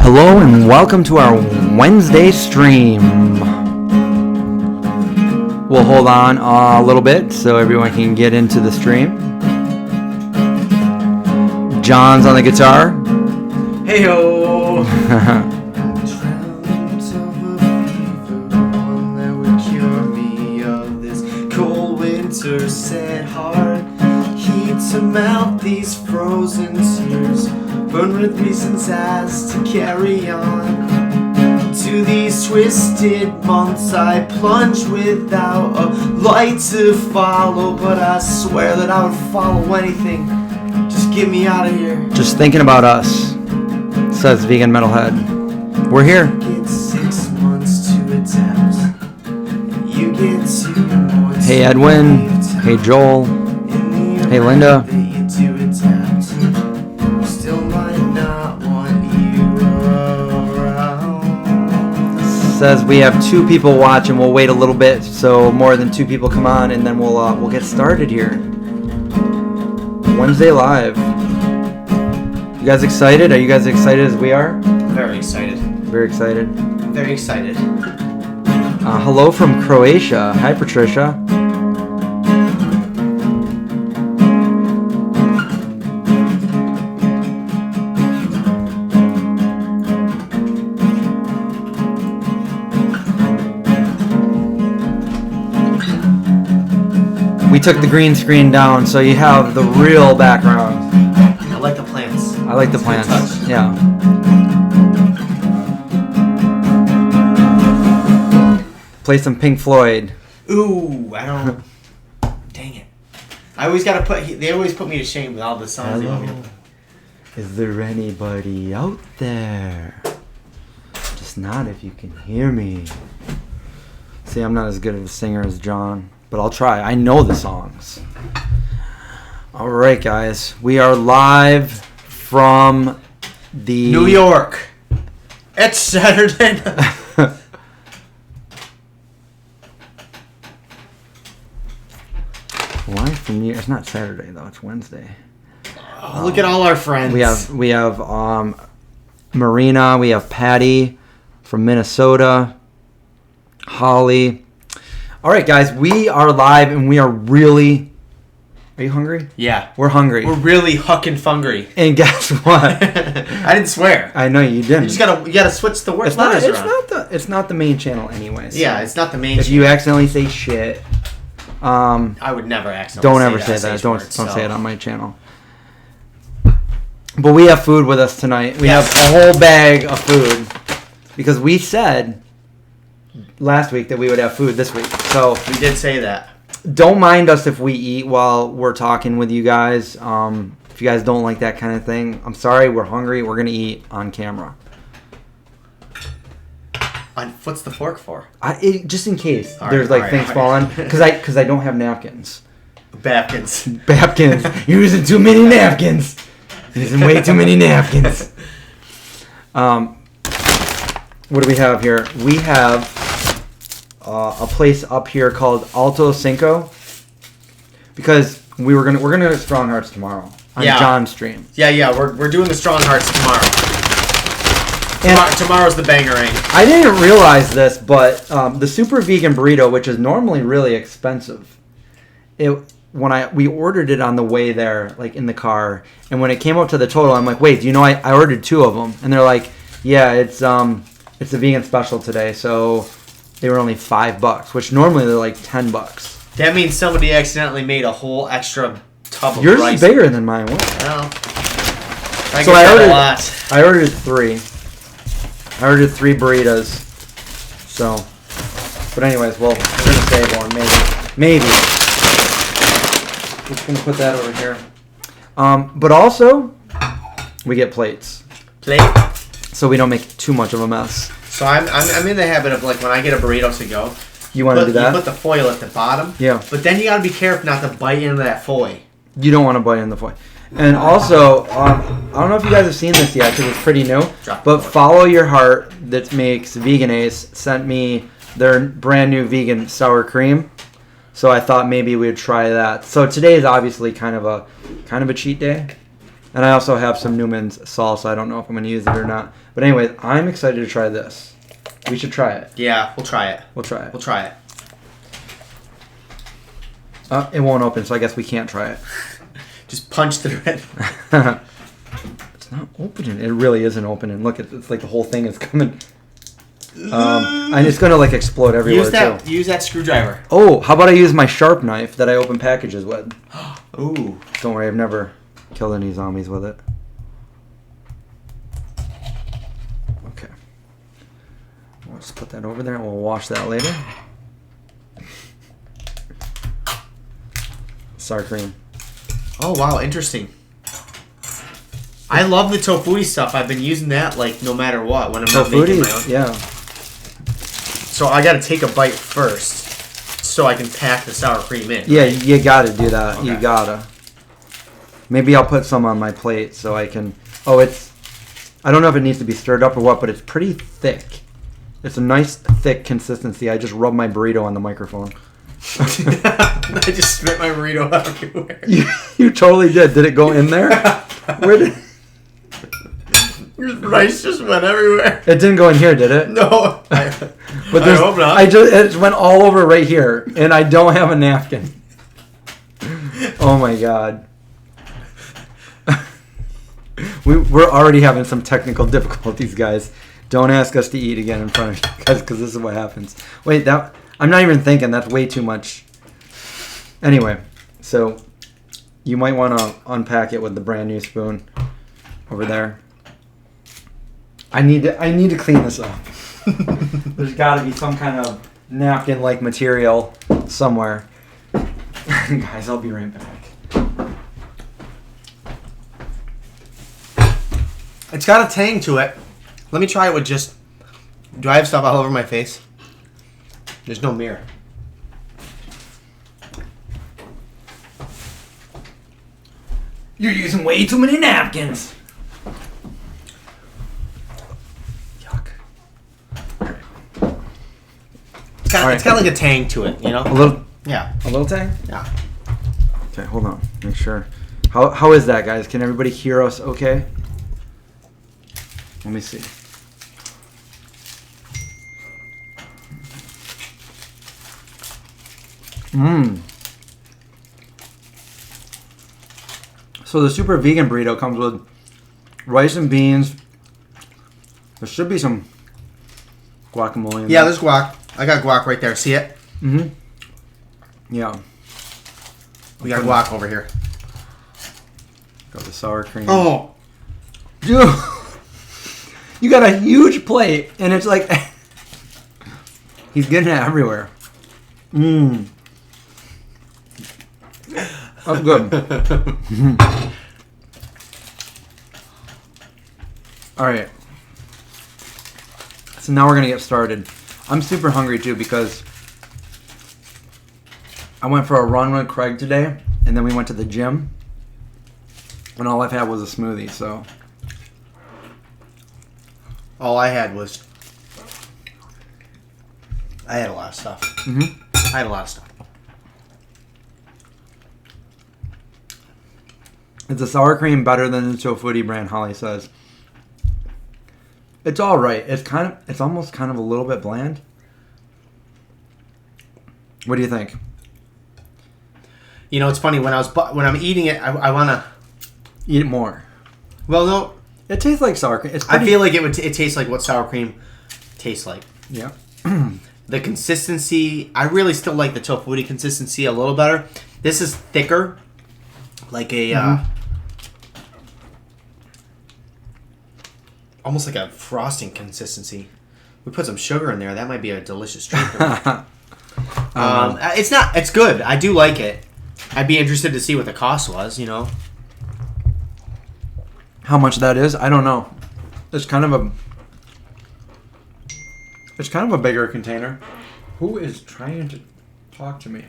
Hello and welcome to our Wednesday stream. We'll hold on a little bit so everyone can get into the stream. John's on the guitar. Hey-ho! Sad heart, heat to melt these frozen tears, burn with reasons as to carry on. To these twisted months I plunge without a light to follow, but I swear that I would follow anything. Just get me out of here. Just thinking about us, says Vegan Metalhead. We're here. Get 6 months to adapt. You get 2 more. Hey Edwin. Hey Joel. Hey Linda. Says we have 2 people watching. We'll wait a little bit so more than 2 people come on, and then we'll get started here. Wednesday live. You guys excited? Are you guys excited as we are? Very excited. Very excited. Very excited. Hello from Croatia. Hi Patricia. We took the green screen down so you have the real background. I like the plants. I like the plants. Yeah. Play some Pink Floyd. Ooh, I don't. Dang it! I always gotta put. They always put me to shame with all the songs they want me to play. Is there anybody out there? Just not if you can hear me. See, I'm not as good of a singer as John. But I'll try. I know the songs. All right, guys. We are live from the... New York. It's Saturday night. Why from New York? It's not Saturday, though. It's Wednesday. Oh, look at all our friends. We have Marina. We have Patty from Minnesota. Holly. All right, guys, we are live, and we are really... Are you hungry? Yeah. We're hungry. We're really hucking fungry. And guess what? I didn't swear. I know you didn't. You gotta switch the letters around. It's not the main channel anyway. So yeah, it's not the main if you accidentally say shit... I would never accidentally don't ever say that. Don't say it on my channel. But we have food with us tonight. We have a whole bag of food. Because we said... last week that we would have food this week. So we did say that. Don't mind us if we eat while we're talking with you guys. If you guys don't like that kind of thing, I'm sorry. We're hungry. We're going to eat on camera. What's the fork for? Just in case there's things falling. Because I don't have napkins. Bapkins. You're using too many napkins. You're using way too many napkins. What do we have here? We have... a place up here called Alto Cinco, because we're gonna go to Strong Hearts tomorrow on John's stream. Yeah, we're doing the Strong Hearts tomorrow. And tomorrow's the Bangerang. I didn't realize this, but the Super Vegan Burrito, which is normally really expensive, we ordered it on the way there, like in the car, and when it came up to the total, I'm like, wait, do you know I ordered 2 of them, and they're like, yeah, it's a vegan special today, so. They were only $5, which normally they're like $10. That means somebody accidentally made a whole extra tub of Yours rice. Yours is bigger than mine. What? Well, I ordered 3. I ordered 3 burritos. So, but anyways, we're gonna save one, maybe. Just gonna put that over here. But also, we get plates. So we don't make too much of a mess. So I'm in the habit of, like, when I get a burrito to go, you want to do that? You put the foil at the bottom. Yeah. But then you got to be careful not to bite into that foil. You don't want to bite into the foil. And also, I don't know if you guys have seen this yet because it's pretty new, but Follow Your Heart that makes Pleaaase sent me their brand new vegan sour cream. So I thought maybe we would try that. So today is obviously kind of a cheat day. And I also have some Newman's salsa. I don't know if I'm going to use it or not. But anyway, I'm excited to try this. We should try it. Yeah, we'll try it. We'll try it. We'll try it. It won't open, so I guess we can't try it. Just punch through it. It's not opening. It really isn't opening. Look, it's like the whole thing is coming. And it's going to like explode everywhere too. Use that screwdriver. Oh, how about I use my sharp knife that I open packages with? Ooh. Don't worry, I've never killed any zombies with it. Okay. We'll just put that over there and we'll wash that later. Sour cream. Oh, wow. Interesting. I love the tofutti stuff. I've been using that like no matter what when I'm not making my own. Yeah. So I got to take a bite first so I can pack the sour cream in. Yeah, you got to do that. Okay. You got to. Maybe I'll put some on my plate so I can... Oh, it's... I don't know if it needs to be stirred up or what, but it's pretty thick. It's a nice, thick consistency. I just rubbed my burrito on the microphone. I just spit my burrito everywhere. You totally did. Did it go in there? Where did... Rice just went everywhere. It didn't go in here, did it? No. I hope not. It went all over right here, and I don't have a napkin. Oh my god. We're already having some technical difficulties, guys. Don't ask us to eat again in front of you guys, because this is what happens. Wait, I'm not even thinking. That's way too much. Anyway, so you might want to unpack it with the brand new spoon over there. I need to clean this up. There's got to be some kind of napkin-like material somewhere. Guys, I'll be right back. It's got a tang to it. Let me try it with just... Do I have stuff all over my face? There's no mirror. You're using way too many napkins. Yuck. It's got like a tang to it, you know? A little. Yeah. A little tang? Yeah. Okay, hold on. Make sure. How is that, guys? Can everybody hear us okay? Let me see. So the super vegan burrito comes with rice and beans. There should be some guacamole in Yeah, there. there's guac. I got guac right there. See it? Mm-hmm. Yeah. We got guac over here. Got the sour cream. Oh. Dude. You got a huge plate, and it's like... He's getting it everywhere. Mmm. That's good. All right. So now we're going to get started. I'm super hungry, too, because I went for a run with Craig today, and then we went to the gym, and all I've had was a smoothie, so... All I had was... I had a lot of stuff. Mm-hmm. I had a lot of stuff. Is the sour cream better than the tofutti brand? Holly says. It's all right. It's almost kind of a little bit bland. What do you think? You know, it's funny when I'm eating it, I want to Eat it more. Well, no, It tastes like sour cream. I feel like it tastes like what sour cream tastes like. Yeah. The consistency, I really still like the tofutti consistency a little better. This is thicker, like a almost like a frosting consistency. We put some sugar in there. That might be a delicious treat. It's not. It's good. I do like it. I'd be interested to see what the cost was. You know, How much that is? I don't know. It's kind of a bigger container. Who is trying to talk to me?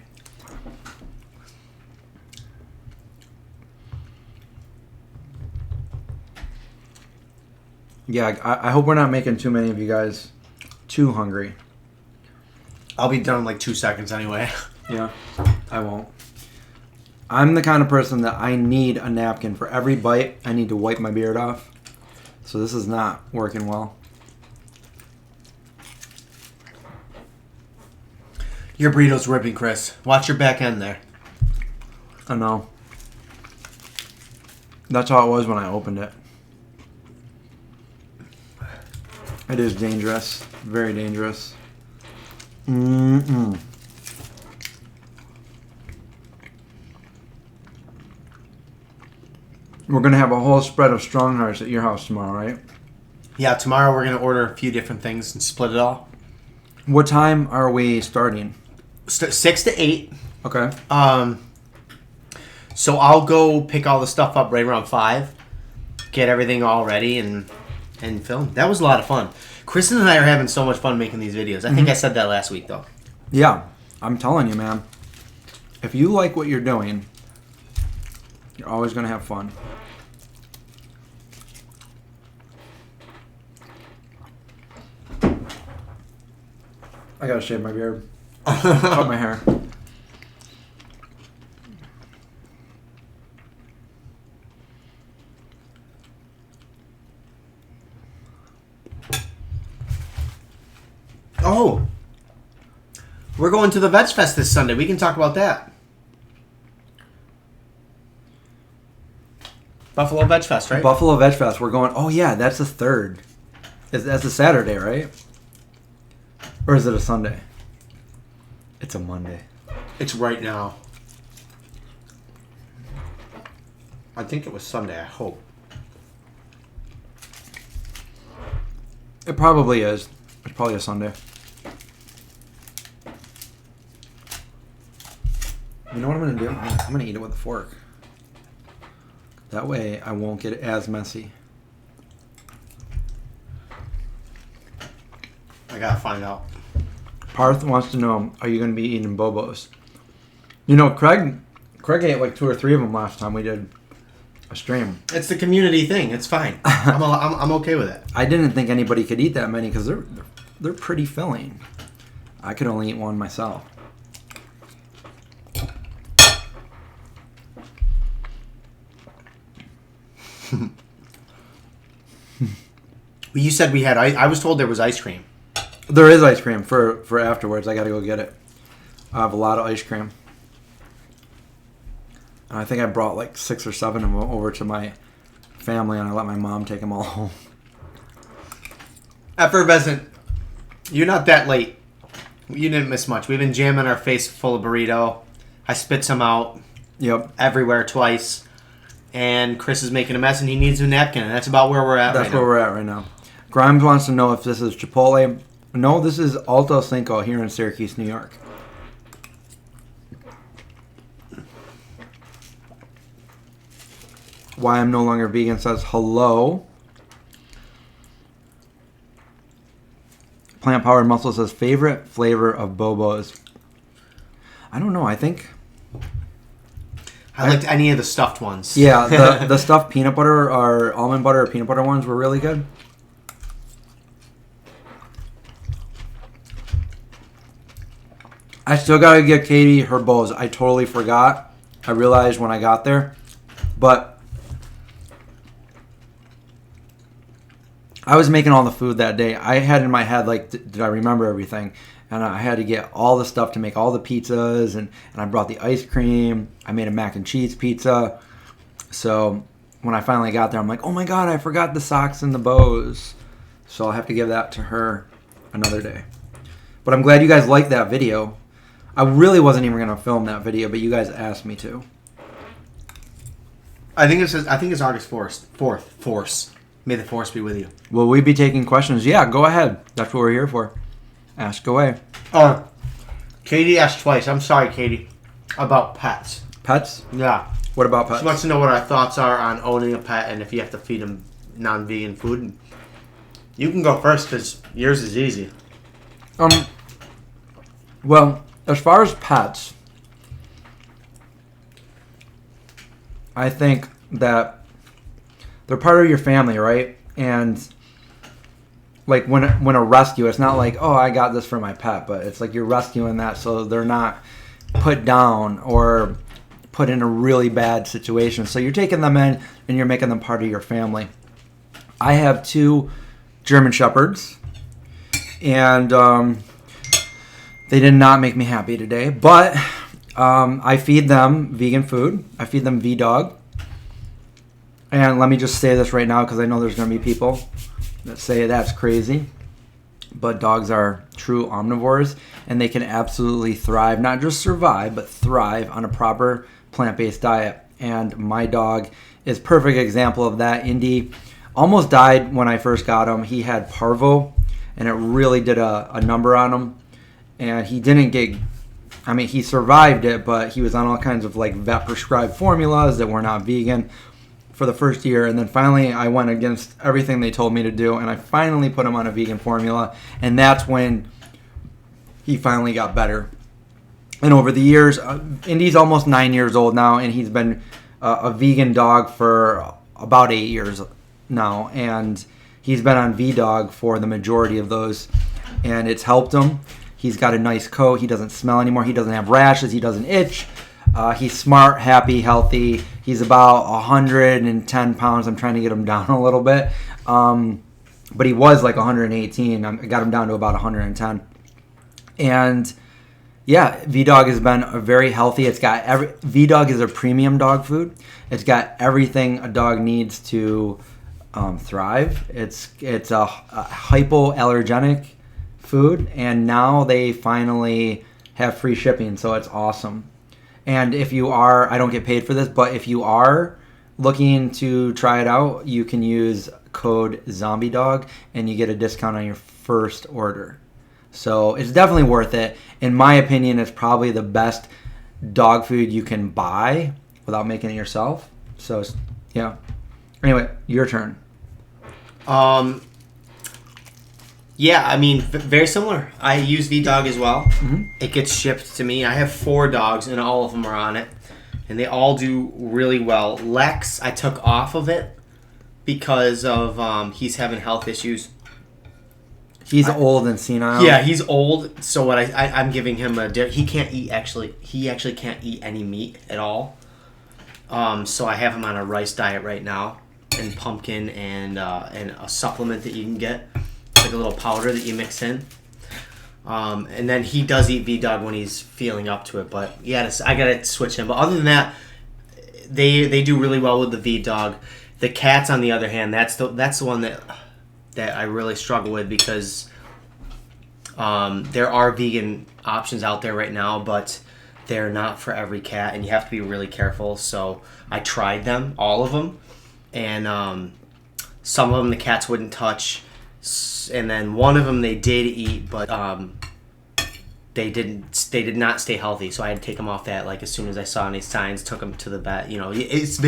Yeah, I hope we're not making too many of you guys too hungry. I'll be done in like 2 seconds anyway. Yeah, I won't. I'm the kind of person that I need a napkin for every bite. I need to wipe my beard off. So this is not working well. Your burrito's ripping, Chris. Watch your back end there. I know. That's how it was when I opened it. It is dangerous. Very dangerous. Mm-mm. We're going to have a whole spread of Strong Hearts at your house tomorrow, right? Yeah, tomorrow we're going to order a few different things and split it all. What time are we starting? 6 to 8. Okay. So I'll go pick all the stuff up right around 5. Get everything all ready and film. That was a lot of fun. Kristen and I are having so much fun making these videos. I think I said that last week, though. Yeah. I'm telling you, man. If you like what you're doing, you're always going to have fun. I gotta shave my beard. Cut my hair. Oh! We're going to the Veg Fest this Sunday. We can talk about that. Buffalo Veg Fest, right? Buffalo Veg Fest. We're going. Oh yeah, that's the 3rd. That's a Saturday, right? Or is it a Sunday? It's a Monday. It's right now. I think it was Sunday, I hope. It probably is. It's probably a Sunday. You know what I'm going to do? I'm going to eat it with a fork. That way I won't get it as messy. I gotta find out. Parth wants to know, are you going to be eating Bobos? You know, Craig ate like 2 or 3 of them last time we did a stream. It's the community thing. It's fine. I'm okay with it. I didn't think anybody could eat that many because they're pretty filling. I could only eat one myself. You said we had I was told there was ice cream. There is ice cream for afterwards. I got to go get it. I have a lot of ice cream. And I think I brought like 6 or 7 of them over to my family, and I let my mom take them all home. Effervescent, you're not that late. You didn't miss much. We've been jamming our face full of burrito. I spit some out. Yep. Everywhere twice. And Chris is making a mess, and he needs a napkin, and that's about where we're at right now. That's where we're at right now. Grimes wants to know if this is Chipotle. No, this is Alto Cinco here in Syracuse, New York. Why I'm no longer vegan says hello. Plant Powered Muscle says favorite flavor of Bobos. I don't know. I think I liked any of the stuffed ones. yeah, the stuffed peanut butter or almond butter or peanut butter ones were really good. I still gotta get Katie her bowls. I totally forgot. I realized when I got there, but I was making all the food that day. I had in my head, like, did I remember everything? And I had to get all the stuff to make all the pizzas, and I brought the ice cream. I made a mac and cheese pizza. So when I finally got there, I'm like, oh my God, I forgot the socks and the bows. So I'll have to give that to her another day. But I'm glad you guys liked that video. I really wasn't even going to film that video, but you guys asked me to. I think it's August 4th. Force. May the force be with you. Will we be taking questions? Yeah, go ahead. That's what we're here for. Ask away. Katie asked twice. I'm sorry, Katie. About pets. Pets? Yeah. What about pets? She wants to know what our thoughts are on owning a pet and if you have to feed them non-vegan food. You can go first because yours is easy. Well, as far as pets, I think that they're part of your family, right? And like when a rescue, it's not like, oh, I got this for my pet, but it's like you're rescuing that so they're not put down or put in a really bad situation. So you're taking them in and you're making them part of your family. I have 2 German Shepherds, and they did not make me happy today. But I feed them vegan food. I feed them V-Dog. And let me just say this right now because I know there's going to be people that say that's crazy. But dogs are true omnivores, and they can absolutely thrive, not just survive, but thrive on a proper plant-based diet. And my dog is a perfect example of that. Indy almost died when I first got him. He had parvo, and it really did a number on him. And he didn't get, I mean, he survived it, but he was on all kinds of like vet-prescribed formulas that were not vegan for the first year. And then finally I went against everything they told me to do, and I finally put him on a vegan formula, and that's when he finally got better. And over the years, Indy's almost 9 years old now, and he's been a vegan dog for about 8 years now, and he's been on V-Dog for the majority of those, and it's helped him. He's got a nice coat. He doesn't smell anymore. He doesn't have rashes. He doesn't itch. He's smart, happy, healthy. He's about 110 pounds. I'm trying to get him down a little bit. But he was like 118. I got him down to about 110. And yeah, V-Dog has been very healthy. It's got V-Dog is a premium dog food. It's got everything a dog needs to thrive. It's a hypoallergenic food, and now they finally have free shipping, so it's awesome. And if you are, I don't get paid for this, but if you are looking to try it out, you can use code ZombieDog and you get a discount on your first order. So it's definitely worth it. In my opinion, it's probably the best dog food you can buy without making it yourself. So yeah. Anyway, your turn. Yeah, I mean, very similar. I use V-Dog as well. Mm-hmm. It gets shipped to me. I have 4 dogs, and all of them are on it. And they all do really well. Lex, I took off of it because of he's having health issues. He's old and senile. Yeah, he's old. So what I'm giving him he can't eat, actually. He actually can't eat any meat at all. So I have him on a rice diet right now, and pumpkin, and a supplement that you can get. Like a little powder that you mix in. And then he does eat V-Dog when he's feeling up to it, but yeah, I gotta switch him. But other than that, they do really well with the V-Dog. The cats, on the other hand, that's the one that I really struggle with, because there are vegan options out there right now, but they're not for every cat, and you have to be really careful. So I tried them, all of them, and some of them the cats wouldn't touch. And then one of them they did eat, but they did not stay healthy. So I had to take them off that, like, as soon as I saw any signs, took them to the vet. You know, it's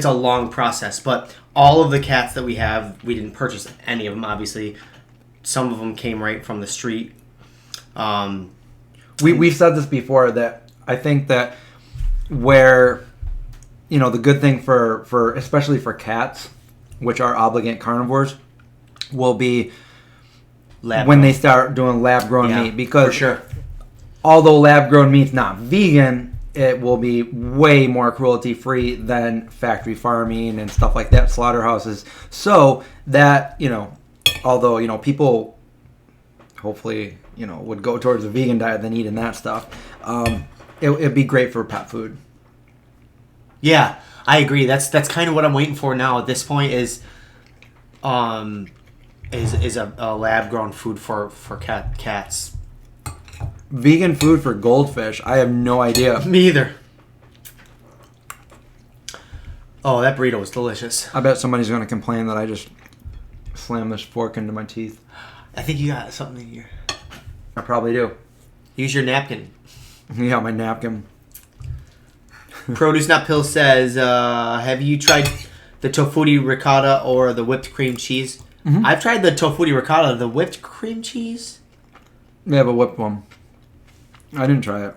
a long process. But all of the cats that we have, we didn't purchase any of them, obviously. Some of them came right from the street. We've said this before, that I think that where, you know, the good thing for especially for cats, which are obligate carnivores, will be when they start doing lab-grown meat, because for sure, although lab-grown meat's not vegan, it will be way more cruelty-free than factory farming and stuff like that, slaughterhouses. So that, you know, although, you know, people hopefully, you know, would go towards a vegan diet than eating that stuff, it'd be great for pet food. Yeah, I agree. That's kind of what I'm waiting for now at this point is a lab-grown food for cats. Vegan food for goldfish? I have no idea. Me either. Oh, that burrito was delicious. I bet somebody's going to complain that I just slammed this fork into my teeth. I think you got something in here. I probably do. Use your napkin. Yeah, my napkin. Produce Not Pill says, have you tried the tofutti ricotta or the whipped cream cheese? Mm-hmm. I've tried the tofutti ricotta. The whipped cream cheese? Yeah, but whipped one. I didn't try it.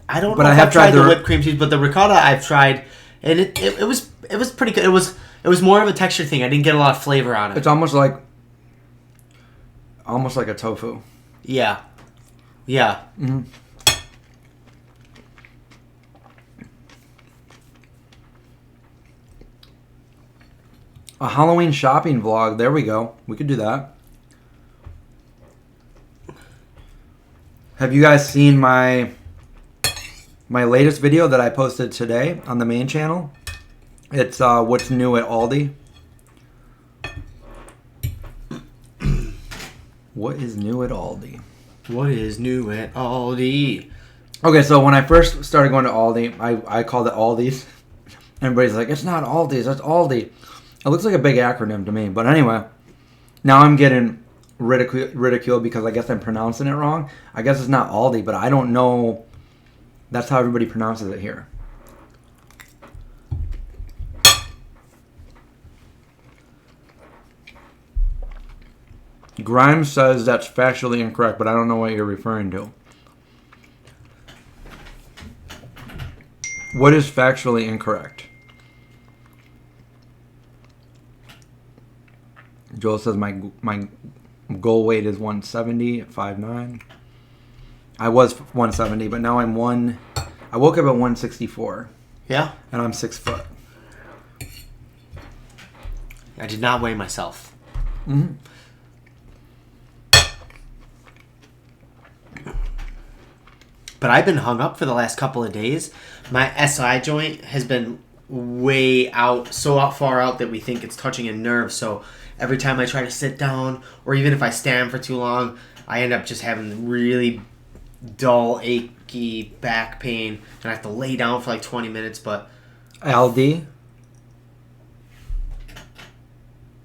I don't know if I've tried the whipped cream cheese, but the ricotta I've tried, and it was pretty good. It was more of a texture thing. I didn't get a lot of flavor on it. It's almost like a tofu. Yeah. Yeah. Mm-hmm. A Halloween shopping vlog. There we go. We could do that. Have you guys seen my latest video that I posted today on the main channel? It's what's new at Aldi. What is new at Aldi? What is new at Aldi? Okay, so when I first started going to Aldi, I called it Aldi's. Everybody's like, it's not Aldi's, it's Aldi. It looks like a big acronym to me. But anyway, now I'm getting ridiculed because I guess I'm pronouncing it wrong. I guess it's not Aldi, but I don't know. That's how everybody pronounces it here. Grimes says that's factually incorrect, but I don't know what you're referring to. What is factually incorrect? Joel says my goal weight is 170 at 5'9". I was 170, but now I'm I woke up at 164. Yeah? And I'm 6 foot. I did not weigh myself. Mm-hmm. But I've been hung up for the last couple of days. My SI joint has been way out, so far out that we think it's touching a nerve. So every time I try to sit down, or even if I stand for too long, I end up just having really dull, achy back pain. And I have to lay down for like 20 minutes. But Aldi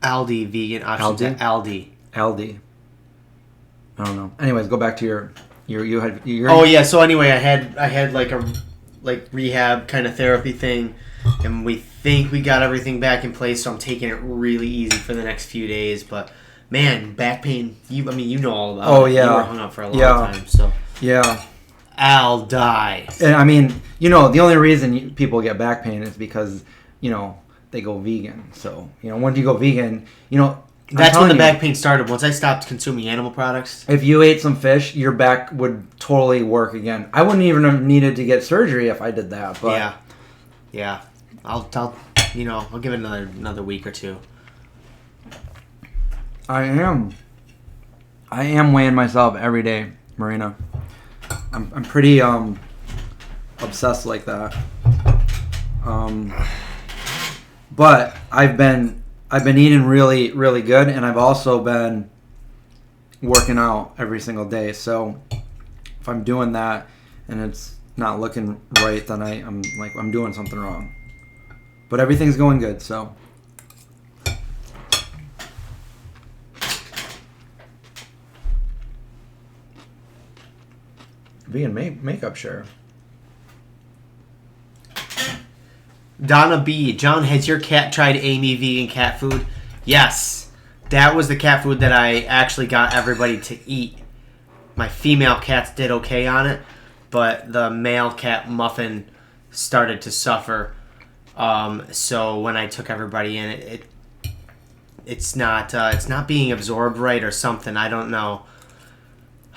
vegan options. Aldi? Aldi. I don't know. Anyways, go back to your Oh yeah. So anyway, I had like a rehab kind of therapy thing, and we think we got everything back in place. So I'm taking it really easy for the next few days. But man, back pain. You know all about. Oh it. yeah. You were hung up for a long time. So yeah. I'll die. And I mean, the only reason people get back pain is because they go vegan. So once you go vegan, that's when the back pain started. Once I stopped consuming animal products. If you ate some fish, your back would totally work again. I wouldn't even have needed to get surgery if I did that. But yeah. I'll give it another week or two. I am weighing myself every day, Marina. I'm pretty obsessed like that. But I've been eating really, really good, and I've also been working out every single day. So if I'm doing that and it's not looking right, then I'm doing something wrong. But everything's going good, so. Vegan makeup, sure. Donna B. John, has your cat tried Amy vegan cat food? Yes. That was the cat food that I actually got everybody to eat. My female cats did okay on it, but the male cat Muffin started to suffer. So when I took everybody in, it's not being absorbed right or something. I don't know.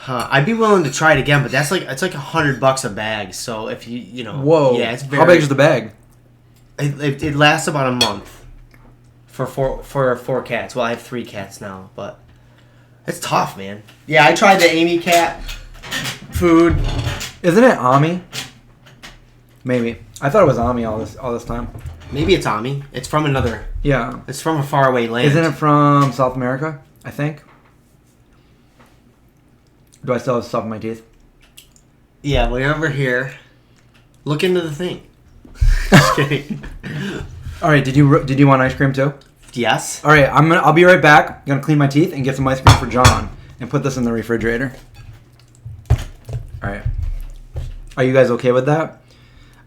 I'd be willing to try it again, but it's like $100 a bag. So if you know, whoa, yeah, it's how big is the bag? It lasts about a month for four cats. Well, I have 3 cats now, but it's tough, man. Yeah, I tried the Amy cat food. Isn't it Ami? Maybe I thought it was Ami all this time. Maybe it's Ami. It's from another. Yeah, it's from a faraway land. Isn't it from South America? I think. Do I still have stuff in my teeth? Yeah, when you're over here, look into the thing. Just kidding. All right, did you want ice cream too? Yes. All right, I'll be right back. I'm gonna clean my teeth and get some ice cream for John and put this in the refrigerator. All right. Are you guys okay with that?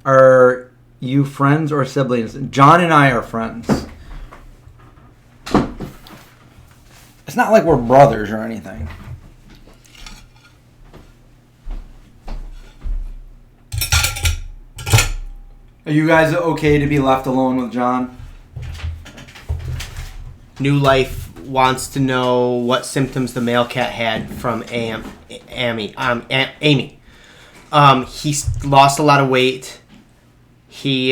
Are you friends or siblings? John and I are friends. It's not like we're brothers or anything. Are you guys okay to be left alone with John? New Life wants to know what symptoms the male cat had from Amy. He's lost a lot of weight. He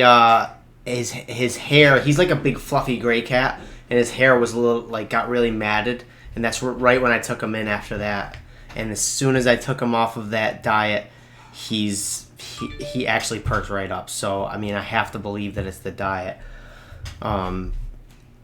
his hair. He's like a big fluffy gray cat. and his hair was a little got really matted, and that's right when I took him in after that. And as soon as I took him off of that diet, he actually perked right up. So I mean, I have to believe that it's the diet. And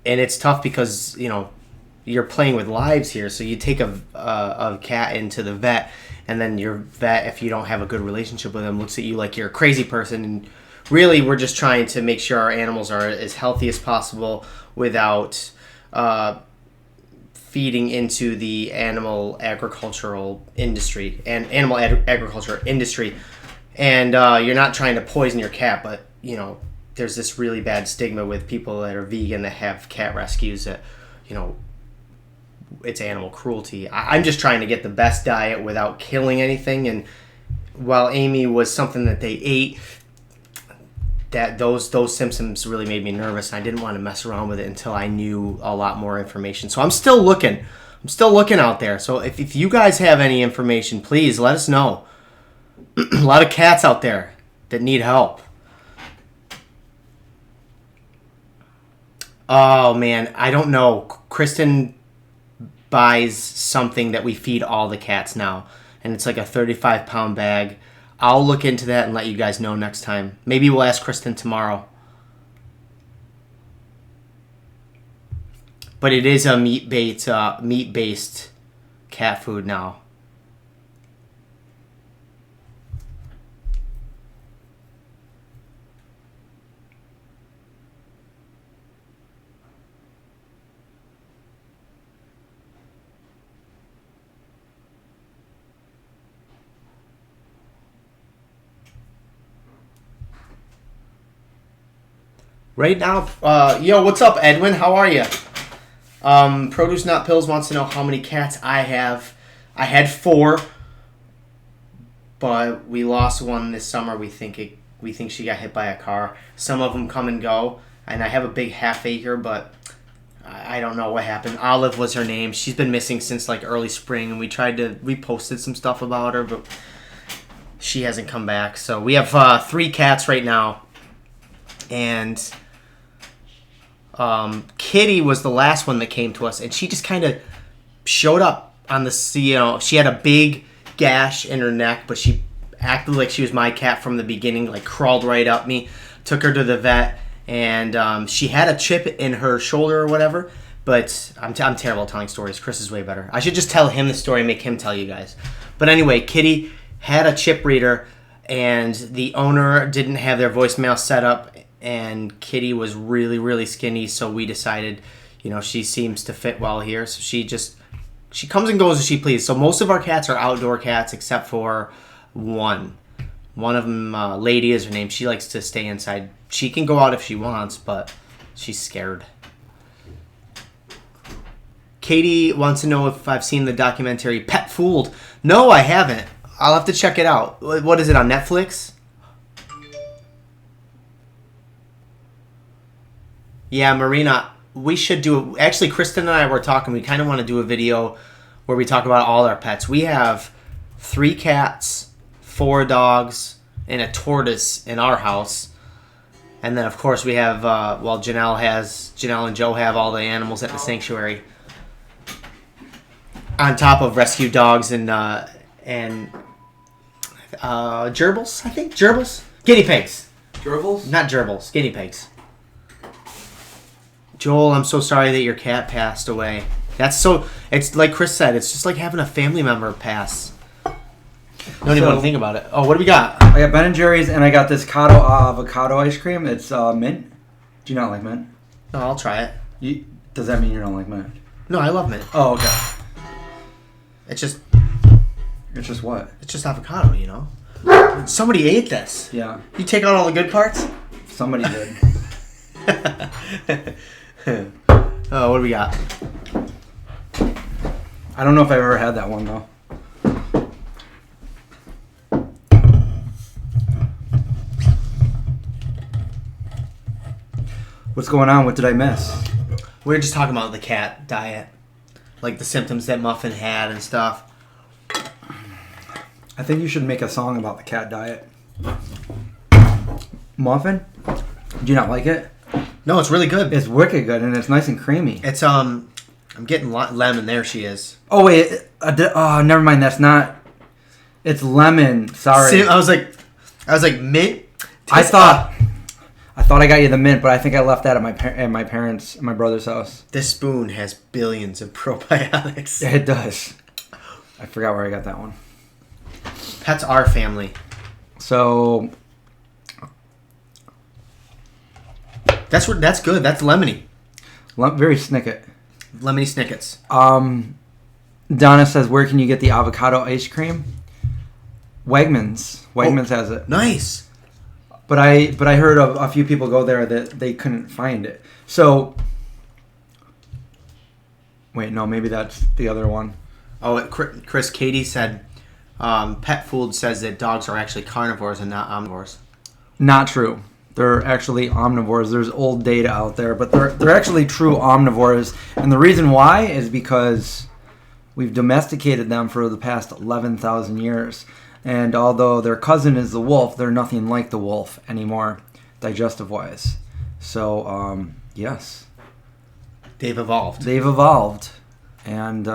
it's tough because you're playing with lives here. So you take a cat into the vet, and then your vet, if you don't have a good relationship with him, looks at you like you're a crazy person. And really, we're just trying to make sure our animals are as healthy as possible without feeding into the animal agricultural industry and animal agriculture industry. And you're not trying to poison your cat, but there's this really bad stigma with people that are vegan that have cat rescues that it's animal cruelty. I'm just trying to get the best diet without killing anything. And while Amy was something that they ate, that those symptoms really made me nervous. I didn't want to mess around with it until I knew a lot more information. So I'm still looking out there. So if you guys have any information, please let us know. A lot of cats out there that need help. Oh man, I don't know. Kristen buys something that we feed all the cats now, and it's like a 35-pound bag. I'll look into that and let you guys know next time. Maybe we'll ask Kristen tomorrow. But it is a meat-based cat food now. Right now, yo, what's up, Edwin? How are you? Produce Not Pills wants to know how many cats I have. I had 4, but we lost one this summer. We think she got hit by a car. Some of them come and go, and I have a big half acre, but I don't know what happened. Olive was her name. She's been missing since early spring, and we posted some stuff about her, but she hasn't come back. So we have 3 cats right now, and Kitty was the last one that came to us, and she just kind of showed up on the she had a big gash in her neck, but she acted like she was my cat from the beginning, crawled right up me. Took her to the vet, and she had a chip in her shoulder or whatever, but I'm terrible at telling stories. Chris is way better. I should just tell him the story and make him tell you guys. But anyway, Kitty had a chip reader, and the owner didn't have their voicemail set up, and Kitty was really, really skinny, so we decided, she seems to fit well here. So she comes and goes as she pleases. So most of our cats are outdoor cats except for one. One of them, Lady is her name. She likes to stay inside. She can go out if she wants, but she's scared. Katie wants to know if I've seen the documentary Pet Fooled. No, I haven't. I'll have to check it out. What is it, on Netflix? Yeah, Marina, we should do... Actually, Kristen and I were talking. We kind of want to do a video where we talk about all our pets. We have 3 cats, 4 dogs, and a tortoise in our house. And then, of course, we have... Janelle and Joe have all the animals at the sanctuary. On top of rescue dogs and gerbils, I think? Gerbils? Guinea pigs. Gerbils? Not gerbils. Guinea pigs. Joel, I'm so sorry that your cat passed away. It's like Chris said, it's just like having a family member pass. Don't even want to think about it. Oh, what do we got? I got Ben & Jerry's, and I got this Kato avocado ice cream. It's mint. Do you not like mint? No, I'll try it. Does that mean you don't like mint? No, I love mint. Oh, okay. It's just what? It's just avocado, Somebody ate this. Yeah. You take out all the good parts? Somebody did. Oh, what do we got? I don't know if I've ever had that one, though. What's going on? What did I miss? We were just talking about the cat diet. Like the symptoms that Muffin had and stuff. I think you should make a song about the cat diet. Muffin? Do you not like it? No, it's really good. It's wicked good, and it's nice and creamy. It's I'm getting lemon. There she is. Oh wait, never mind. That's not. It's lemon. Sorry. See, I was like mint. I thought I got you the mint, but I think I left that at my brother's house. This spoon has billions of probiotics. Yeah, it does. I forgot where I got that one. That's our family. So that's good. That's lemony. Very snicket. Lemony snickets. Donna says, "Where can you get the avocado ice cream?" Wegmans. Wegmans has it. Nice. But I heard of a few people go there that they couldn't find it. So wait, no, maybe that's the other one. Oh, Chris Katie said, pet food says that dogs are actually carnivores and not omnivores. Not true. They're actually omnivores. There's old data out there, but they're actually true omnivores. And the reason why is because we've domesticated them for the past 11,000 years. And although their cousin is the wolf, they're nothing like the wolf anymore, digestive-wise. So, yes. They've evolved. And,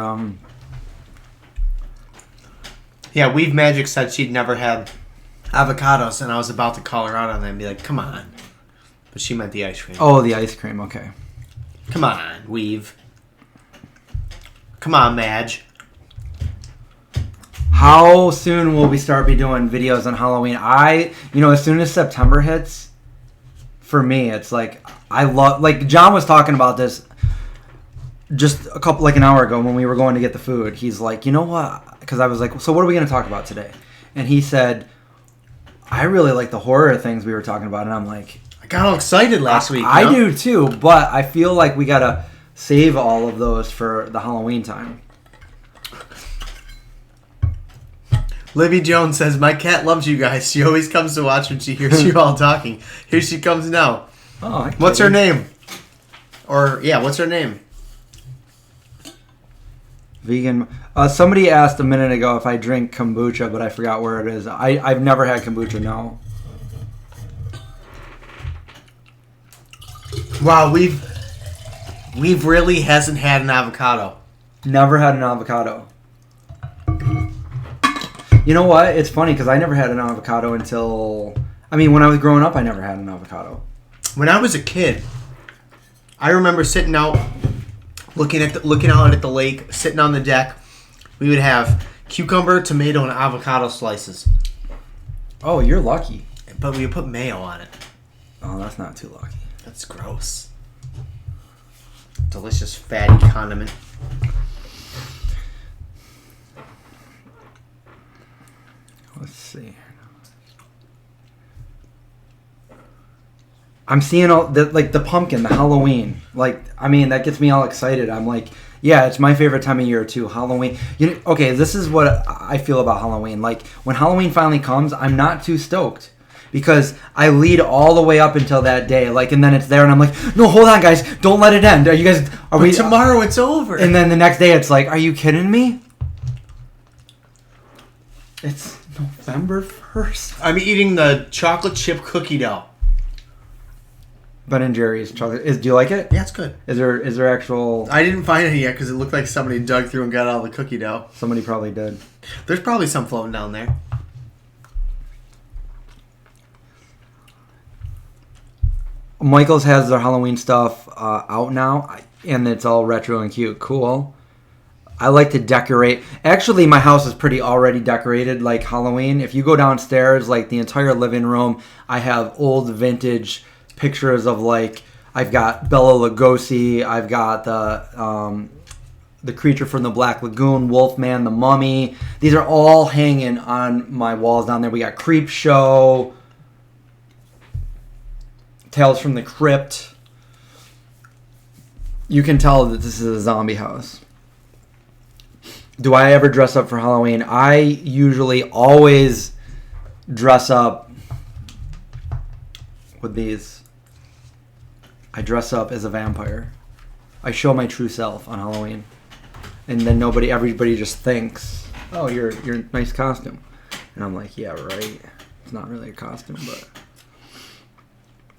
yeah, Weave Magic said she'd never had avocados, and I was about to call her out on that and be like, come on. But she meant the ice cream. Oh, the ice cream, okay. Come on, Weave. Come on, Madge. How soon will we start doing videos on Halloween? As soon as September hits, for me, it's like, I love, like, John was talking about this just an hour ago when we were going to get the food. He's like, you know what? Because I was like, so what are we going to talk about today? And he said, I really like the horror things we were talking about. And I'm like, I got all excited last week. I do too, but I feel like we got to save all of those for the Halloween time. Libby Jones says, my cat loves you guys. She always comes to watch when she hears you all talking. Here she comes now. Oh, what's her name? What's her name? Vegan. Somebody asked a minute ago if I drink kombucha, but I forgot where it is. I've never had kombucha, no. Wow, we've really hasn't had an avocado. Never had an avocado. You know what? It's funny because I never had an avocado until... when I was growing up, I never had an avocado. When I was a kid, I remember sitting out, looking out at the lake, sitting on the deck. We would have cucumber, tomato, and avocado slices. Oh, you're lucky. But we would put mayo on it. Oh, that's not too lucky. That's gross. Delicious fatty condiment. Let's see. I'm seeing all the pumpkin, the Halloween. That gets me all excited. I'm like, yeah, it's my favorite time of year too, Halloween. Okay, this is what I feel about Halloween. Like when Halloween finally comes, I'm not too stoked because I lead all the way up until that day. And then it's there, and I'm like, no, hold on, guys, don't let it end. Tomorrow it's over. And then the next day, it's like, are you kidding me? It's November 1st. I'm eating the chocolate chip cookie dough. Ben & Jerry's chocolate. Do you like it? Yeah, it's good. Is there actual... I didn't find any yet because it looked like somebody dug through and got all the cookie dough. Somebody probably did. There's probably some floating down there. Michael's has their Halloween stuff out now, and it's all retro and cute. Cool. I like to decorate. Actually, my house is pretty already decorated like Halloween. If you go downstairs, the entire living room, I have old vintage pictures of I've got Bela Lugosi, I've got the creature from the Black Lagoon, Wolfman, the Mummy. These are all hanging on my walls down there. We got Creep Show, Tales from the Crypt. You can tell that this is a zombie house. Do I ever dress up for Halloween? I usually always dress up with these. I dress up as a vampire. I show my true self on Halloween. And then everybody just thinks, oh, you're a nice costume. And I'm like, yeah, right. It's not really a costume, but...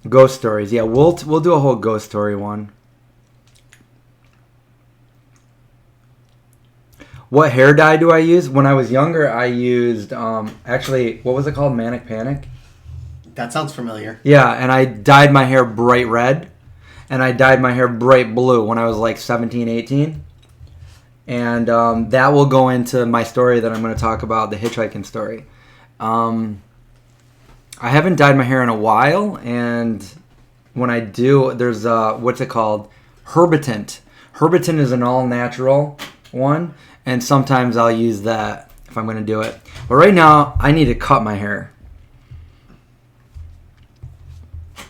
Ghost stories. Yeah, we'll do a whole ghost story one. What hair dye do I use? When I was younger, I used actually, what was it called? Manic Panic. That sounds familiar. Yeah, and I dyed my hair bright red, and I dyed my hair bright blue when I was like 17, 18. And that will go into my story that I'm going to talk about, the hitchhiking story. I haven't dyed my hair in a while, and when I do, there's what's it called? Herbitant. Herbitant is an all-natural one, and sometimes I'll use that if I'm going to do it. But right now, I need to cut my hair.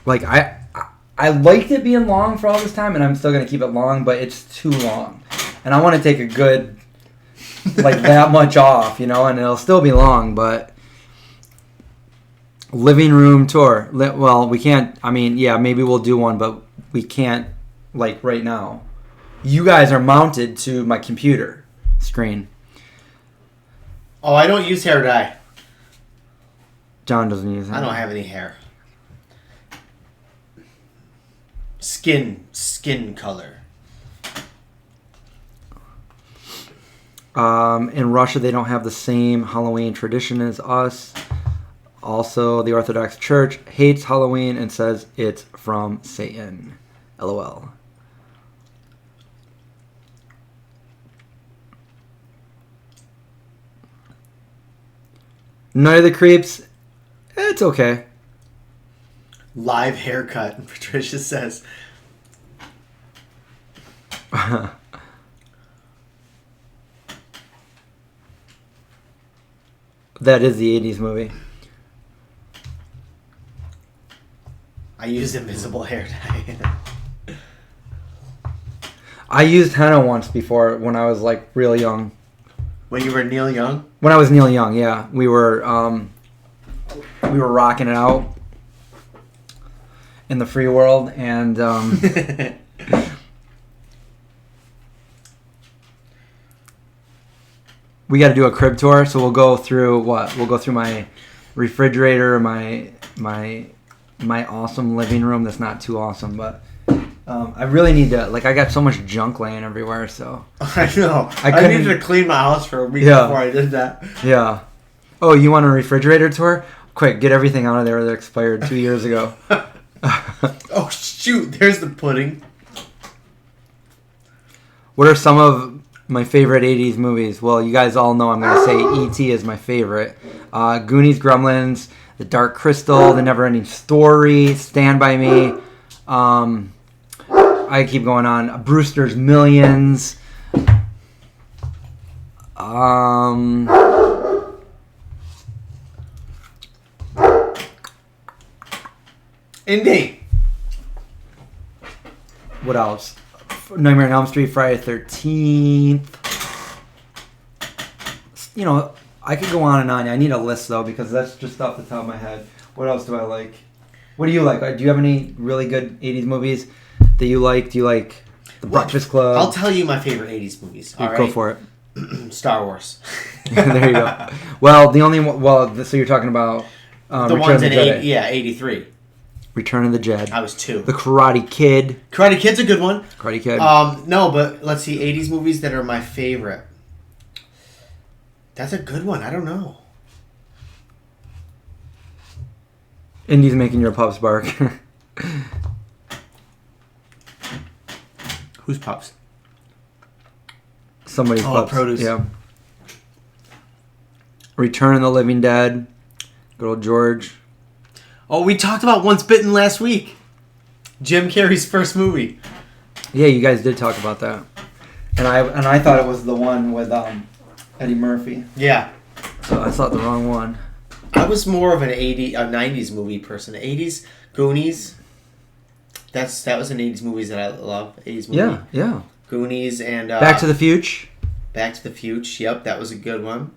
Like, I liked it being long for all this time, and I'm still going to keep it long, but it's too long. And I want to take a good, like, that much off, and it'll still be long, but... Living room tour. Well, we can't, maybe we'll do one, but we can't, like, right now. You guys are mounted to my computer screen. Oh, I don't use hair dye. John doesn't use it. I don't have any hair. Skin color. In Russia, they don't have the same Halloween tradition as us. Also, the Orthodox Church hates Halloween and says it's from Satan. LOL. Night of the Creeps. It's okay. Live haircut, Patricia says. That is the 80s movie. I used invisible hair dye. I used henna once before when I was like real young. When you were Neil Young? When I was Neil Young, yeah. We were rocking it out in the free world, and we got to do a crib tour, so we'll go through my refrigerator, my awesome living room that's not too awesome, but I really need to, like, I got so much junk laying everywhere, so. I know. I needed to clean my house for a week before I did that. Yeah. Oh, you want a refrigerator tour? Quick, get everything out of there that expired 2 years ago. Oh, shoot. There's the pudding. What are some of my favorite 80s movies? Well, you guys all know I'm going to say E.T. is my favorite. Goonies, Gremlins, The Dark Crystal, The Neverending Story, Stand By Me. I keep going on. Brewster's Millions. Indeed. What else? Nightmare on Elm Street, Friday the 13th. You know, I could go on and on. I need a list, though, because that's just off the top of my head. What else do I like? What do you like? Do you have any really good 80s movies that you like? Do you like The Breakfast Club? I'll tell you my favorite 80s movies. All right? Go for it. Star Wars. There you go. Well, the only one... Well, so you're talking about... the Return ones of the in Jedi. 83. Return of the Jedi. I was 2. The Karate Kid. Karate Kid's a good one. Karate Kid. No, but let's see. 80s movies that are my favorite. That's a good one. I don't know. Indy's making your pups bark. Whose pups? Somebody's pups. Produce. Yeah. Return of the Living Dead. Good old George. Oh, we talked about Once Bitten last week. Jim Carrey's first movie. Yeah, you guys did talk about that. And I thought it was the one with Eddie Murphy. Yeah. So I thought the wrong one. I was more of a 90s movie person. 80s, Goonies. That was an 80s movies that I love. 80s movie. Yeah. Goonies and... Back to the Future. Back to the Future. Yep, that was a good one.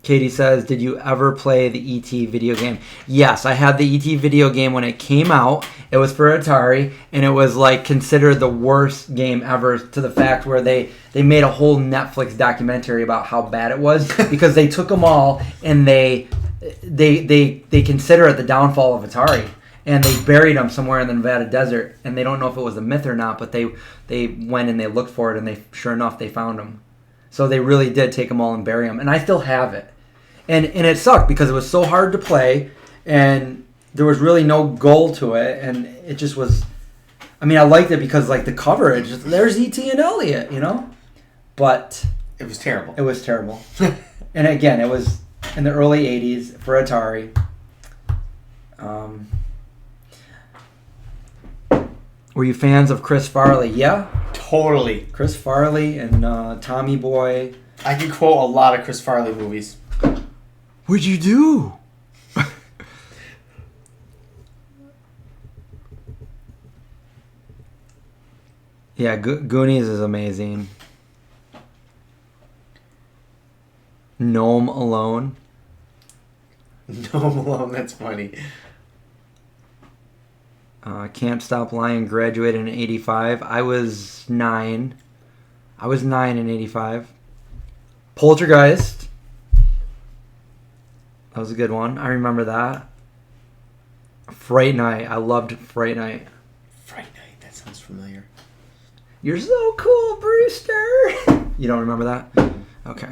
Katie says, did you ever play the E.T. video game? Yes, I had the E.T. video game when it came out. It was for Atari, and it was like considered the worst game ever, to the fact where they made a whole Netflix documentary about how bad it was because they took them all and they they consider it the downfall of Atari, and they buried them somewhere in the Nevada desert, and they don't know if it was a myth or not, but they went and they looked for it, and sure enough they found them. So they really did take them all and bury them, and I still have it, and it sucked because it was so hard to play, and there was really no goal to it, and it just was. I mean, I liked it because like the cover, there's E.T. and Elliot, but It was terrible. it was terrible. And again, it was in the early '80s for Atari. Were you fans of Chris Farley? Yeah, Totally. Chris Farley and Tommy Boy. I can quote a lot of Chris Farley movies. What'd you do? Yeah, Goonies is amazing. Gnome Alone. No, Malone, that's funny. Can't Stop Lying graduated in '85. I was 9. I was 9 in '85. Poltergeist. That was a good one. I remember that. Fright Night. I loved Fright Night. Fright Night, that sounds familiar. You're so cool, Brewster. You don't remember that? Okay.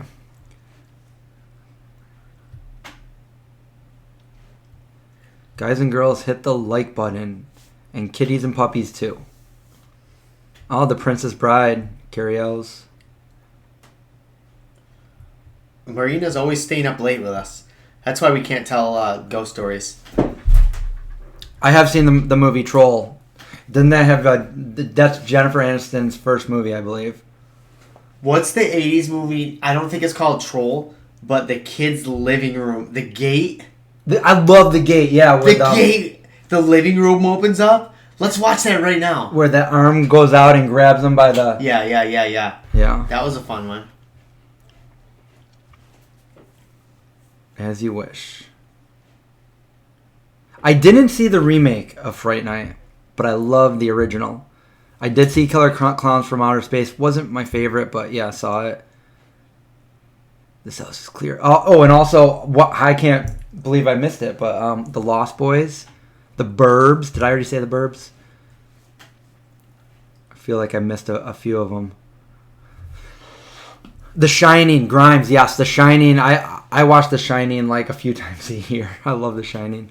Guys and girls, hit the like button. And kitties and puppies, too. Oh, The Princess Bride. Carrie Ells. Marina's always staying up late with us. That's why we can't tell ghost stories. I have seen the movie Troll. Didn't that have... that's Jennifer Aniston's first movie, I believe. What's the 80s movie? I don't think it's called Troll, but the kid's living room. The gate. I love The Gate, yeah. The gate. The living room opens up. Let's watch that right now. Where the arm goes out and grabs them by the... Yeah. Yeah. That was a fun one. As you wish. I didn't see the remake of Fright Night, but I love the original. I did see Killer Clowns from Outer Space. Wasn't my favorite, but yeah, I saw it. This house is clear. Oh, and also, I can't believe I missed it, but The Lost Boys, The Burbs. Did I already say The Burbs? I feel like I missed a few of them. The Shining, Grimes. Yes, The Shining. I watch The Shining like a few times a year. I love The Shining.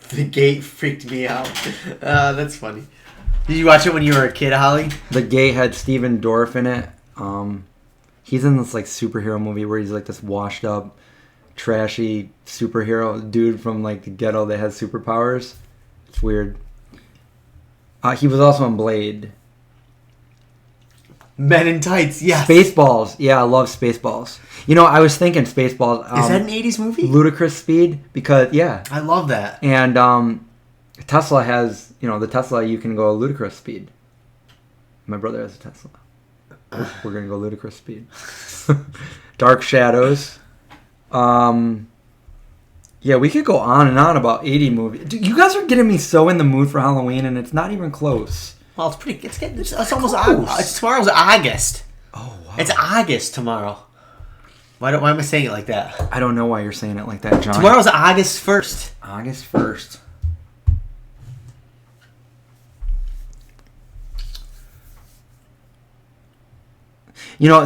The gate freaked me out. That's funny. Did you watch it when you were a kid, Holly? The Gate had Steven Dorff in it. He's in this like superhero movie where he's like this washed up, trashy superhero dude from like the ghetto that has superpowers. It's weird. He was also in Blade. Men in Tights, yes. Spaceballs. Yeah, I love Spaceballs. I was thinking Spaceballs. Is that an 80s movie? Ludicrous Speed, because, yeah. I love that. And Tesla has, the Tesla, you can go ludicrous speed. My brother has a Tesla. We're going to go ludicrous speed. Dark Shadows. Yeah, we could go on and on about 80 movies. Dude, you guys are getting me so in the mood for Halloween, and it's not even close. Well, it's almost August. It's tomorrow's August. Oh, wow. It's August tomorrow. Why am I saying it like that? I don't know why you're saying it like that, John. Tomorrow's August 1st. August 1st.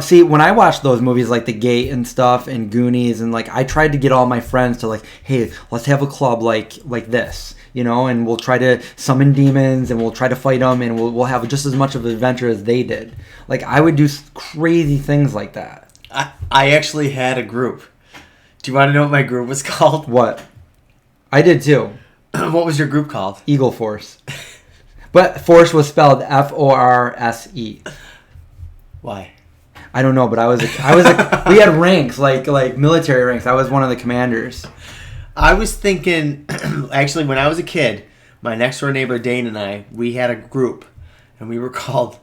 See, when I watched those movies like The Gate and stuff and Goonies, and like I tried to get all my friends to like, hey, let's have a club like this, and we'll try to summon demons and we'll try to fight them and we'll have just as much of an adventure as they did. Like I would do crazy things like that. I actually had a group. Do you want to know what my group was called? What? I did too. What was your group called? Eagle Force. But Force was spelled Forse. Why? I don't know, but we had ranks, like military ranks. I was one of the commanders. I was thinking, actually, when I was a kid, my next door neighbor Dane and I, we had a group, and we were called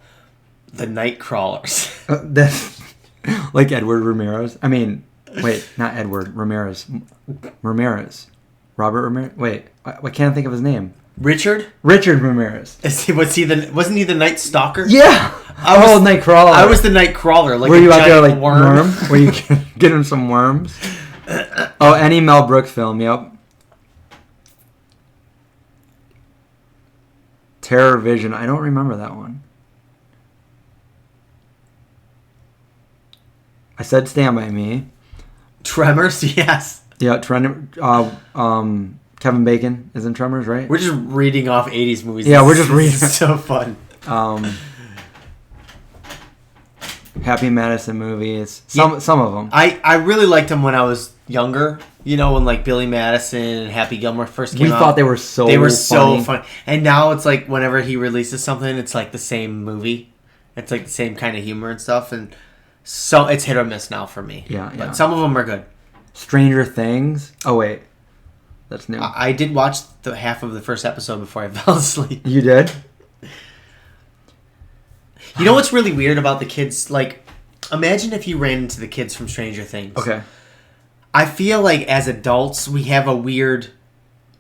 the Night Crawlers. That's like Edward Ramirez. I mean, wait, not Edward Ramirez. Ramirez. Robert Ramirez. Wait, I can't think of his name. Richard Ramirez. Wasn't he the Night Stalker? Yeah. Nightcrawler. I was the Nightcrawler. Like were you out there like worm? Were you getting some worms? Oh, any Mel Brooks film. Yep. Terror Vision. I don't remember that one. I said Stand By Me. Tremors, yes. Yeah, Kevin Bacon is in Tremors, right? We're just reading off 80s movies. Yeah, we're just reading. It's so fun. Happy Madison movies. Some of them. I really liked them when I was younger. You know, when like Billy Madison and Happy Gilmore first came out. We thought they were so funny. And now it's like whenever he releases something, it's like the same movie. It's like the same kind of humor and stuff. And so it's hit or miss now for me. Yeah. But some of them are good. Stranger Things. Oh, wait. That's new. I did watch the half of the first episode before I fell asleep. You did? You know what's really weird about the kids? Like, imagine if you ran into the kids from Stranger Things. Okay. I feel like as adults, we have a weird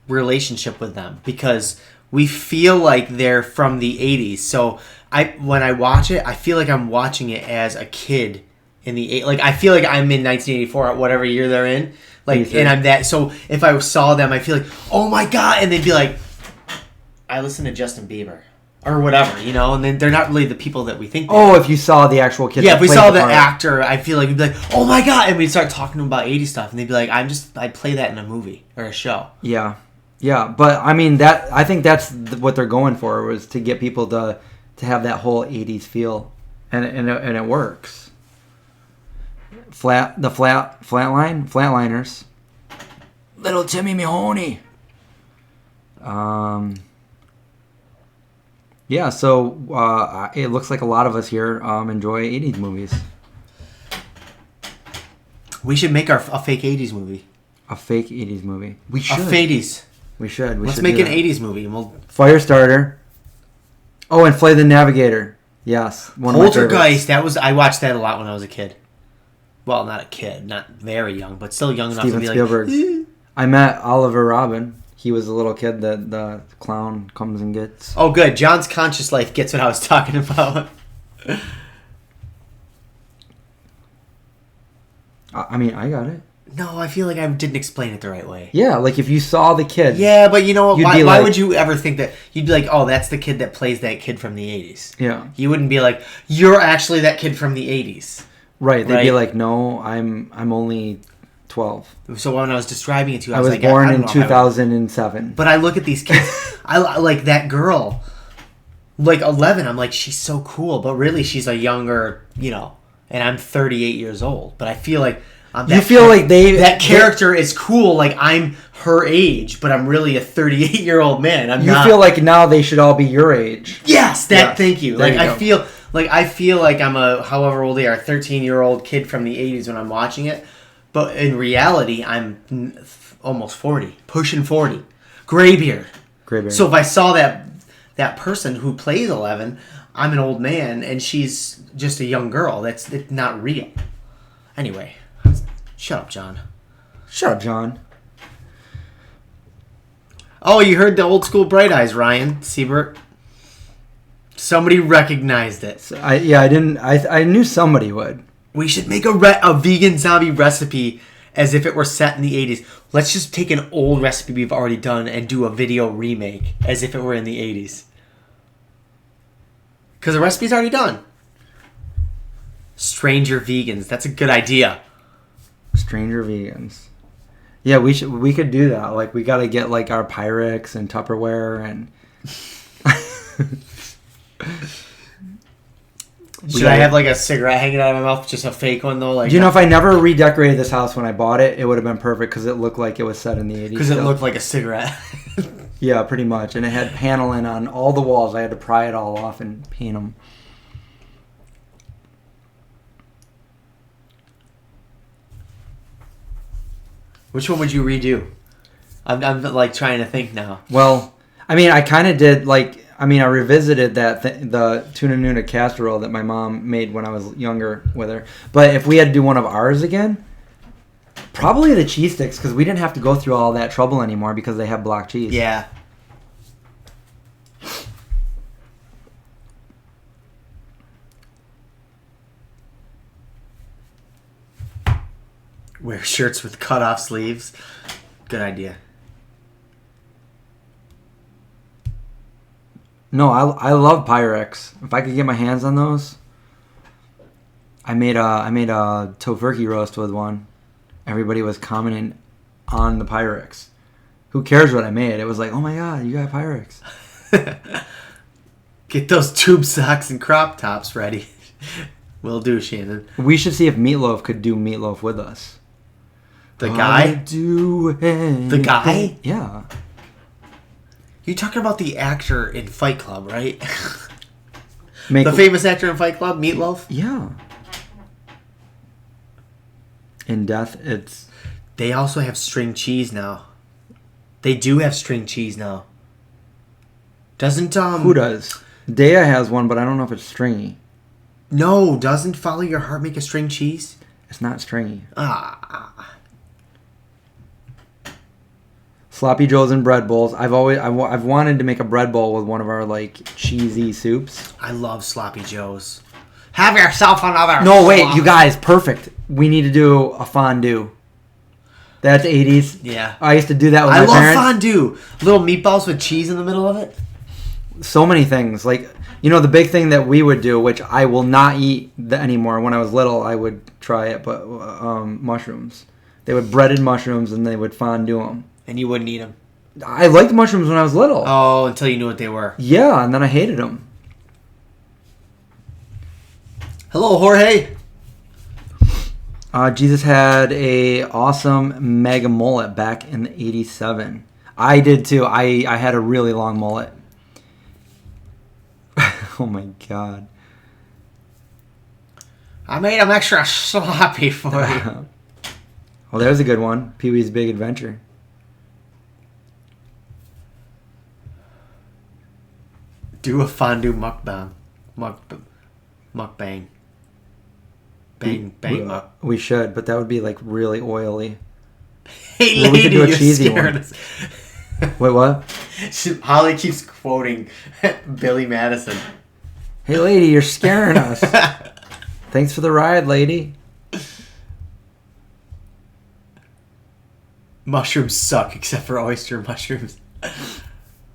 relationship with them because we feel like they're from the 80s. So when I watch it, I feel like I'm watching it as a kid in the 80s. Like, I feel like I'm in 1984, whatever year they're in. Like, and I'm that. So if I saw them, I feel like, oh my God. And they'd be like, I listen to Justin Bieber. Or whatever, you know, and then they're not really the people that we think they are. If you saw the actual kid. Yeah, if we saw the actor, I feel like we'd be like, oh my God, and we'd start talking about 80s stuff, and they'd be like, I'd play that in a movie or a show. Yeah, but I mean, I think that's what they're going for, was to get people to have that whole 80s feel, and it works. Flatliners. Little Timmy Mahoney. Yeah, so it looks like a lot of us here enjoy 80s movies. We should make a fake 80s movie. A fake 80s movie. We should. A 80s. We should. Let's make an 80s movie. And we'll... Firestarter. Oh, and Flay the Navigator. Yes. Poltergeist. I watched that a lot when I was a kid. Well, not a kid. Not very young, but still young enough to be Spielberg. like... I met Oliver Robin. He was a little kid that the clown comes and gets. Oh, good. John's conscious life gets what I was talking about. I mean, I got it. No, I feel like I didn't explain it the right way. Yeah, like if you saw the kid. Yeah, but you know what? Why would you ever think that? You'd be like, oh, that's the kid that plays that kid from the 80s. Yeah. You wouldn't be like, you're actually that kid from the 80s. Right. They'd be like, no, I'm only 12. So when I was describing it to you, I was like, born in 2007. But I look at these kids. I like that girl, like 11. I'm like, she's so cool, but really she's a younger, you know. And I'm 38 years old. But I feel like that character is cool. Like I'm her age, but I'm really a 38-year-old man. You feel like now they should all be your age. Yes, thank you. Like I feel like I'm a however old they are, 13-year-old kid from the 80s when I'm watching it. But in reality, I'm almost 40, pushing 40, graybeard. So if I saw that person who plays 11, I'm an old man, and she's just a young girl. That's not real. Anyway, shut up, John. Shut up, John. Oh, you heard the old school Bright Eyes, Ryan Siebert. Somebody recognized it. I didn't. I knew somebody would. We should make a vegan zombie recipe as if it were set in the 80s. Let's just take an old recipe we've already done and do a video remake as if it were in the 80s. Because the recipe's already done. Stranger Vegans. That's a good idea. Stranger Vegans. Yeah, we could do that. Like, we got to get, like, our Pyrex and Tupperware and... Should I have like a cigarette hanging out of my mouth? Just a fake one though? Like, do you know if I never redecorated this house when I bought it, it would have been perfect because it looked like it was set in the 80s. Because it looked like a cigarette. Yeah, pretty much. And it had paneling on all the walls. I had to pry it all off and paint them. Which one would you redo? I'm like trying to think now. Well, I mean, I kind of did like... I mean, I revisited the tuna nuna casserole that my mom made when I was younger with her. But if we had to do one of ours again, probably the cheese sticks, because we didn't have to go through all that trouble anymore because they have block cheese. Yeah. Wear shirts with cut off sleeves. Good idea. No, I love Pyrex. If I could get my hands on those, I made a tofurkey roast with one. Everybody was commenting on the Pyrex. Who cares what I made? It was like, oh my god, you got Pyrex. Get those tube socks and crop tops ready. Will do, Shannon. We should see if Meatloaf could do Meatloaf with us. The guy? The guy? Yeah. You're talking about the actor in Fight Club, right? The famous actor in Fight Club, Meatloaf? Yeah. In death, it's... They also have string cheese now. They do have string cheese now. Doesn't, Who does? Dea has one, but I don't know if it's stringy. No, doesn't Follow Your Heart make a string cheese? It's not stringy. Ah. Sloppy Joes and bread bowls. I've wanted to make a bread bowl with one of our like cheesy soups. I love Sloppy Joes. Have yourself another. No, wait, you guys, perfect. We need to do a fondue. That's 80s. Yeah. I used to do that with I my love parents. fondue. Little meatballs with cheese in the middle of it. So many things. Like, you know, the big thing that we would do, which I will not eat anymore. When I was little, I would try it, but mushrooms. They would breaded mushrooms and they would fondue them. And you wouldn't eat them. I liked mushrooms when I was little. Oh, until you knew what they were. Yeah, and then I hated them. Hello, Jorge. Jesus had a awesome mega mullet back in the 87. I did too. I had a really long mullet. Oh my god. I made them extra sloppy for you. Well, there's a good one. Pee-wee's Big Adventure. Do a fondue mukbang. Mukbang. Bang muck. We should, but that would be like really oily. Hey, Well, lady, we could do a you're cheesy scaring one. us. Wait, what? Holly keeps quoting Billy Madison. Hey, lady, you're scaring us. Thanks for the ride, lady. Mushrooms suck, except for oyster mushrooms.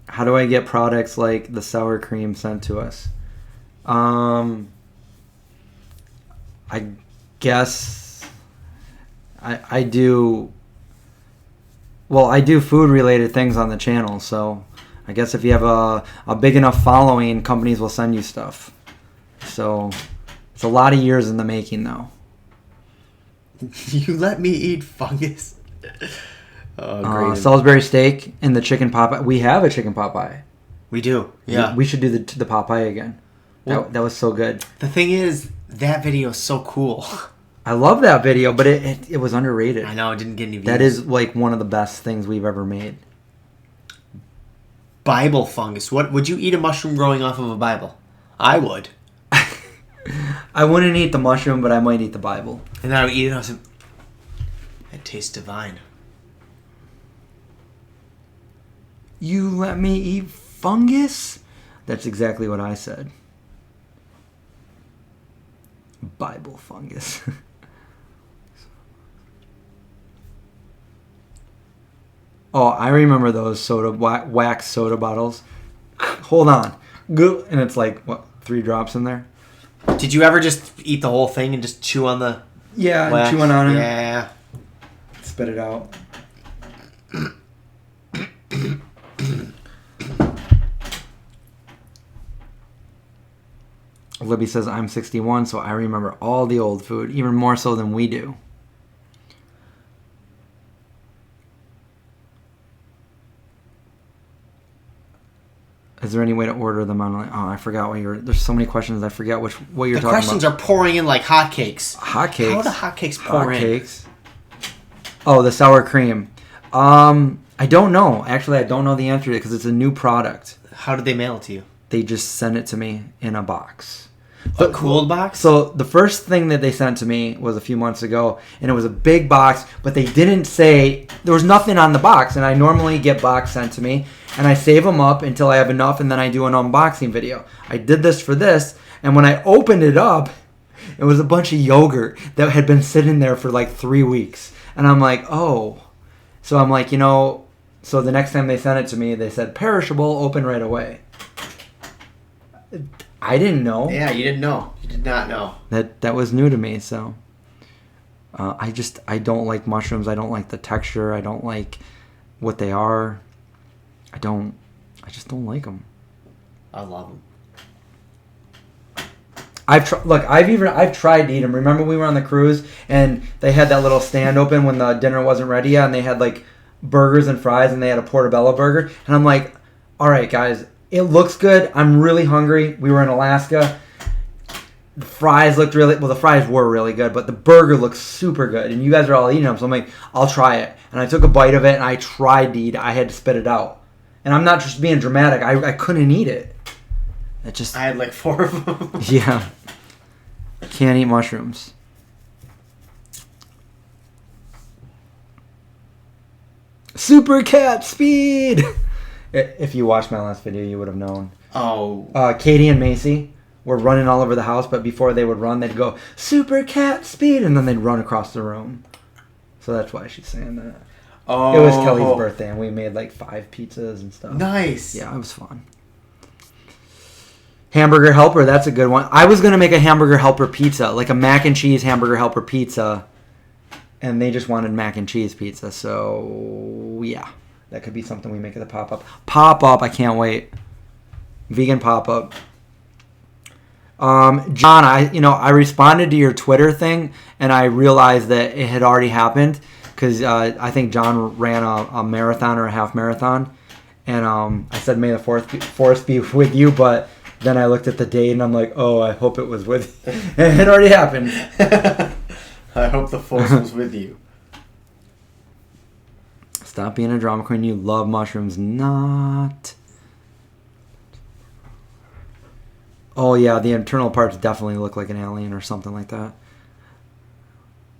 How do I get products like the sour cream sent to us? I guess I do. Well, I do food related things on the channel, so I guess if you have a big enough following, companies will send you stuff. So it's a lot of years in the making, though. You let me eat fungus. Oh, great. Salisbury steak and the chicken pot pie. We have a chicken pot pie. We do. Yeah. We should do the pot pie again. Well, That was so good. The thing is, that video is so cool. I love that video, but it was underrated. I know, it didn't get any views. That is like one of the best things we've ever made. Bible fungus. What would you eat a mushroom growing off of a Bible? I would. I wouldn't eat the mushroom, but I might eat the Bible. And then I would eat it and I was like, it tastes divine. You let me eat fungus? That's exactly what I said. Bible fungus. Oh, I remember those wax soda bottles. Hold on. Go, and it's like, what, 3 drops in there? Did you ever just eat the whole thing and just chew on the Yeah, wax? chewing on it. Yeah. Spit it out. Libby says, I'm 61, so I remember all the old food, even more so than we do. Is there any way to order them online? Oh, I forgot what you're... There's so many questions, I forget what you're The talking questions about. are pouring in like hotcakes. Hotcakes? How do hotcakes pour in? Hotcakes? Oh, the sour cream. I don't know. Actually, I don't know the answer to it because it's a new product. How did they mail it to you? They just sent it to me in a box. A cooled box? So the first thing that they sent to me was a few months ago, and it was a big box, but they didn't say, there was nothing on the box, and I normally get box sent to me, and I save them up until I have enough, and then I do an unboxing video. I did this for this, and when I opened it up, it was a bunch of yogurt that had been sitting there for like 3 weeks. And I'm like, oh. So I'm like, so the next time they sent it to me, they said, perishable, open right away. I didn't know. Yeah, you didn't know. You did not know. That was new to me, so. I don't like mushrooms. I don't like the texture. I don't like what they are. I just don't like them. I love them. I've tried to eat them. Remember we were on the cruise and they had that little stand open when the dinner wasn't ready yet, and they had like burgers and fries, and they had a portobello burger, and I'm like, all right guys, it looks good. I'm really hungry. We were in Alaska. The fries looked the fries were really good, but the burger looks super good, and you guys are all eating them, so I'm like, I'll try it. And I took a bite of it, and I tried to eat it. I had to spit it out. And I'm not just being dramatic. I couldn't eat it. I had like 4 of them. Yeah. Can't eat mushrooms. Super cat speed! If you watched my last video, you would have known. Oh. Katie and Macy were running all over the house, but before they would run, they'd go, super cat speed, and then they'd run across the room. So that's why she's saying that. Oh. It was Kelly's birthday, and we made like 5 pizzas and stuff. Nice. Yeah, it was fun. Hamburger helper, that's a good one. I was going to make a hamburger helper pizza, like a mac and cheese hamburger helper pizza, and they just wanted mac and cheese pizza. So, yeah, that could be something we make at the pop-up. Pop-up, I can't wait. Vegan pop-up. John, I responded to your Twitter thing, and I realized that it had already happened, because I think John ran a marathon or a half marathon, and I said, may the force be with you, but then I looked at the date, and I'm like, oh, I hope it was with you. It had already happened. I hope the force was with you. Stop being a drama queen. You love mushrooms. Not. Oh, yeah, the internal parts definitely look like an alien or something like that.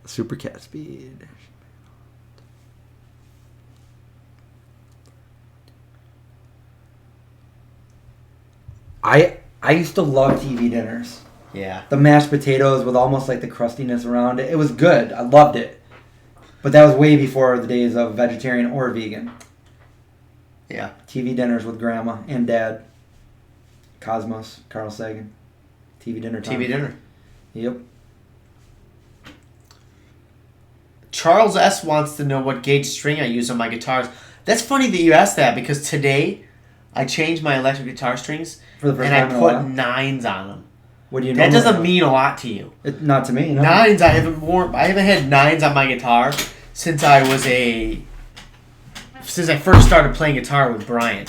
Super cat speed. I used to love TV dinners. Yeah. The mashed potatoes with almost like the crustiness around it. It was good. I loved it. But that was way before the days of vegetarian or vegan. Yeah. TV dinners with grandma and dad. Cosmos, Carl Sagan. TV dinner time. TV dinner. Yep. Charles S. wants to know what gauge string I use on my guitars. That's funny that you asked that, because today I changed my electric guitar strings For the first and time I put 9s on them. What do you know? That doesn't mean a lot to you. Not to me. No. 9s, I haven't had 9s on my guitar since since I first started playing guitar with Brian.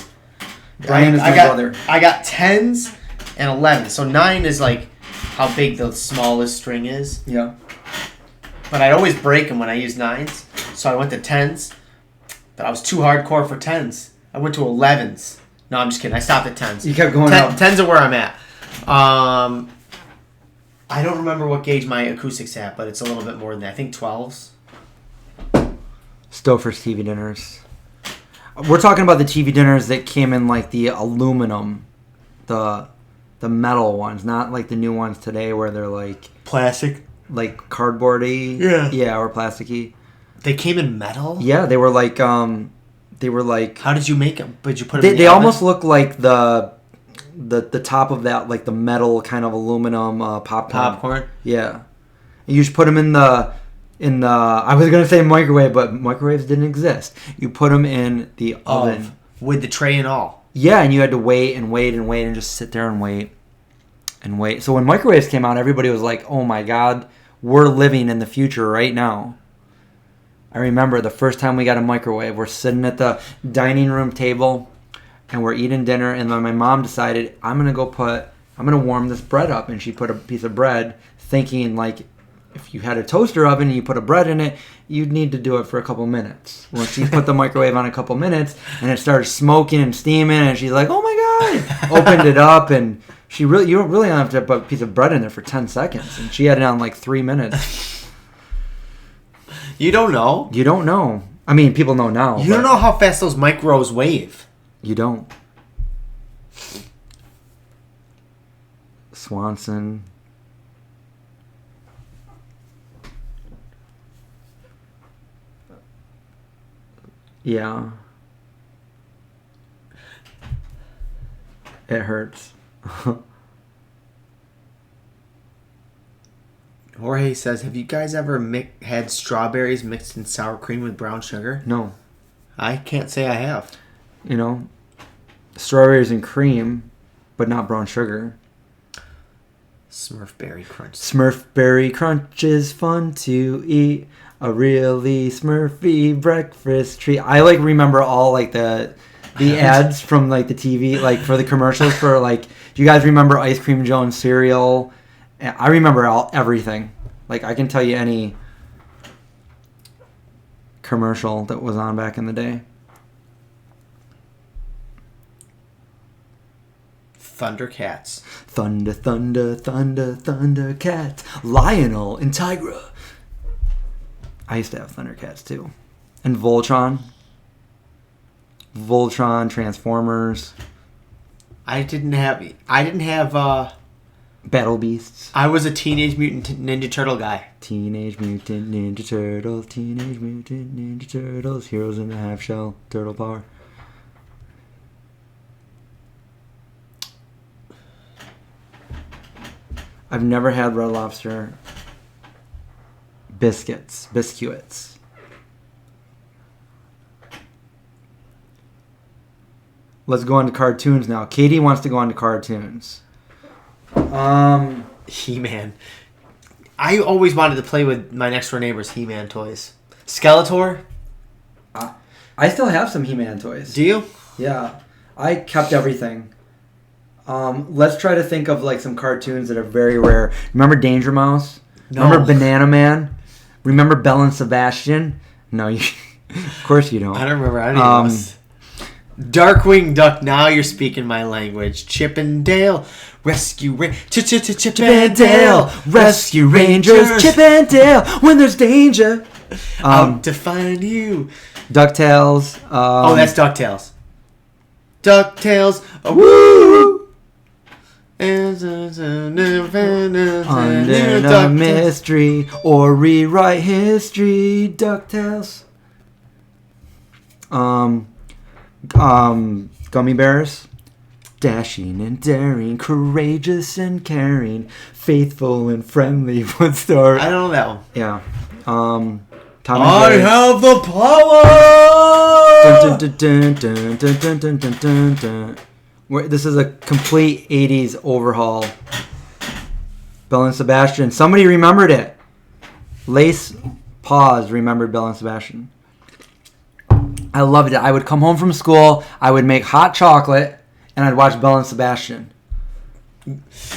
Brian is my brother. I got 10s and 11s. So 9 is like how big the smallest string is. Yeah. But I'd always break them when I used 9s. So I went to 10s. But I was too hardcore for 10s. I went to 11s. No, I'm just kidding. I stopped at 10s. You kept going up. 10s are where I'm at. I don't remember what gauge my acoustic's at, but it's a little bit more than that. I think 12s. Stouffer's TV dinners. We're talking about the TV dinners that came in like the aluminum, the metal ones, not like the new ones today where they're like Plastic. Like cardboardy. Yeah. Yeah, or plasticky. They came in metal? Yeah, they were like How did you make them? Did you put them in the They oven? almost look like the top of that, like the metal kind of aluminum popcorn. Yeah. You just put them in the I was going to say microwave, but microwaves didn't exist. You put them in the oven. With the tray and all. Yeah, and you had to wait and wait and wait and just sit there and wait and wait. So when microwaves came out, everybody was like, oh my God, we're living in the future right now. I remember the first time we got a microwave, we're sitting at the dining room table and we're eating dinner, and then my mom decided, I'm going to warm this bread up. And she put a piece of bread, thinking like, if you had a toaster oven and you put a bread in it, you'd need to do it for a couple minutes. Well, she put the microwave on a couple minutes, and it started smoking and steaming, and she's like, oh my God. Opened it up, and you don't really have to put a piece of bread in there for 10 seconds. And she had it on like 3 minutes. You don't know? You don't know. I mean, people know now. You don't know how fast those micros wave. You don't. Swanson. Yeah. It hurts. Jorge says, have you guys ever had strawberries mixed in sour cream with brown sugar? No. I can't say I have. You know, strawberries and cream, but not brown sugar. Smurfberry Crunch. Smurfberry Crunch is fun to eat. A really Smurfy breakfast treat. I like remember all like the ads from like the TV, like for the commercials for like. Do you guys remember Ice Cream Jones cereal? I remember everything. Like I can tell you any commercial that was on back in the day. Thundercats. Thunder, thunder, thunder, Thundercats. Lionel and Tigra. I used to have Thundercats too. And Voltron. Voltron, Transformers. I didn't have Battle Beasts. I was a Teenage Mutant Ninja Turtle guy. Teenage Mutant Ninja Turtles. Teenage Mutant Ninja Turtles. Heroes in the Half Shell. Turtle Power. I've never had Red Lobster biscuits. Let's go on to cartoons now. Katie wants to go on to cartoons. He-Man. I always wanted to play with my next door neighbor's He-Man toys. Skeletor? I still have some He-Man toys. Do you? Yeah. I kept everything. Let's try to think of like some cartoons that are very rare. Remember Danger Mouse? No. Remember Banana Man? Remember Belle and Sebastian? No, of course you don't. I don't remember any of those. Darkwing Duck, now you're speaking my language. Chip and Dale, Rescue Chip and Dale, Rescue Rangers, Chip and Dale, when there's danger. Out to find you. DuckTales. Oh, that's DuckTales. DuckTales, woo! Under the mystery or rewrite history. DuckTales. Gummy bears. Dashing and daring, courageous and caring, faithful and friendly would start. I don't know that one. Yeah. Tom and I Jerry. have the power! This is a complete 80s overhaul. Belle and Sebastian. Somebody remembered it. Lace Paws remembered Belle and Sebastian. I loved it. I would come home from school. I would make hot chocolate, and I'd watch Belle and Sebastian.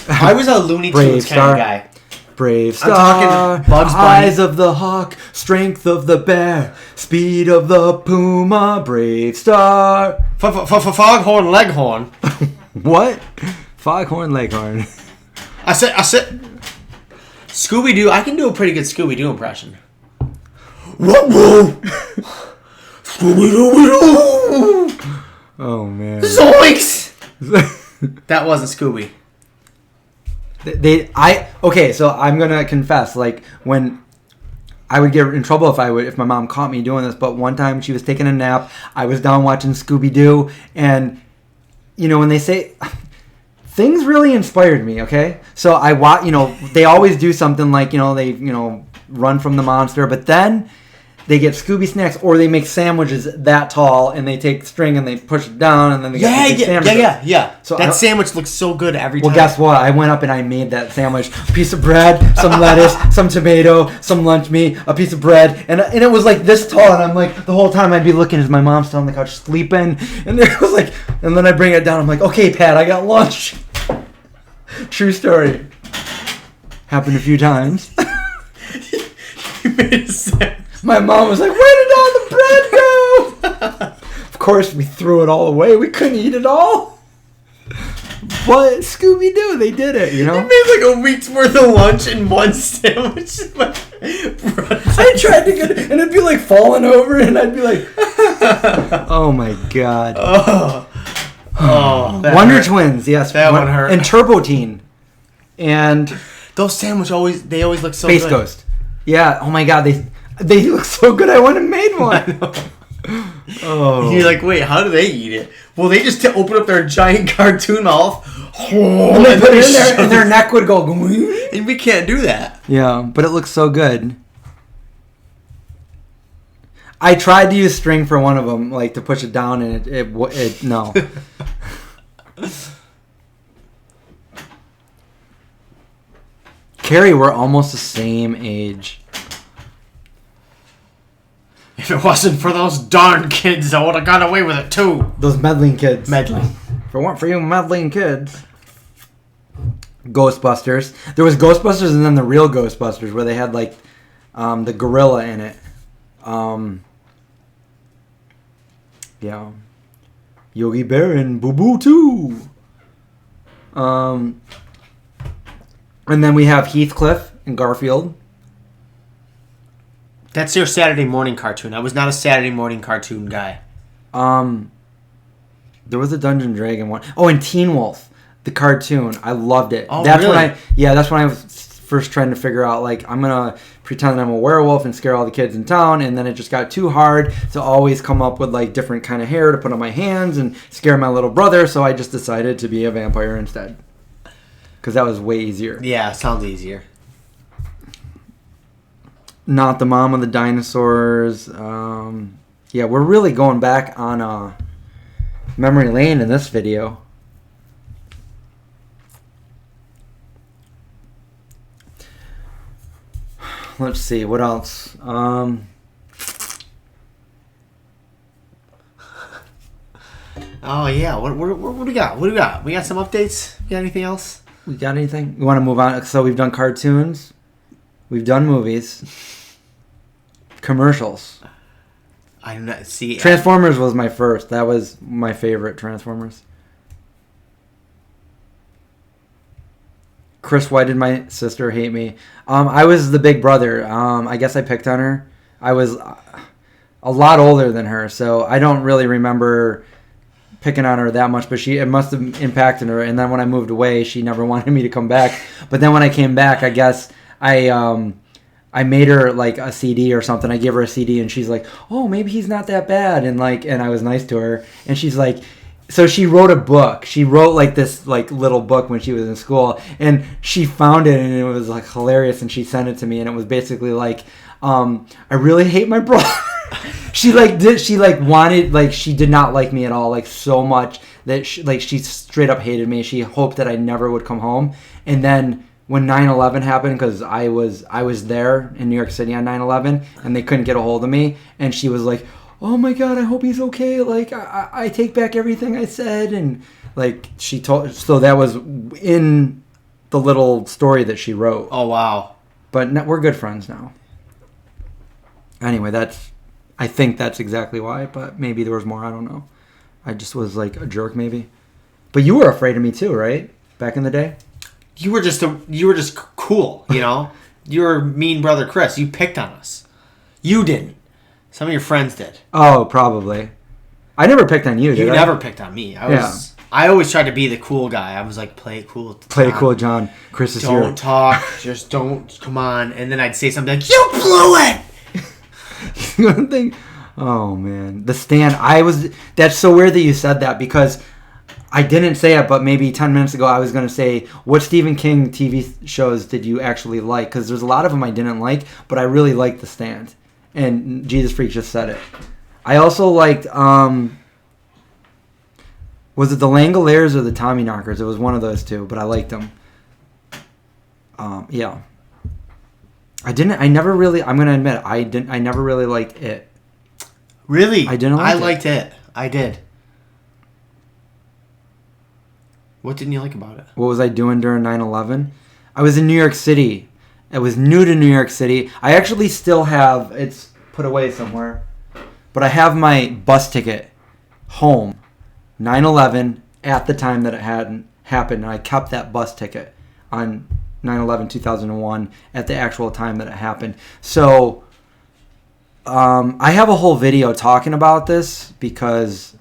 I was a Looney Tunes kind of guy. Brave I'm star, talking Bugs Bunny. eyes of the hawk, strength of the bear, speed of the puma, brave star. Foghorn Leghorn. What? Foghorn Leghorn. I said, Scooby-Doo. I can do a pretty good Scooby-Doo impression. Whoa! Scooby-Doo! Oh man. Zoinks! That wasn't Scooby. Okay, so I'm gonna confess, like when I would get in trouble if my mom caught me doing this, but one time she was taking a nap, I was down watching Scooby-Doo, and you know when they say things really inspired me, okay? So I watch, they always do something like, they run from the monster, but then they get Scooby snacks, or they make sandwiches that tall, and they take string and they push it down, and then they get the big sandwiches. Yeah. So that sandwich looks so good every time. Well, guess what? I went up and I made that sandwich. A piece of bread, some lettuce, some tomato, some lunch meat, a piece of bread, and it was like this tall, and I'm like, the whole time I'd be looking as my mom's still on the couch sleeping, and it was like, and then I bring it down, I'm like, okay, Pat, I got lunch. True story. Happened a few times. You made a sandwich. My mom was like, where did all the bread go? Of course, we threw it all away. We couldn't eat it all. But Scooby-Doo, they did it, You made like a week's worth of lunch in one sandwich. I tried to get it, and it'd be like falling over, and I'd be like, oh my God. Wonder hurt. Twins, yes. That one hurt. And Turbo Teen. And those sandwiches always look so Space good. Ghost. Yeah, oh my God, they look so good. I went and made one. Oh. You're like, wait, how do they eat it? Well, they just open up their giant cartoon mouth. And they put it in there, and their neck would go. And we can't do that. Yeah, but it looks so good. I tried to use string for one of them, like to push it down, and it no. Carrie, we're almost the same age. If it wasn't for those darn kids, I would have got away with it too. Those meddling kids. Meddling. If it weren't for you meddling kids. Ghostbusters. There was Ghostbusters and then the real Ghostbusters where they had like the gorilla in it. Yeah. Yogi Bear and Boo Boo too. And then we have Heathcliff and Garfield. That's your Saturday morning cartoon. I was not a Saturday morning cartoon guy. There was a Dungeon Dragon one. Oh, and Teen Wolf, the cartoon. I loved it. Oh, that's really? That's when I was first trying to figure out, like, I'm gonna pretend I'm a werewolf and scare all the kids in town, and then it just got too hard to always come up with like different kind of hair to put on my hands and scare my little brother. So I just decided to be a vampire instead. Because that was way easier. Yeah, sounds easier. Not the Mom of the Dinosaurs. Yeah, we're really going back on memory lane in this video. Let's see, what else? Oh yeah, what do we got? What do we got? We got some updates? You got anything else? We got anything? You want to move on? So we've done cartoons. We've done movies. Commercials. I do not see. Transformers was my first. That was my favorite, Transformers. Chris, why did my sister hate me? I was the big brother. I guess I picked on her. I was a lot older than her, so I don't really remember picking on her that much, but it must have impacted her. And then when I moved away, she never wanted me to come back. But then when I came back, I guess I made her like a CD or something. I gave her a CD, and she's like, "Oh, maybe he's not that bad." And I was nice to her, and she's like, so she wrote a book. She wrote like this like little book when she was in school, and she found it, and it was like hilarious. And she sent it to me, and it was basically like, I really hate my brother. She did not like me at all, like so much that she straight up hated me. She hoped that I never would come home. And then when 9/11 happened, because I was there in New York City on 9/11, and they couldn't get a hold of me, and she was like, "Oh my God, I hope he's okay. Like I take back everything I said." And like she told, so that was in the little story that she wrote. Oh wow! But we're good friends now. Anyway, I think that's exactly why, but maybe there was more. I don't know. I just was like a jerk, maybe. But you were afraid of me too, right? Back in the day. You were just cool, you know. You were mean brother Chris. You picked on us. You didn't. Some of your friends did. Oh, probably. I never picked on you. Did I? You never picked on me. I always tried to be the cool guy. I was like, play it cool. Play it cool, John. Chris is here. Don't talk. Just don't. Come on. And then I'd say something like, "You blew it." One thing. Oh man, The Stand. That's so weird that you said that, because I didn't say it, but maybe 10 minutes ago I was going to say, what Stephen King TV shows did you actually like? Because there's a lot of them I didn't like, but I really liked The Stand. And Jesus Freak just said it. I also liked, was it the Langoliers or the Tommyknockers? It was one of those two, but I liked them. Yeah. I'm going to admit, I never really liked it. Really? I didn't like it. I liked it. I did. What didn't you like about it? What was I doing during 9/11? I was in New York City. I was new to New York City. I actually still have, it's put away somewhere, but I have my bus ticket home, 9/11, at the time that it hadn't happened, and I kept that bus ticket on 9/11/2001 at the actual time that it happened. So I have a whole video talking about this, because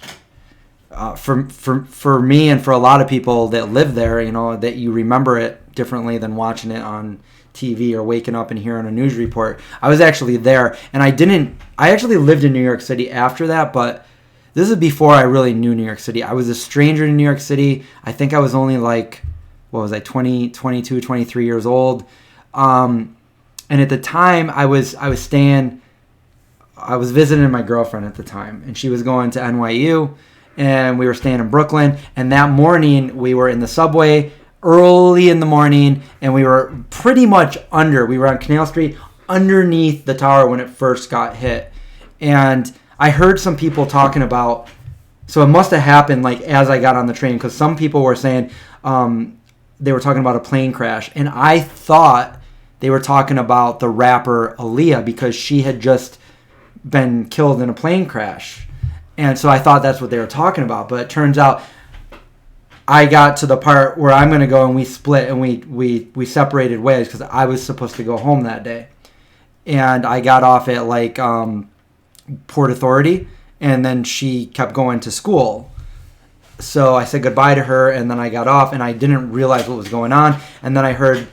for me and for a lot of people that live there, you know, that you remember it differently than watching it on TV or waking up and hearing a news report. I was actually there, and I actually lived in New York City after that, but this is before I really knew New York City. I was a stranger in New York City. I think I was only like, 22, 23 years old. And at the time I was visiting my girlfriend at the time, and she was going to NYU, and we were staying in Brooklyn. And that morning we were in the subway early in the morning, and we were pretty much we were on Canal Street underneath the tower when it first got hit. And I heard some people talking about, so it must have happened like as I got on the train, because some people were saying they were talking about a plane crash, and I thought they were talking about the rapper Aaliyah, because she had just been killed in a plane crash. And so I thought that's what they were talking about. But it turns out I got to the part where I'm going to go, and we split, and we separated ways because I was supposed to go home that day. And I got off at like Port Authority, and then she kept going to school. So I said goodbye to her, and then I got off, and I didn't realize what was going on. And then I heard,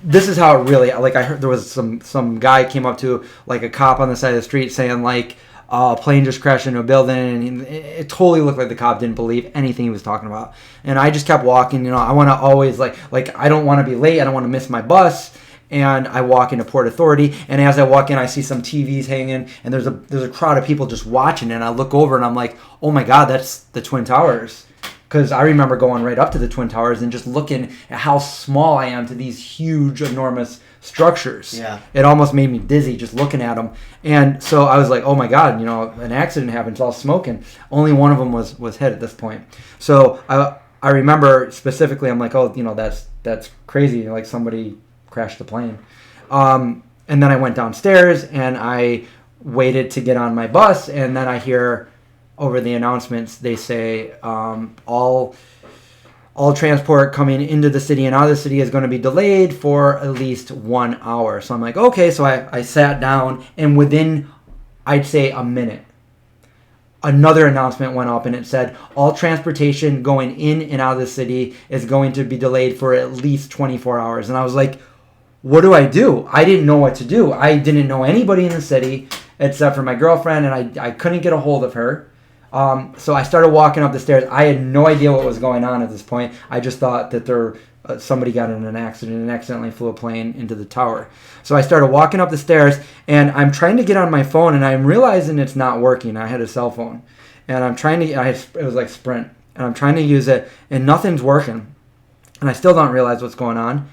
this is how it really, like, I heard there was some guy came up to like a cop on the side of the street saying like, a plane just crashed into a building, and it totally looked like the cop didn't believe anything he was talking about. And I just kept walking. I want to always like I don't want to be late. I don't want to miss my bus. And I walk into Port Authority, and as I walk in, I see some TVs hanging, and there's a crowd of people just watching. And I look over, and I'm like, oh my God, that's the Twin Towers. Because I remember going right up to the Twin Towers and just looking at how small I am to these huge, enormous structures. Yeah. It almost made me dizzy just looking at them. And so I was like, oh my God, an accident happened. It's all smoking. Only one of them was hit at this point. So I remember specifically, I'm like, oh, that's crazy. Like somebody crashed the plane. And then I went downstairs, and I waited to get on my bus, and then I hear over the announcements, they say all transport coming into the city and out of the city is going to be delayed for at least 1 hour. So I'm like, okay. So I sat down, and within, I'd say, a minute, another announcement went up, and it said all transportation going in and out of the city is going to be delayed for at least 24 hours. And I was like, what do? I didn't know what to do. I didn't know anybody in the city except for my girlfriend, and I couldn't get a hold of her. So I started walking up the stairs. I had no idea what was going on at this point. I just thought that somebody got in an accident and accidentally flew a plane into the tower. So I started walking up the stairs, and I'm trying to get on my phone, and I'm realizing it's not working. I had a cell phone, and it was like Sprint, and I'm trying to use it, and nothing's working. And I still don't realize what's going on.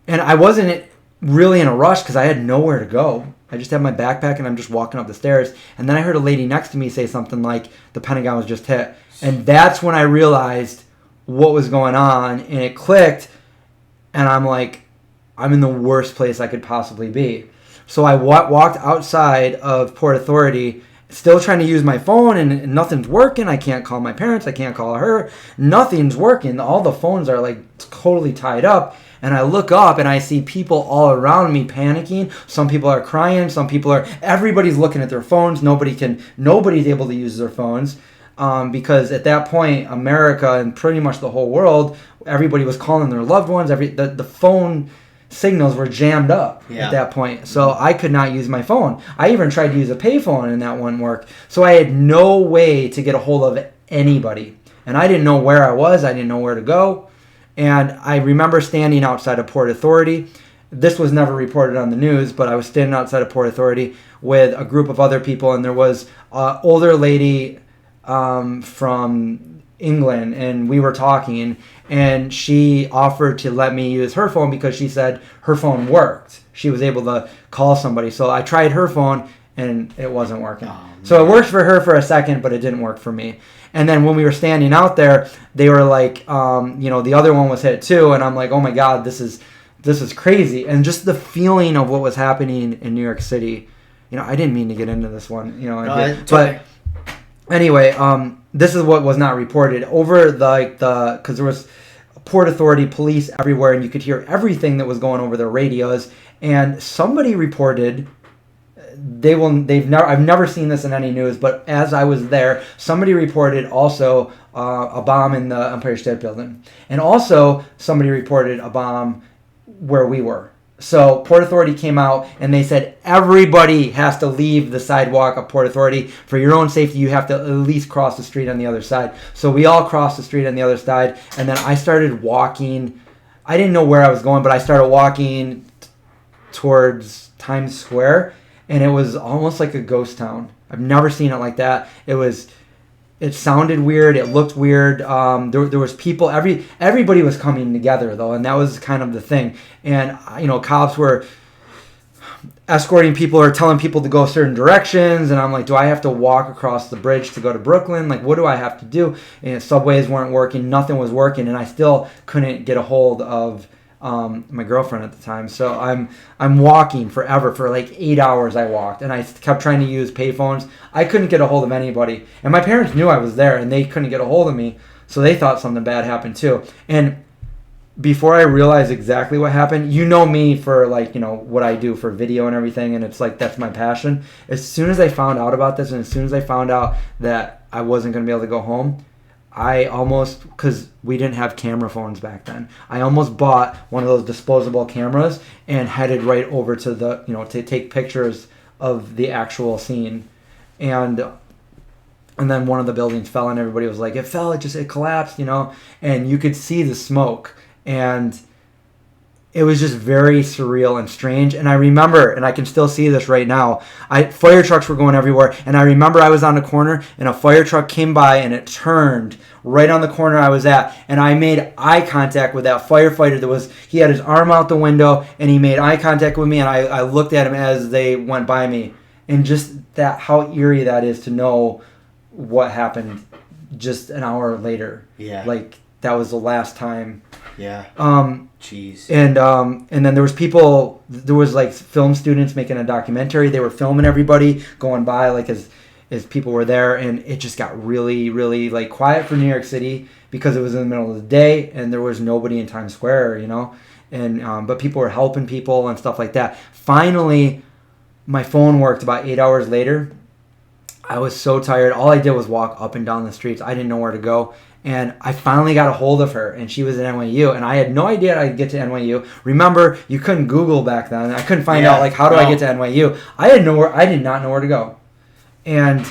And I wasn't really in a rush because I had nowhere to go. I just had my backpack, and I'm just walking up the stairs. And then I heard a lady next to me say something like, the Pentagon was just hit. And that's when I realized what was going on, and it clicked. And I'm like, I'm in the worst place I could possibly be. So I walked outside of Port Authority, still trying to use my phone, and nothing's working. I can't call my parents. I can't call her. Nothing's working. All the phones are like totally tied up. And I look up, and I see people all around me panicking. Some people are crying. Everybody's looking at their phones. Nobody's able to use their phones because at that point, America and pretty much the whole world, everybody was calling their loved ones. The phone signals were jammed up at that point. So I could not use my phone. I even tried to use a payphone, and that wouldn't work. So I had no way to get a hold of anybody. And I didn't know where I was. I didn't know where to go. And I remember standing outside of Port Authority. This was never reported on the news, but I was standing outside of Port Authority with a group of other people, and there was an older lady from England, and we were talking, and she offered to let me use her phone because she said her phone worked. She was able to call somebody. So I tried her phone, and it wasn't working. Oh, so it worked for her for a second, but it didn't work for me. And then when we were standing out there, they were like, the other one was hit too. And I'm like, oh my God, this is crazy. And just the feeling of what was happening in New York City, I didn't mean to get into this one, but anyway, this is what was not reported over because there was Port Authority police everywhere, and you could hear everything that was going over their radios. And somebody reported, I've never seen this in any news, but as I was there, somebody reported also a bomb in the Empire State Building, and also somebody reported a bomb where we were. So Port Authority came out and they said everybody has to leave the sidewalk of Port Authority. For your own safety, you have to at least cross the street on the other side. So we all crossed the street on the other side, and then I started walking. I didn't know where I was going, but I started walking towards Times Square, and it was almost like a ghost town. I've never seen it like that. It sounded weird. It looked weird. There was people. Everybody was coming together though, and that was kind of the thing. And cops were escorting people or telling people to go certain directions. And I'm like, do I have to walk across the bridge to go to Brooklyn? Like, what do I have to do? And subways weren't working. Nothing was working, and I still couldn't get a hold of my girlfriend at the time. So I'm walking forever. For like 8 hours I walked, and I kept trying to use payphones. I couldn't get a hold of anybody, and my parents knew I was there, and they couldn't get a hold of me, so they thought something bad happened too. And before I realized exactly what happened, me for what I do for video and everything, and it's like that's my passion. As soon as I found out about this, and as soon as I found out that I wasn't going to be able to go home, I almost, because we didn't have camera phones back then, I almost bought one of those disposable cameras and headed right over to to take pictures of the actual scene. And then one of the buildings fell, and everybody was like, it fell, it collapsed, and you could see the smoke. And it was just very surreal and strange. And I remember, and I can still see this right now, fire trucks were going everywhere. And I remember I was on the corner, and a fire truck came by, and it turned right on the corner I was at. And I made eye contact with that firefighter. He had his arm out the window, and he made eye contact with me, and I looked at him as they went by me. And just how eerie that is to know what happened just an hour later. Yeah. Like, that was the last time. Yeah. Jeez. And then there was like film students making a documentary. They were filming everybody going by like as people were there, and it just got really, really like quiet for New York City because it was in the middle of the day and there was nobody in Times Square, and but people were helping people and stuff like that. Finally, my phone worked about 8 hours later. I was so tired. All I did was walk up and down the streets. I didn't know where to go. And I finally got a hold of her, and she was at NYU, and I had no idea I'd get to NYU. Remember, you couldn't Google back then. I couldn't find out, how do I get to NYU? I did not know where to go. And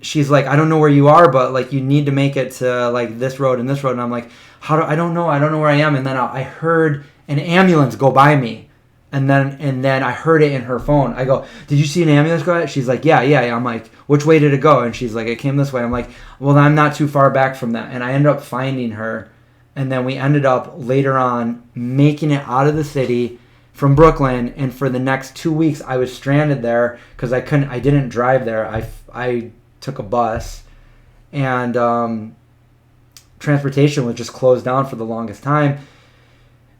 she's like, I don't know where you are, but, you need to make it to, this road and this road. And I'm like, I don't know where I am. And then I heard an ambulance go by me. And then I heard it in her phone. I go, did you see an ambulance go by? She's like, yeah. I'm like, which way did it go? And she's like, it came this way. I'm like, well, I'm not too far back from that. And I ended up finding her. And then we ended up later on making it out of the city from Brooklyn. And for the next 2 weeks, I was stranded there because I didn't drive there. I took a bus. And transportation was just closed down for the longest time.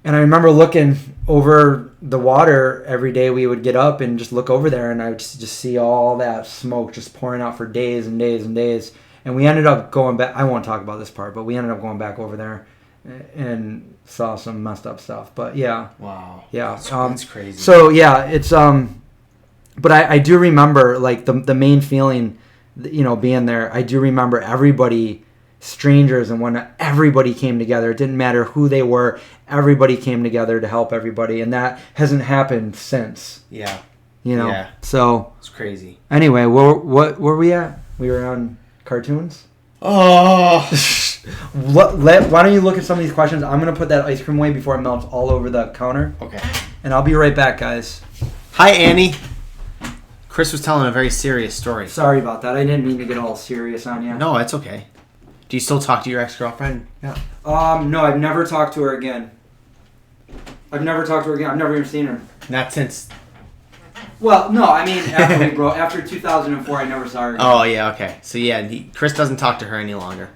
And I remember looking over the water every day. We would get up and just look over there, and I would just see all that smoke just pouring out for days and days and days. And we ended up going back. I won't talk about this part, but we ended up going back over there and saw some messed up stuff. But yeah. Wow. Yeah. That's crazy. So yeah, it's but I do remember the main feeling, being there. I do remember everybody, strangers and whatnot, everybody came together. It didn't matter who they were. Everybody came together to help everybody, and that hasn't happened since. Yeah. Yeah. So it's crazy. Anyway, what were we at? We were on cartoons. Oh. Why don't you look at some of these questions? I'm gonna put that ice cream away before it melts all over the counter. Okay. And I'll be right back, guys. Hi, Annie. Chris was telling a very serious story. Sorry about that. I didn't mean to get all serious on you. No, it's okay. Do you still talk to your ex-girlfriend? Yeah. No, I've never talked to her again. I've never even seen her. Not since... Well, no, I mean, after we broke, after 2004, I never saw her again. Oh, yeah, okay. So, yeah, Chris doesn't talk to her any longer.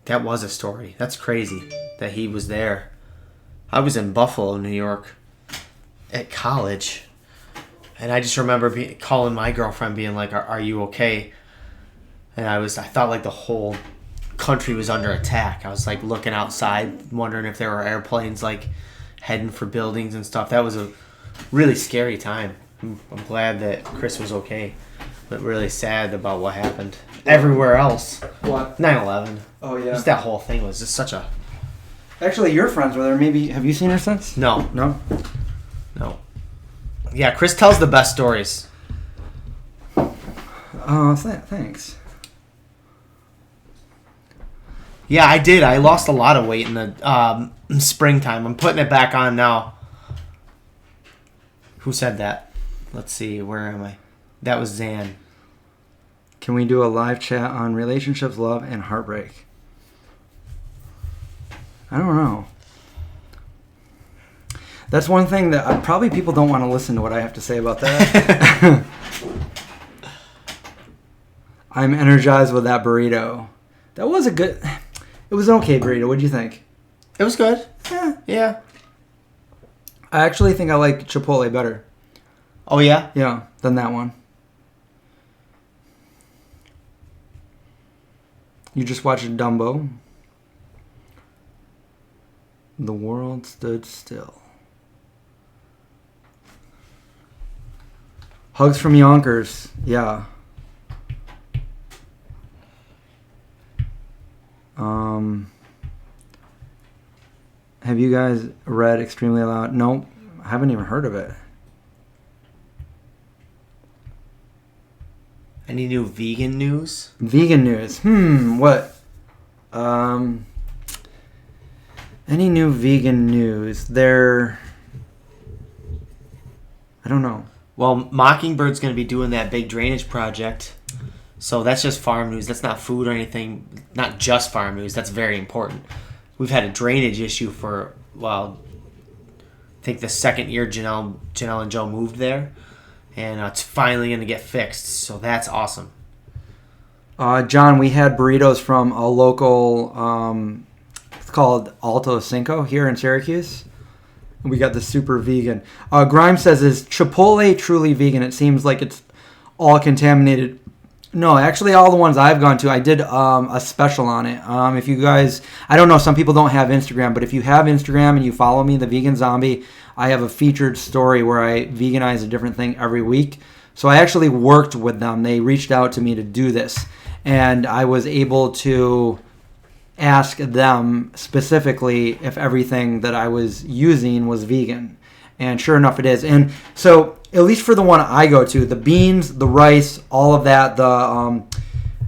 That was a story. That's crazy that he was there. I was in Buffalo, New York at college. And I just remember calling my girlfriend being like, are you okay? And I thought like the whole country was under attack. I was like looking outside, wondering if there were airplanes like heading for buildings and stuff. That was a really scary time. I'm glad that Chris was okay, but really sad about what happened everywhere else. What? 9/11. Oh, yeah. Just that whole thing was just such a... Actually, your friends were there. Maybe, have you seen her since? No. No? No. Yeah, Chris tells the best stories. Oh, thanks. Yeah, I did. I lost a lot of weight in the springtime. I'm putting it back on now. Who said that? Let's see. Where am I? That was Zan. Can we do a live chat on relationships, love, and heartbreak? I don't know. That's one thing that probably people don't want to listen to what I have to say about that. I'm energized with that burrito. That was a good... It was an okay burrito. What do you think? It was good. Yeah. I actually think I like Chipotle better. Oh, yeah? Yeah, than that one. You just watched Dumbo. The world stood still. Hugs from Yonkers. Yeah. Have you guys read Extremely Loud? Nope. I haven't even heard of it. Any new vegan news? Vegan news. What? Any new vegan news? I don't know. Well, Mockingbird's going to be doing that big drainage project. So that's just farm news. That's not food or anything. Not just farm news. That's very important. We've had a drainage issue for, well, I think the second year Janelle and Joe moved there. And it's finally going to get fixed. So that's awesome. John, we had burritos from a local, it's called Alto Cinco here in Syracuse. We got the super vegan. Grimes says, is Chipotle truly vegan? It seems like it's all contaminated. No, actually all the ones I've gone to, I did a special on it. If you guys, I don't know, some people don't have Instagram, but if you have Instagram and you follow me, The Vegan Zombie, I have a featured story where I veganize a different thing every week. So I actually worked with them. They reached out to me to do this. And I was able to ask them specifically if everything that I was using was vegan. And sure enough, it is. And so, at least for the one I go to, the beans, the rice, all of that, the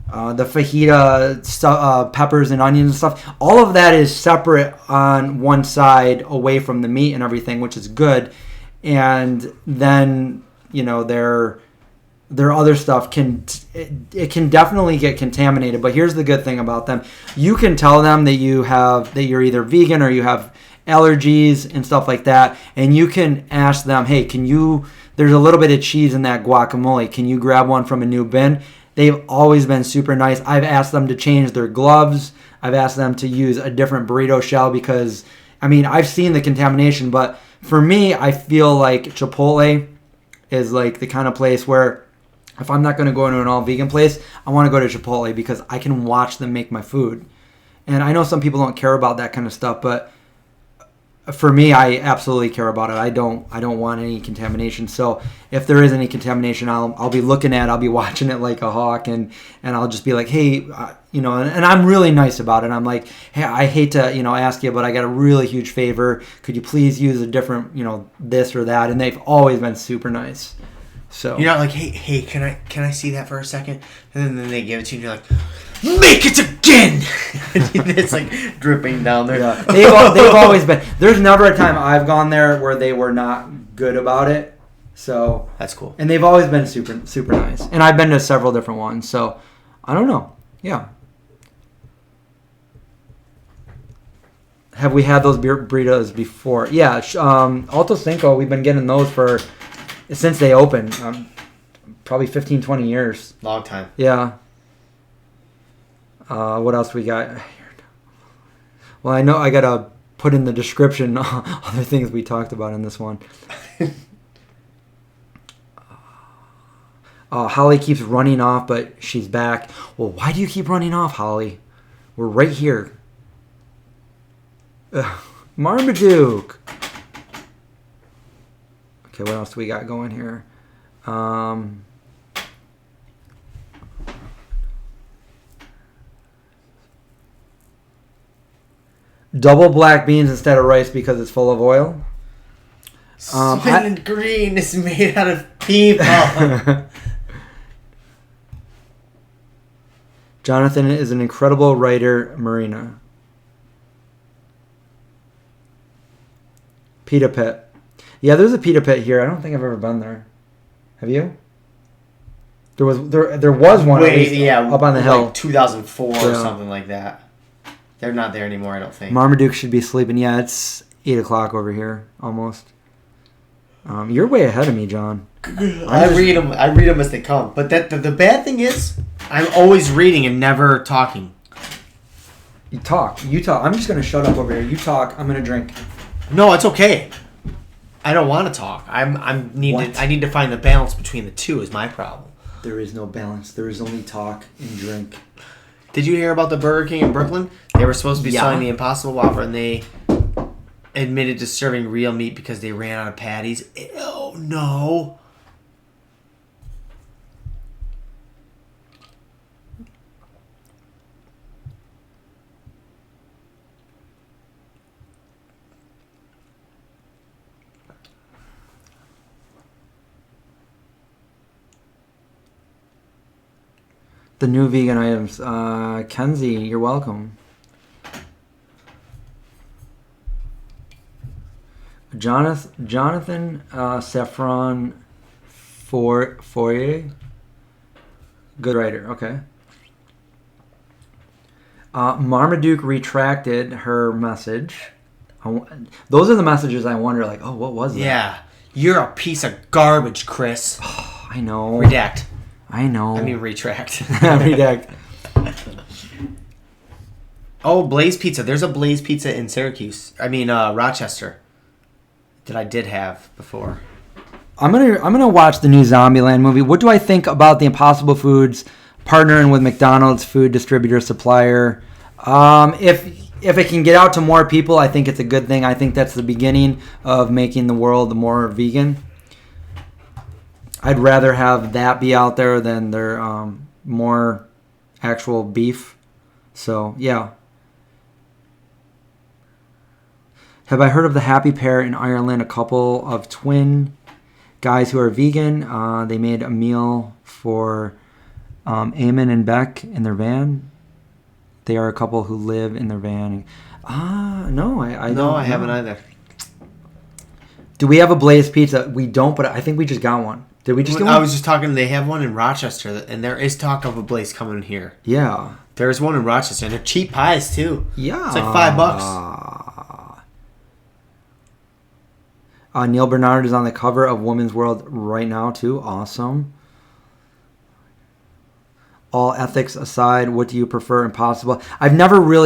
fajita stuff, peppers and onions and stuff, all of that is separate on one side away from the meat and everything, which is good. And then, you know, their other stuff can definitely get contaminated. But here's the good thing about them. You can tell them that you're either vegan or you have allergies and stuff like that, and you can ask them, hey, there's a little bit of cheese in that guacamole, can you grab one from a new bin? They've always been super nice. I've asked them to change their gloves. I've asked them to use a different burrito shell because, I mean, I've seen the contamination, but for me, I feel like Chipotle is like the kind of place where if I'm not going to go into an all vegan place, I want to go to Chipotle because I can watch them make my food. And I know some people don't care about that kind of stuff, but for me, I absolutely care about it. I don't want any contamination. So if there is any contamination, I'll be looking at it, I'll be watching it like a hawk, and I'll just be like, hey, and I'm really nice about it. I'm like, hey, I hate to, ask you, but I got a really huge favor. Could you please use a different, this or that? And they've always been super nice. So you're not like, hey, can I see that for a second? And then they give it to you, and you're like, make it again. It's like dripping down there. Yeah. They've always been. There's never a time I've gone there where they were not good about it. So that's cool. And they've always been super super nice. And I've been to several different ones. So I don't know. Yeah. Have we had those burritos before? Yeah. Alto Cinco. We've been getting those since they opened. Probably 15, 20 years. Long time. Yeah. What else we got? Well, I know I got to put in the description other things we talked about in this one. Holly keeps running off, but she's back. Well, why do you keep running off, Holly? We're right here. Marmaduke. Okay, what else do we got going here? Um, double black beans instead of rice because it's full of oil. Soylent Green is made out of people. Jonathan is an incredible writer, Marina. Pita Pit. Yeah, there's a Pita Pit here. I don't think I've ever been there. Have you? There was one at least up on the hill. Like 2004 or something like that. They're not there anymore, I don't think. Marmaduke should be sleeping. Yeah, it's 8 o'clock over here, almost. You're way ahead of me, John. I read them as they come. But the bad thing is, I'm always reading and never talking. You talk. I'm just going to shut up over here. You talk. I'm going to drink. No, it's okay. I don't want to talk. I need to find the balance between the two is my problem. There is no balance. There is only talk and drink. Did you hear about the Burger King in Brooklyn? They were supposed to be selling the Impossible Whopper, and they admitted to serving real meat because they ran out of patties. Oh, no. The new vegan items. Kenzie, you're welcome. Jonathan Saffron Fourier. Good writer. Okay. Marmaduke retracted her message. Those are the messages I wonder, like, oh, what was that? Yeah. You're a piece of garbage, Chris. Oh, I know. Redact. I know. I mean, retract. Redact. Oh, Blaze Pizza. There's a Blaze Pizza in Syracuse. Rochester. That I did have before. I'm gonna watch the new Zombieland movie. What do I think about the Impossible Foods partnering with McDonald's food distributor supplier? If it can get out to more people, I think it's a good thing. I think that's the beginning of making the world more vegan. I'd rather have that be out there than their more actual beef. So, yeah. Have I heard of the Happy Pair in Ireland? A couple of twin guys who are vegan. They made a meal for Eamon and Beck in their van. They are a couple who live in their van. No, I don't. I haven't either. Do we have a Blaze Pizza? We don't, but I think we just got one. Did we just get one? I was just talking. They have one in Rochester, and there is talk of a Blaze coming here. Yeah. There's one in Rochester, and they're cheap pies, too. Yeah. It's like $5. Neil Bernard is on the cover of Women's World right now, too. Awesome. All ethics aside, what do you prefer? Impossible. I've never been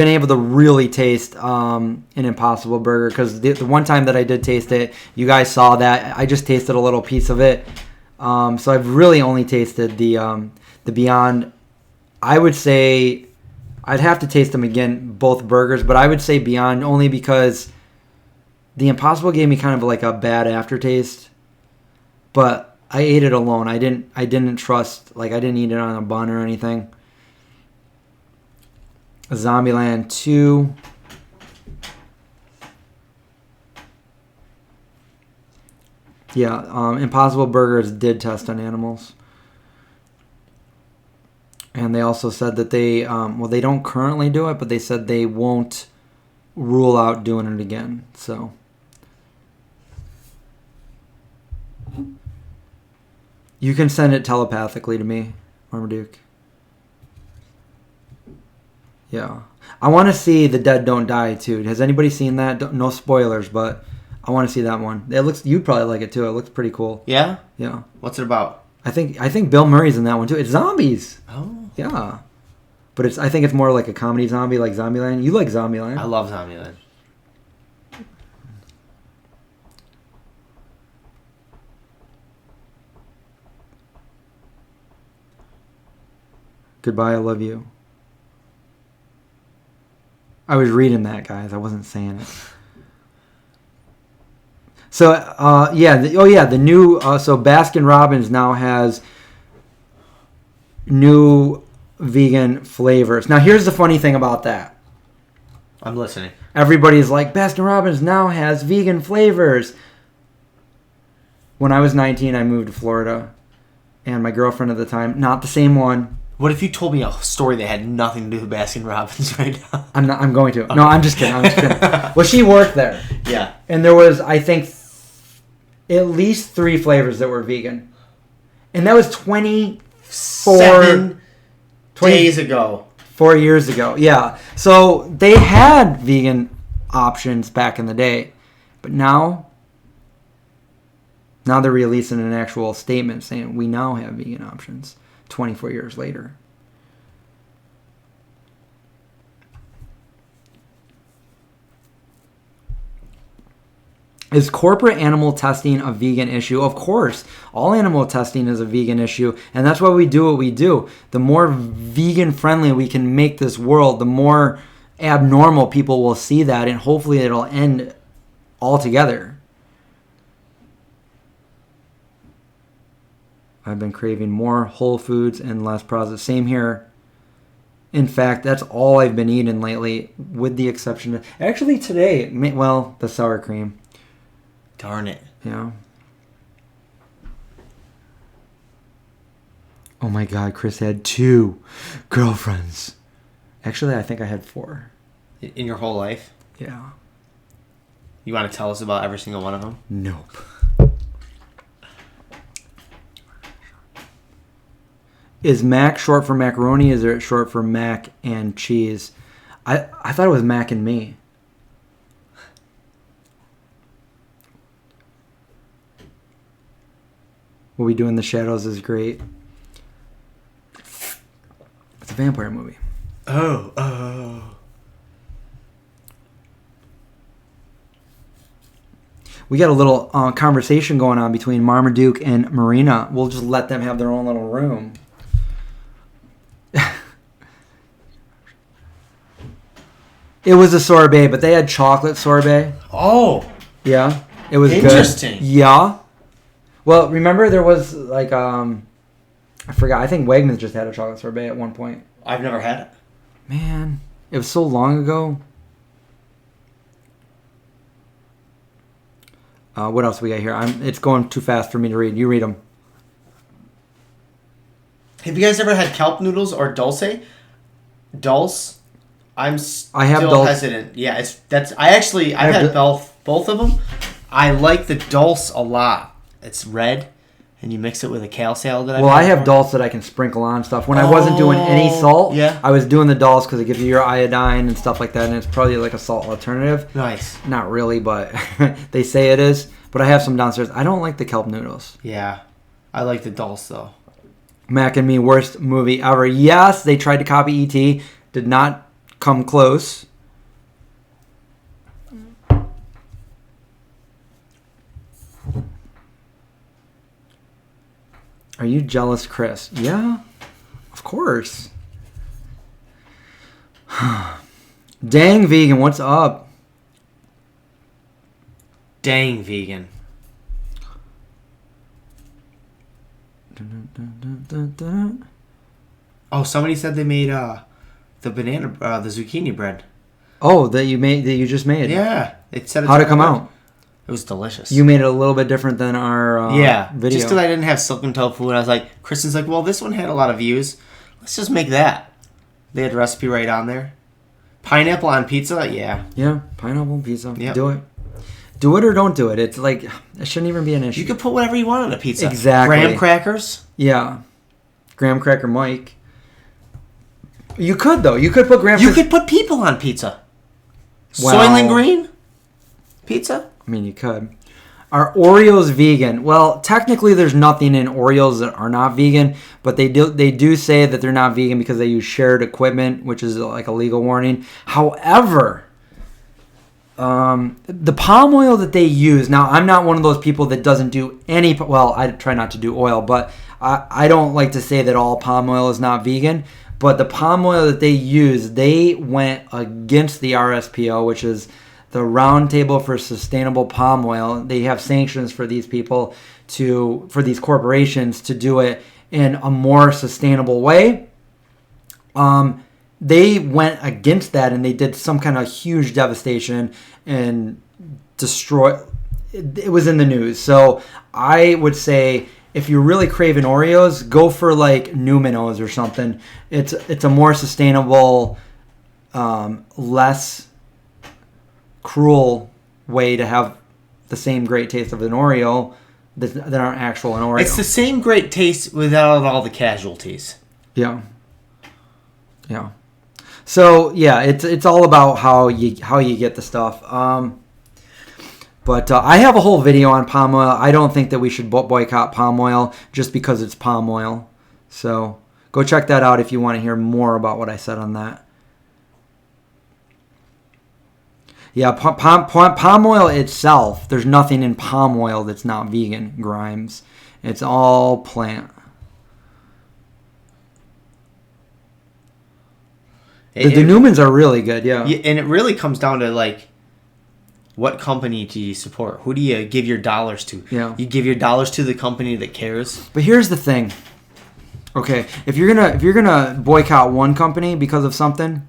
able to really taste an Impossible Burger because the one time that I did taste it, you guys saw that. I just tasted a little piece of it. So I've really only tasted the Beyond. I would say I'd have to taste them again, both burgers, but I would say Beyond only because the Impossible gave me kind of like a bad aftertaste. But I ate it alone. I didn't trust, like I didn't eat it on a bun or anything. Zombieland 2. Yeah, Impossible Burgers did test on animals. And they also said that they don't currently do it, but they said they won't rule out doing it again. So. You can send it telepathically to me, Marmaduke. Yeah. I want to see The Dead Don't Die, too. Has anybody seen that? No spoilers, but I want to see that one. You'd probably like it, too. It looks pretty cool. Yeah? Yeah. What's it about? I think Bill Murray's in that one, too. It's zombies. Oh. Yeah. But I think it's more like a comedy zombie, like Zombieland. You like Zombieland. I love Zombieland. Goodbye, I love you. I was reading that, guys. I wasn't saying it. So the new so Baskin Robbins now has new vegan flavors. Now here's the funny thing about that. I'm listening. Everybody's like, Baskin Robbins now has vegan flavors. When I was 19, I moved to Florida, and my girlfriend at the time, not the same one. What if you told me a story that had nothing to do with Baskin Robbins right now? I'm going to. Okay. No, I'm just kidding. Well, she worked there. Yeah. And there was, I think, at least 3 flavors that were vegan. And that was 7 days ago. 4 years ago, yeah. So they had vegan options back in the day. But now they're releasing an actual statement saying we now have vegan options 24 years later. Is corporate animal testing a vegan issue? Of course. All animal testing is a vegan issue, and that's why we do what we do. The more vegan friendly we can make this world, the more abnormal people will see that, and hopefully it'll end altogether. I've been craving more whole foods and less processed. Same here. In fact, that's all I've been eating lately, with the exception of... Actually, today, the sour cream. Darn it. Yeah. Oh my God, Chris had 2 girlfriends. Actually, I think I had 4. In your whole life? Yeah. You want to tell us about every single one of them? Nope. Is mac short for macaroni? Is it short for mac and cheese? I thought it was mac and me. What We Do in the Shadows is great. It's a vampire movie. Oh. We got a little conversation going on between Marmaduke and Marina. We'll just let them have their own little room. It was a sorbet, but they had chocolate sorbet. Oh. Yeah. It was interesting. Good. Yeah. Well, remember there was like I forgot. I think Wegmans just had a chocolate sorbet at one point. I've never had it. Man, it was so long ago. What else we got here? It's going too fast for me to read. You read them. Have you guys ever had kelp noodles or dulce? Dulce. I have dulce. hesitant. Yeah, I've had both of them. I like the dulce a lot. It's red, and you mix it with a kale salad. I have dulse that I can sprinkle on stuff. When I wasn't doing any salt, I was doing the dulse because it gives you your iodine and stuff like that, and it's probably like a salt alternative. Nice. Not really, but they say it is. But I have some downstairs. I don't like the kelp noodles. Yeah, I like the dulce though. Mac and Me, worst movie ever. Yes, they tried to copy E.T. Did not come close. Are you jealous, Chris? Yeah, of course. Dang vegan, what's up? Dang vegan. Oh, somebody said they made the zucchini bread. Oh, that you just made. Yeah, it said. How'd it come out? It was delicious. You made it a little bit different than our video. Just because I didn't have silken tofu, and I was like, Kristen's like, well, this one had a lot of views. Let's just make that. They had the recipe right on there. Pineapple on pizza, yeah. Yeah, pineapple on pizza. Yep. Do it. Do it or don't do it. It's like, it shouldn't even be an issue. You could put whatever you want on a pizza. Exactly. Graham crackers. Yeah. Graham cracker Mike. You could, though. You could put graham You could put people on pizza. Well, Soylent Green pizza? I mean, you could. Are Oreos vegan? Well, technically there's nothing in Oreos that are not vegan, but they do say that they're not vegan because they use shared equipment, which is like a legal warning. However, the palm oil that they use, now I'm not one of those people that doesn't do any, well, I try not to do oil, but I don't like to say that all palm oil is not vegan, but the palm oil that they use, they went against the RSPO, which is the Roundtable for Sustainable Palm Oil. They have sanctions for these people for these corporations to do it in a more sustainable way. They went against that and they did some kind of huge devastation and it was in the news. So I would say if you're really craving Oreos, go for like Numinos or something. It's a more sustainable, less cruel way to have the same great taste of an Oreo that aren't actual an Oreo. It's the same great taste without all the casualties. Yeah. So yeah, it's all about how you get the stuff. But I have a whole video on palm oil. I don't think that we should boycott palm oil just because it's palm oil. So go check that out if you want to hear more about what I said on that. Yeah, palm oil itself, there's nothing in palm oil that's not vegan, Grimes. It's all plant. The Newmans are really good, yeah. And it really comes down to, like, what company do you support? Who do you give your dollars to? Yeah. You give your dollars to the company that cares. But here's the thing. Okay, if you're gonna boycott one company because of something,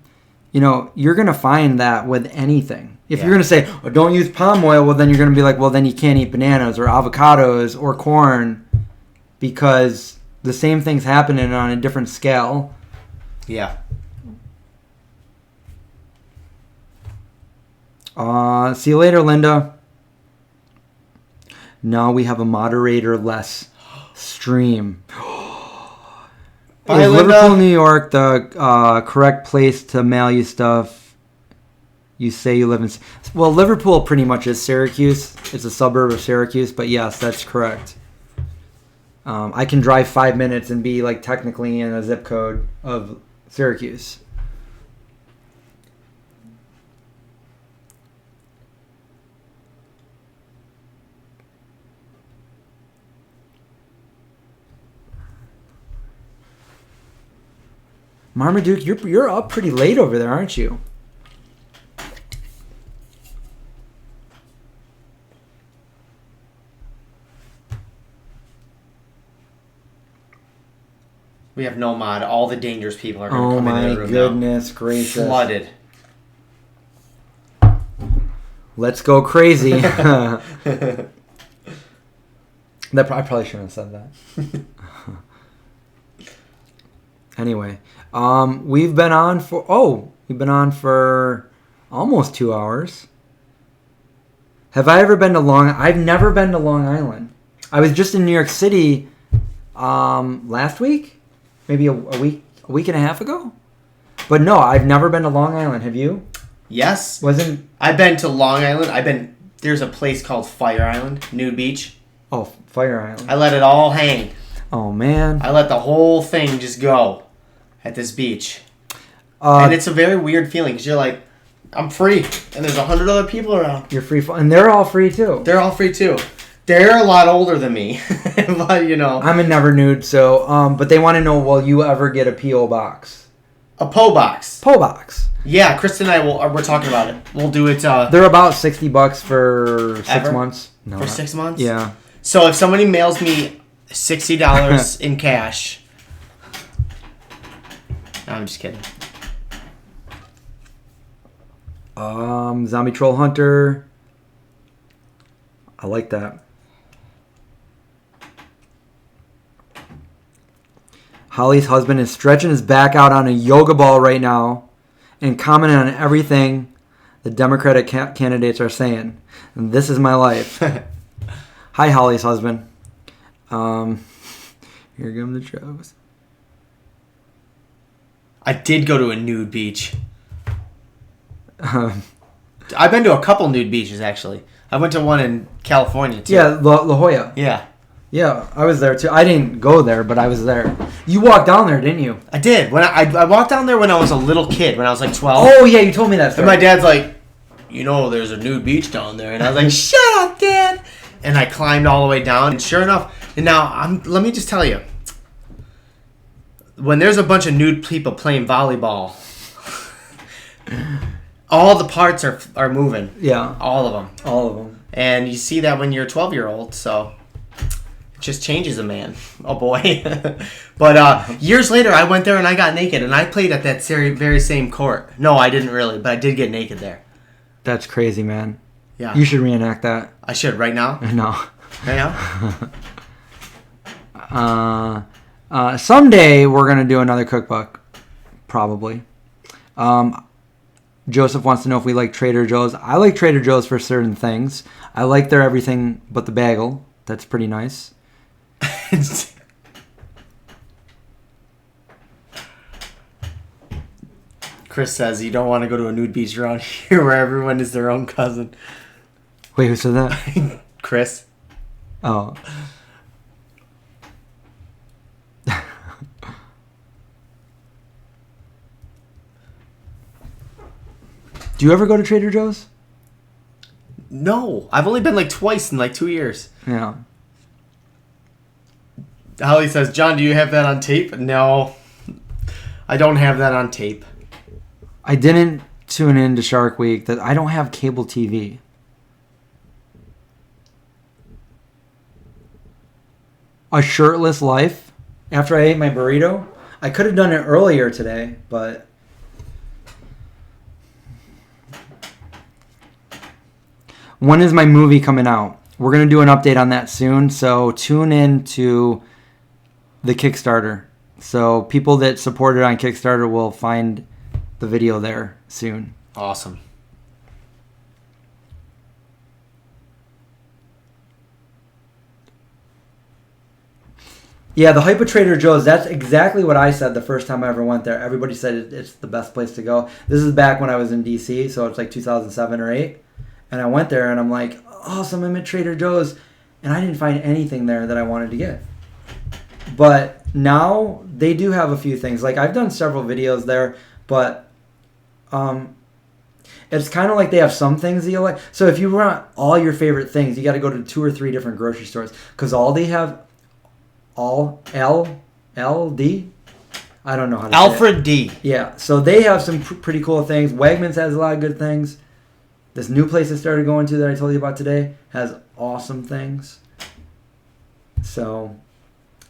you're gonna find that with anything. If you're gonna say, oh, don't use palm oil, well then you're gonna be like, well then you can't eat bananas or avocados or corn because the same thing's happening on a different scale. Yeah. See you later, Linda. Now we have a moderator-less stream. Bye, Is Linda. Liverpool, New York, the correct place to mail you stuff? You say you live in... Well, Liverpool pretty much is Syracuse. It's a suburb of Syracuse, but yes, that's correct. I can drive 5 minutes and be like technically in a zip code of Syracuse. Marmaduke, you're up pretty late over there, aren't you? We have no mod. All the dangerous people are going to come in the room. Oh my goodness gracious. Flooded. Let's go crazy. I probably shouldn't have said that. Anyway, we've been on for almost 2 hours. Have I ever been to I've never been to Long Island. I was just in New York City last week, maybe a week and a half ago. But no, I've never been to Long Island. Have you? Yes. I've been to Long Island. There's a place called Fire Island, nude beach. Oh, Fire Island. I let it all hang. Oh, man. I let the whole thing just go at this beach. And it's a very weird feeling because you're like, I'm free. And there's 100 other people around. You're free. And they're all free, too. They're all free, too. They're a lot older than me. But, I'm a never nude, so... but they want to know, will you ever get a P.O. box? A PO box. PO box. Yeah, Kristen and I we're talking about it. We'll do it... they're about $60 for 6 months. No, for 6 months? Yeah. So if somebody mails me $60 in cash... No, I'm just kidding. Zombie Troll Hunter. I like that. Holly's husband is stretching his back out on a yoga ball right now and commenting on everything the Democratic candidates are saying. And this is my life. Hi, Holly's husband. Here come the shows. I did go to a nude beach. I've been to a couple nude beaches, actually. I went to one in California, too. Yeah, La Jolla. Yeah. Yeah, I was there, too. I didn't go there, but I was there. You walked down there, didn't you? I did. When I walked down there when I was a little kid, when I was like 12. Oh, yeah, you told me that story. And my dad's like, there's a nude beach down there. And I was like, shut up, Dad. And I climbed all the way down. And sure enough, and now, let me just tell you. When there's a bunch of nude people playing volleyball, All the parts are moving. Yeah. All of them. All of them. And you see that when you're a 12-year-old, so it just changes a man. Oh, boy. But years later, I went there and I got naked, and I played at that very same court. No, I didn't really, but I did get naked there. That's crazy, man. Yeah. You should reenact that. I should, right now? No. Right now? Someday we're going to do another cookbook. Probably. Joseph wants to know if we like Trader Joe's. I like Trader Joe's for certain things. I like their everything but the bagel. That's pretty nice. Chris says you don't want to go to a nude beach around here where everyone is their own cousin. Wait, who said that? Chris. Oh. Do you ever go to Trader Joe's? No. I've only been like twice in like 2 years. Yeah. Holly says, John, do you have that on tape? No. I don't have that on tape. I didn't tune in to Shark Week. That I don't have cable TV. A shirtless life after I ate my burrito. I could have done it earlier today, but when is my movie coming out? We're going to do an update on that soon, so tune in to the Kickstarter. So people that supported on Kickstarter will find the video there soon. Awesome. Yeah, the hype of Trader Joe's, that's exactly what I said the first time I ever went there. Everybody said it's the best place to go. This is back when I was in D.C., so it's like 2007 or 8. And I went there and I'm like, awesome, I'm at Trader Joe's. And I didn't find anything there that I wanted to get. But now they do have a few things. Like I've done several videos there, but it's kind of like they have some things that you like. So if you want all your favorite things, you got to go to 2 or 3 different grocery stores. Because Aldi have LD? I don't know how to say it. Alfred D. Yeah, so they have some pretty cool things. Wegmans has a lot of good things. This new place I started going to that I told you about today has awesome things. So,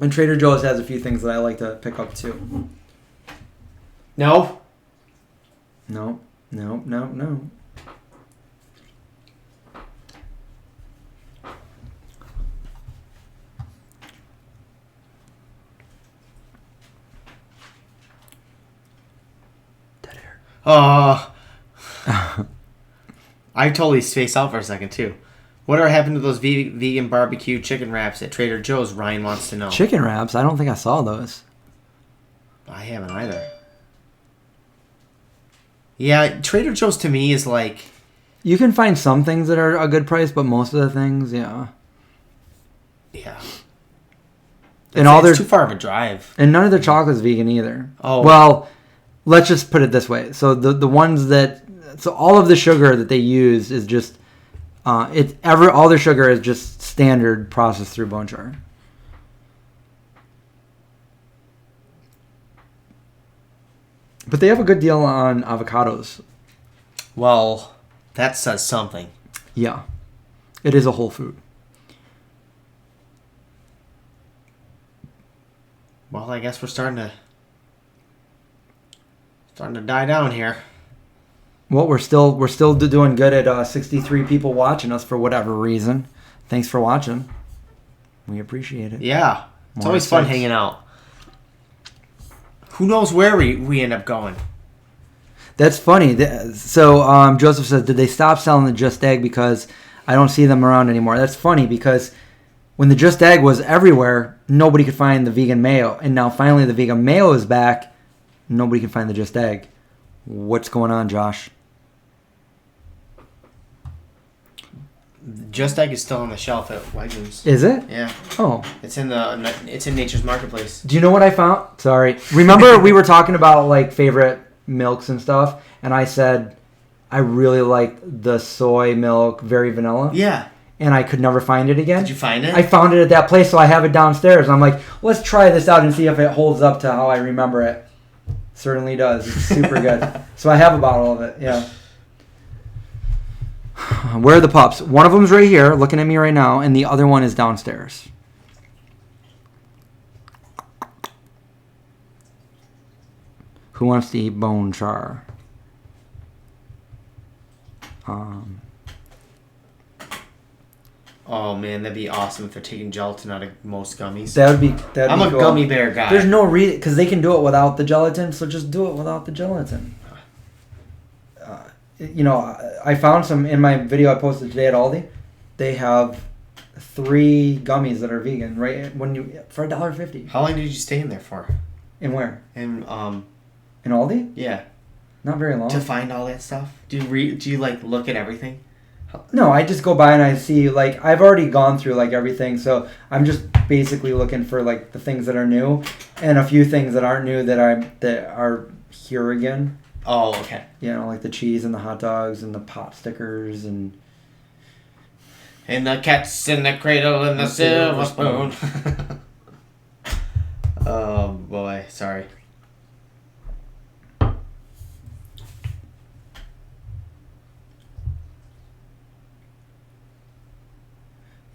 and Trader Joe's has a few things that I like to pick up too. No. No. Dead air. I totally spaced out for a second too. Whatever happened to those vegan barbecue chicken wraps at Trader Joe's? Ryan wants to know. Chicken wraps? I don't think I saw those. I haven't either. Yeah, Trader Joe's to me is like... You can find some things that are a good price, but most of the things, yeah. Yeah. It's too far of a drive. And none of their chocolate's vegan either. Oh. Well, let's just put it this way. So the ones that... So all of the sugar that they use is just... all their sugar is just standard processed through bone char. But they have a good deal on avocados. Well, that says something. Yeah. It is a whole food. Well, I guess we're starting to die down here. Well, we're still doing good at 63 people watching us for whatever reason. Thanks for watching. We appreciate it. Yeah. It's always fun hanging out. Who knows where we end up going? That's funny. So Joseph says, did they stop selling the Just Egg because I don't see them around anymore? That's funny because when the Just Egg was everywhere, nobody could find the vegan mayo. And now finally the vegan mayo is back. Nobody can find the Just Egg. What's going on, Josh? Just Egg is still on the shelf at Wegmans. Is it? Yeah. Oh. It's in Nature's Marketplace. Do you know what I found? Sorry. Remember we were talking about like favorite milks and stuff, and I said I really like the soy milk, very vanilla. Yeah. And I could never find it again. Did you find it? I found it at that place, so I have it downstairs. I'm like, let's try this out and see if it holds up to how I remember it. Certainly does. It's super good. So I have a bottle of it. Yeah. Where are the pups? One of them's right here, looking at me right now, and the other one is downstairs. Who wants to eat bone char? Oh man, that'd be awesome if they're taking gelatin out of most gummies. That'd be I'm a cool. gummy bear guy. There's no reason, because they can do it without the gelatin, so just do it without the gelatin. I found some in my video I posted today at Aldi. They have 3 gummies that are vegan, right? For $1.50. How long did you stay in there for? In where? In Aldi? Yeah. Not very long. To find all that stuff? Do you like look at everything? No, I just go by and I see, like, I've already gone through, like, everything, so I'm just basically looking for, like, the things that are new and a few things that aren't new that are here again. Oh, okay. Like the cheese and the hot dogs and the pot stickers and the cats in the cradle and the silver spoon. Oh, boy. Sorry.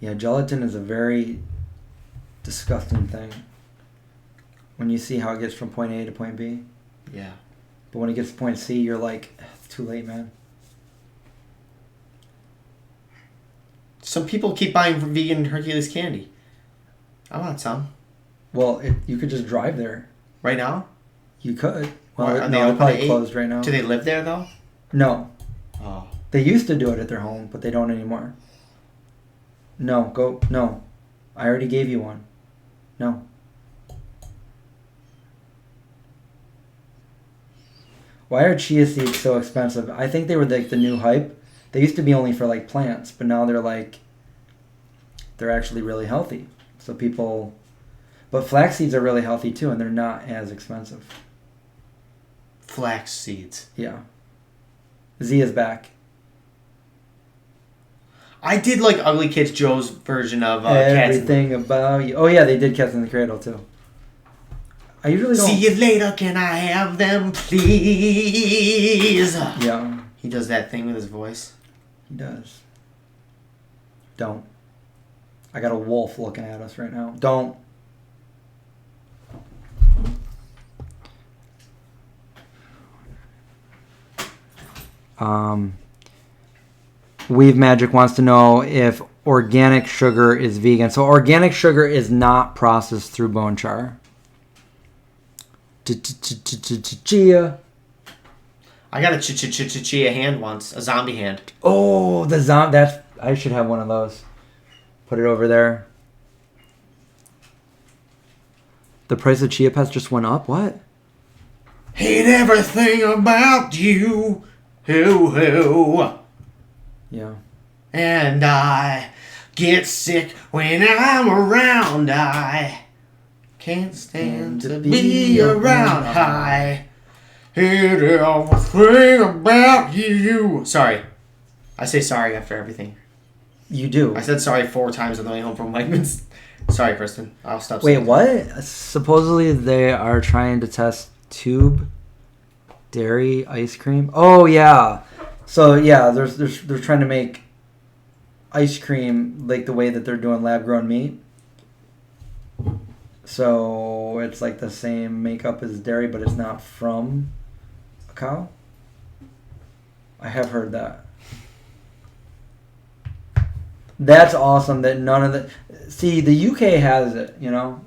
Yeah, gelatin is a very disgusting thing. When you see how it gets from point A to point B. Yeah. But when it gets to point C, you're like, it's too late, man. Some people keep buying vegan Hercules candy. I want some. Well, you could just drive there. Right now? You could. Well, Are they're probably closed right now. Do they live there, though? No. Oh. They used to do it at their home, but they don't anymore. No. I already gave you one. No. Why are chia seeds so expensive? I think they were like the new hype. They used to be only for like plants, but now they're actually really healthy. So but flax seeds are really healthy too, and they're not as expensive. Flax seeds. Yeah. Z is back. I did like Ugly Kids Joe's version of Cats. Everything About You. Oh yeah, they did Cats in the Cradle too. I usually don't. See you later, can I have them, please? Yeah. He does that thing with his voice. He does. Don't. I got a wolf looking at us right now. Don't. Weave Magic wants to know if organic sugar is vegan. So organic sugar is not processed through bone char. Chia. I got a chia hand once, a zombie hand. Oh, I should have one of those. Put it over there. The price of chia pets just went up? What? Hate everything about you. Hoo. Yeah. And I get sick when I'm around. I can't stand to be around. I hate everything about you. Sorry. I say sorry after everything. You do. I said sorry 4 times on the way home from Wegmans. Sorry, Kristen. I'll stop Wait, saying what? Supposedly they are trying to test tube dairy ice cream. Oh yeah. So yeah, they're trying to make ice cream like the way that they're doing lab grown meat. So it's like the same makeup as dairy, but it's not from a cow. I have heard that. That's awesome that none of the... See, the UK has it,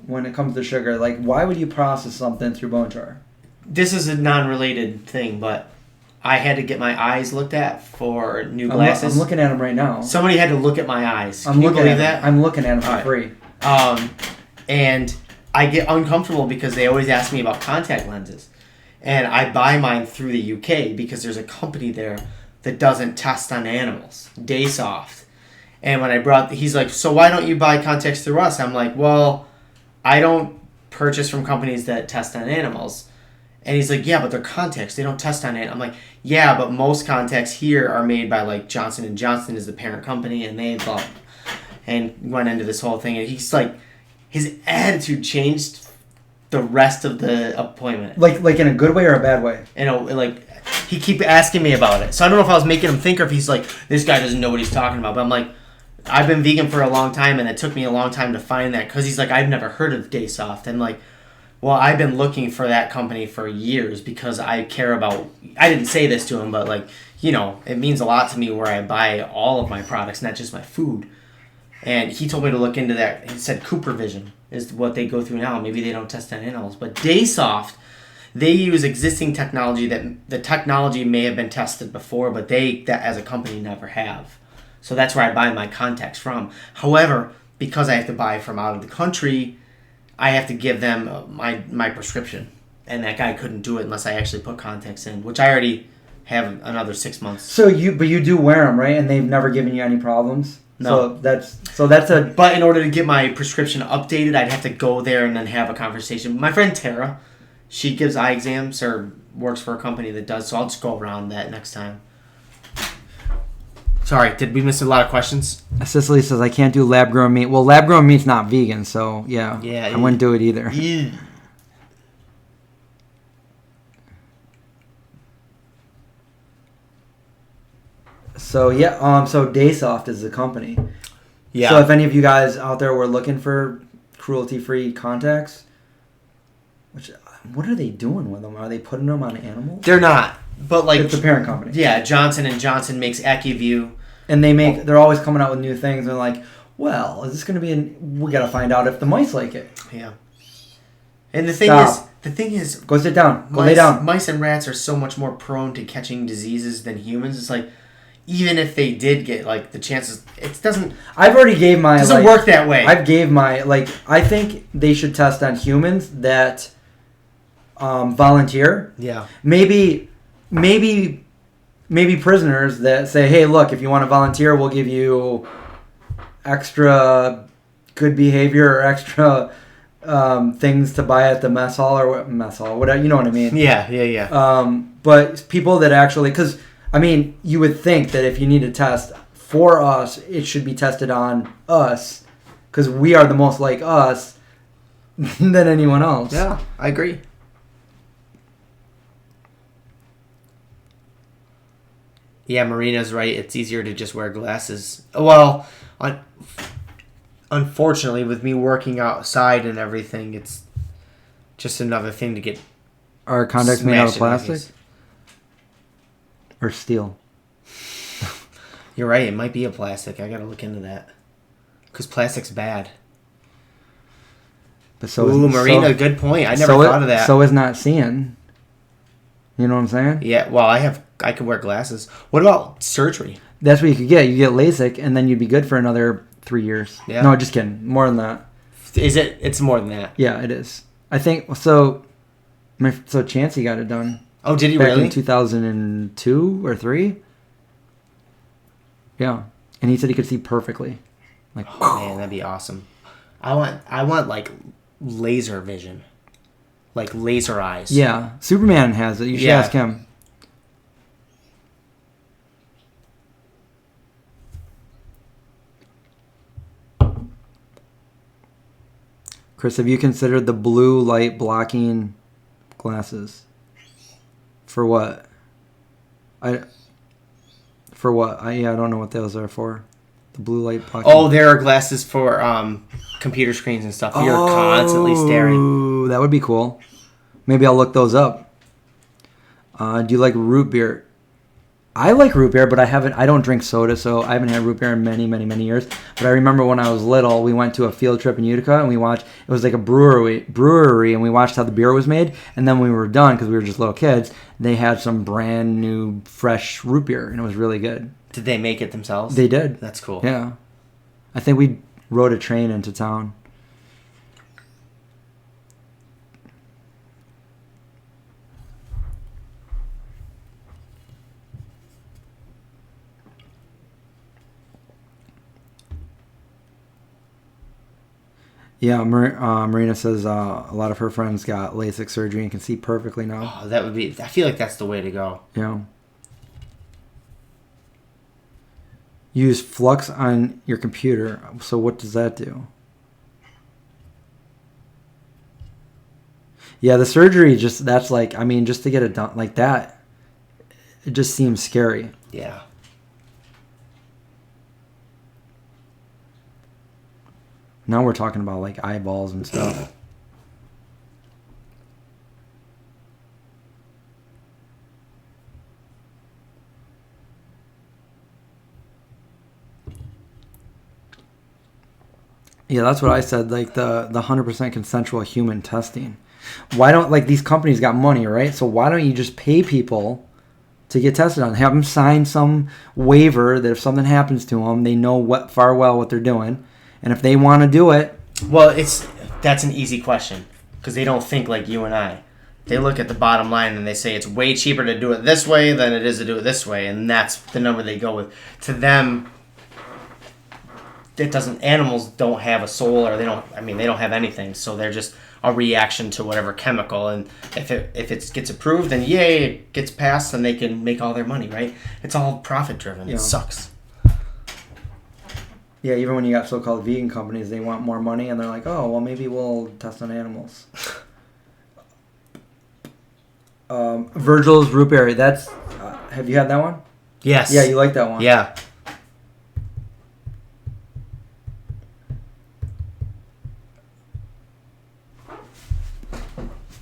when it comes to sugar. Like, why would you process something through bone char? This is a non-related thing, but I had to get my eyes looked at for new glasses. I'm looking at them right now. Somebody had to look at my eyes. Can you believe that? I'm looking at them for free. And I get uncomfortable because they always ask me about contact lenses. And I buy mine through the UK because there's a company there that doesn't test on animals. Daysoft. And when he's like, so why don't you buy contacts through us? I'm like, well, I don't purchase from companies that test on animals. And he's like, yeah, but they're contacts. They don't test on it. I'm like, yeah, but most contacts here are made by like Johnson & Johnson is the parent company, and they bought and went into this whole thing. And he's like, his attitude changed the rest of the appointment. Like in a good way or a bad way? Like he keep asking me about it. So I don't know if I was making him think or if he's like, this guy doesn't know what he's talking about. But I'm like, I've been vegan for a long time, and it took me a long time to find that because he's like, I've never heard of Day Soft. And like, well, I've been looking for that company for years because I care about. I didn't say this to him, but like, it means a lot to me where I buy all of my products, not just my food. And he told me to look into that. He said Cooper Vision is what they go through now. Maybe they don't test on animals, but Day Soft, they use existing technology that the technology may have been tested before, but that as a company never have. So that's where I buy my contacts from. However, because I have to buy from out of the country, I have to give them my prescription. And that guy couldn't do it unless I actually put contacts in, which I already have another 6 months. So you do wear them, right? And they've never given you any problems? No. So that's a... But in order to get my prescription updated, I'd have to go there and then have a conversation. My friend Tara, she gives eye exams or works for a company that does, so I'll just go around that next time. Sorry, did we miss a lot of questions? Cicely says, I can't do lab-grown meat. Well, lab-grown meat's not vegan, so yeah I wouldn't do it either. Yeah. So, so Day Soft is the company. Yeah. So if any of you guys out there were looking for cruelty-free contacts, what are they doing with them? Are they putting them on animals? They're not, but like... It's the parent company. Yeah, Johnson & Johnson makes AccuView. And they're always coming out with new things. They're like, well, is this going to be we got to find out if the mice like it. Yeah. And the thing is... Go sit down. Go lay down. Mice and rats are so much more prone to catching diseases than humans. It's like, even if they did get, like, the chances... It doesn't... I've already gave my... It doesn't work that way. I think they should test on humans that volunteer. Yeah. Maybe prisoners that say, hey, look, if you want to volunteer, we'll give you extra good behavior or extra things to buy at the mess hall or whatever, you know what I mean? Yeah. But people that actually, because, I mean, you would think that if you need a test for us, it should be tested on us because we are the most like us than anyone else. Yeah, I agree. Yeah, Marina's right. It's easier to just wear glasses. Well, unfortunately, with me working outside and everything, it's just another thing to get. Are contacts made out of plastic? Or steel? You're right. It might be a plastic. I gotta look into that. Because plastic's bad. But Marina, good point. I never thought of that. So is not seeing. You know what I'm saying? Yeah, well, I could wear glasses. What about surgery? That's what you could get. You get LASIK, and then you'd be good for another 3 years. Yeah. No, just kidding. More than that. Is it? It's more than that. Yeah, it is. I think so. So Chancey got it done. Oh, did he back really? In 2002 or 3. Yeah, and he said he could see perfectly. Like, oh, man, that'd be awesome. I want like laser vision. Like laser eyes. Yeah. Superman has it. You should ask him. Chris, have you considered the blue light blocking glasses? For what? I don't know what those are for. The blue light blocking. Oh, there are glasses for computer screens and stuff. You're constantly staring. Ooh, that would be cool. Maybe I'll look those up. Do you like root beer? I like root beer, but I don't drink soda, so I haven't had root beer in many, many, many years. But I remember when I was little, we went to a field trip in Utica, and it was like a brewery, and we watched how the beer was made. And then when we were done, because we were just little kids, they had some brand new, fresh root beer, and it was really good. Did they make it themselves? They did. That's cool. Yeah. I think we rode a train into town. Yeah, Marina says a lot of her friends got LASIK surgery and can see perfectly now. Oh, that would be... I feel like that's the way to go. Yeah. Use flux on your computer. So what does that do? Yeah, the surgery just to get it done like that. it just seems scary. Yeah. Now we're talking about like eyeballs and stuff. Yeah, that's what I said. Like the 100% consensual human testing. Why don't like these companies got money, right? So why don't you just pay people to get tested on? Have them sign some waiver that if something happens to them, they know what they're doing, and if they want to do it. Well, that's an easy question because they don't think like you and I. They look at the bottom line and they say it's way cheaper to do it this way than it is to do it this way, and that's the number they go with. To them, animals don't have a soul, or they don't have anything, so they're just a reaction to whatever chemical, and if it gets approved, then yay, it gets passed, and they can make all their money, right? It's all profit driven. Yeah. It sucks. Yeah, even when you got so-called vegan companies, they want more money, and they're like, oh, well, maybe we'll test on animals. Virgil's root berry, that's, have you had that one? Yes. Yeah, you like that one. Yeah.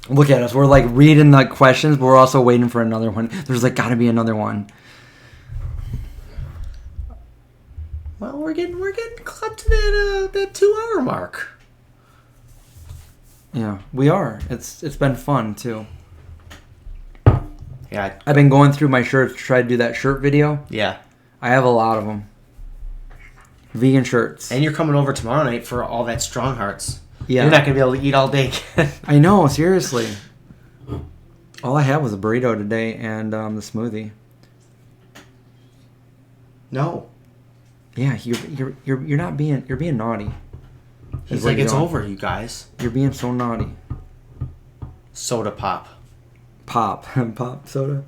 Look at us. We're like reading the questions, but we're also waiting for another one. There's like got to be another one. Well, we're getting close to that 2 hour mark. Yeah, we are. It's been fun too. Yeah. I've been going through my shirts to try to do that shirt video. Yeah. I have a lot of them. Vegan shirts. And you're coming over tomorrow night for all that Strong Hearts. Yeah. You're not going to be able to eat all day. I know, seriously. All I had was a burrito today and the smoothie. No. Yeah, you're not being, you're being naughty. He's like, it's over, you guys. You're being so naughty. Soda pop. Pop soda.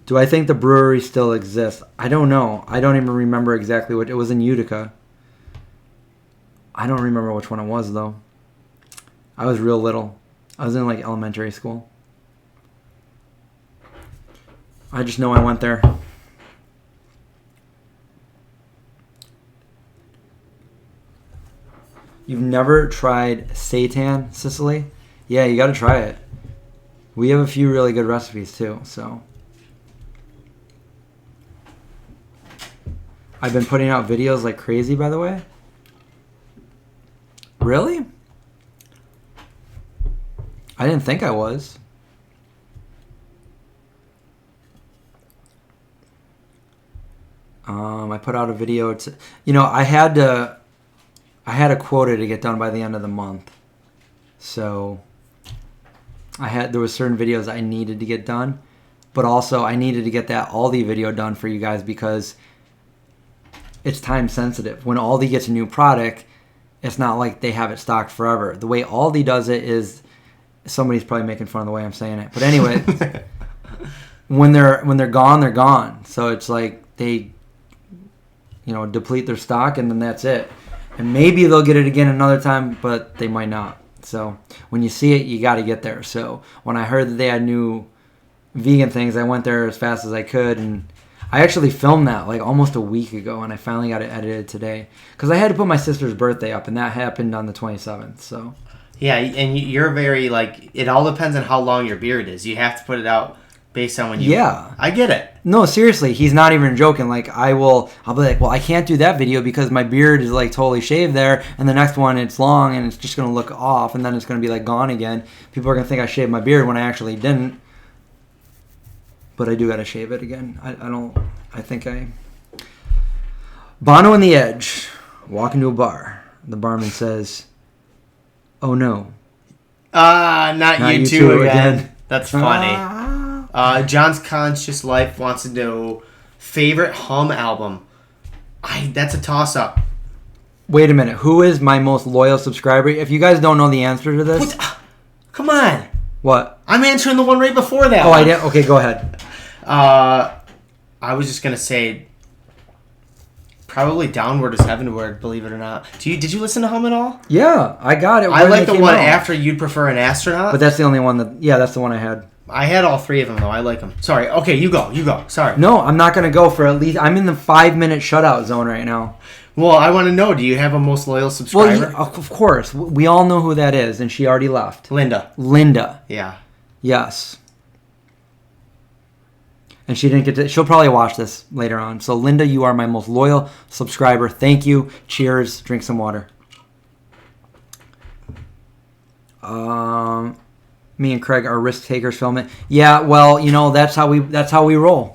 Do I think the brewery still exists? I don't know. I don't even remember exactly what it was in Utica. I don't remember which one it was though. I was real little. I was in like elementary school. I just know I went there. You've never tried seitan, Sicily? Yeah, you gotta try it. We have a few really good recipes too, so. I've been putting out videos like crazy, by the way. Really? I didn't think I was. I put out a video to, I had a quota to get done by the end of the month. So there was certain videos I needed to get done, but also I needed to get that Aldi video done for you guys because it's time sensitive. When Aldi gets a new product, it's not like they have it stocked forever. The way Aldi does it is, somebody's probably making fun of the way I'm saying it, but anyway, when they're gone, they're gone. So it's like they, deplete their stock and then that's it. And maybe they'll get it again another time, but they might not. So when you see it, you got to get there. So when I heard that they had new vegan things, I went there as fast as I could, and I actually filmed that like almost a week ago, and I finally got it edited today because I had to put my sister's birthday up, and that happened on the 27th. So yeah, and you're very like, it all depends on how long your beard is. You have to put it out based on when you. Yeah, I get it. No, seriously, he's not even joking. Like I'll be like, well, I can't do that video because my beard is like totally shaved there, and the next one it's long and it's just gonna look off, and then it's gonna be like gone again. People are gonna think I shaved my beard when I actually didn't. But I do gotta shave it again. Bono and the Edge walk into a bar. The barman says, "Oh no, not you two again." That's funny. John's Conscious Life wants to know favorite Hum album. That's a toss up. Wait a minute. Who is my most loyal subscriber? If you guys don't know the answer to this, come on. What? I'm answering the one right before that. Oh, one. I did. Okay, go ahead. I was just gonna say probably Downward is Heavenward. Believe it or not. Did you listen to Hum at all? Yeah, I got it. I like the one after You'd Prefer an Astronaut. But that's the only one that. Yeah, that's the one I had. I had all 3 of them though. I like them. Sorry. Okay, you go. Sorry. No, I'm not gonna go for at least. I'm in the 5-minute shutout zone right now. Well, I want to know. Do you have a most loyal subscriber? Well, of course. We all know who that is, and she already left. Linda. Yeah. Yes. And she didn't get to. She'll probably watch this later on. So, Linda, you are my most loyal subscriber. Thank you. Cheers. Drink some water. Me and Craig are risk takers filming. Yeah, well, that's how we roll.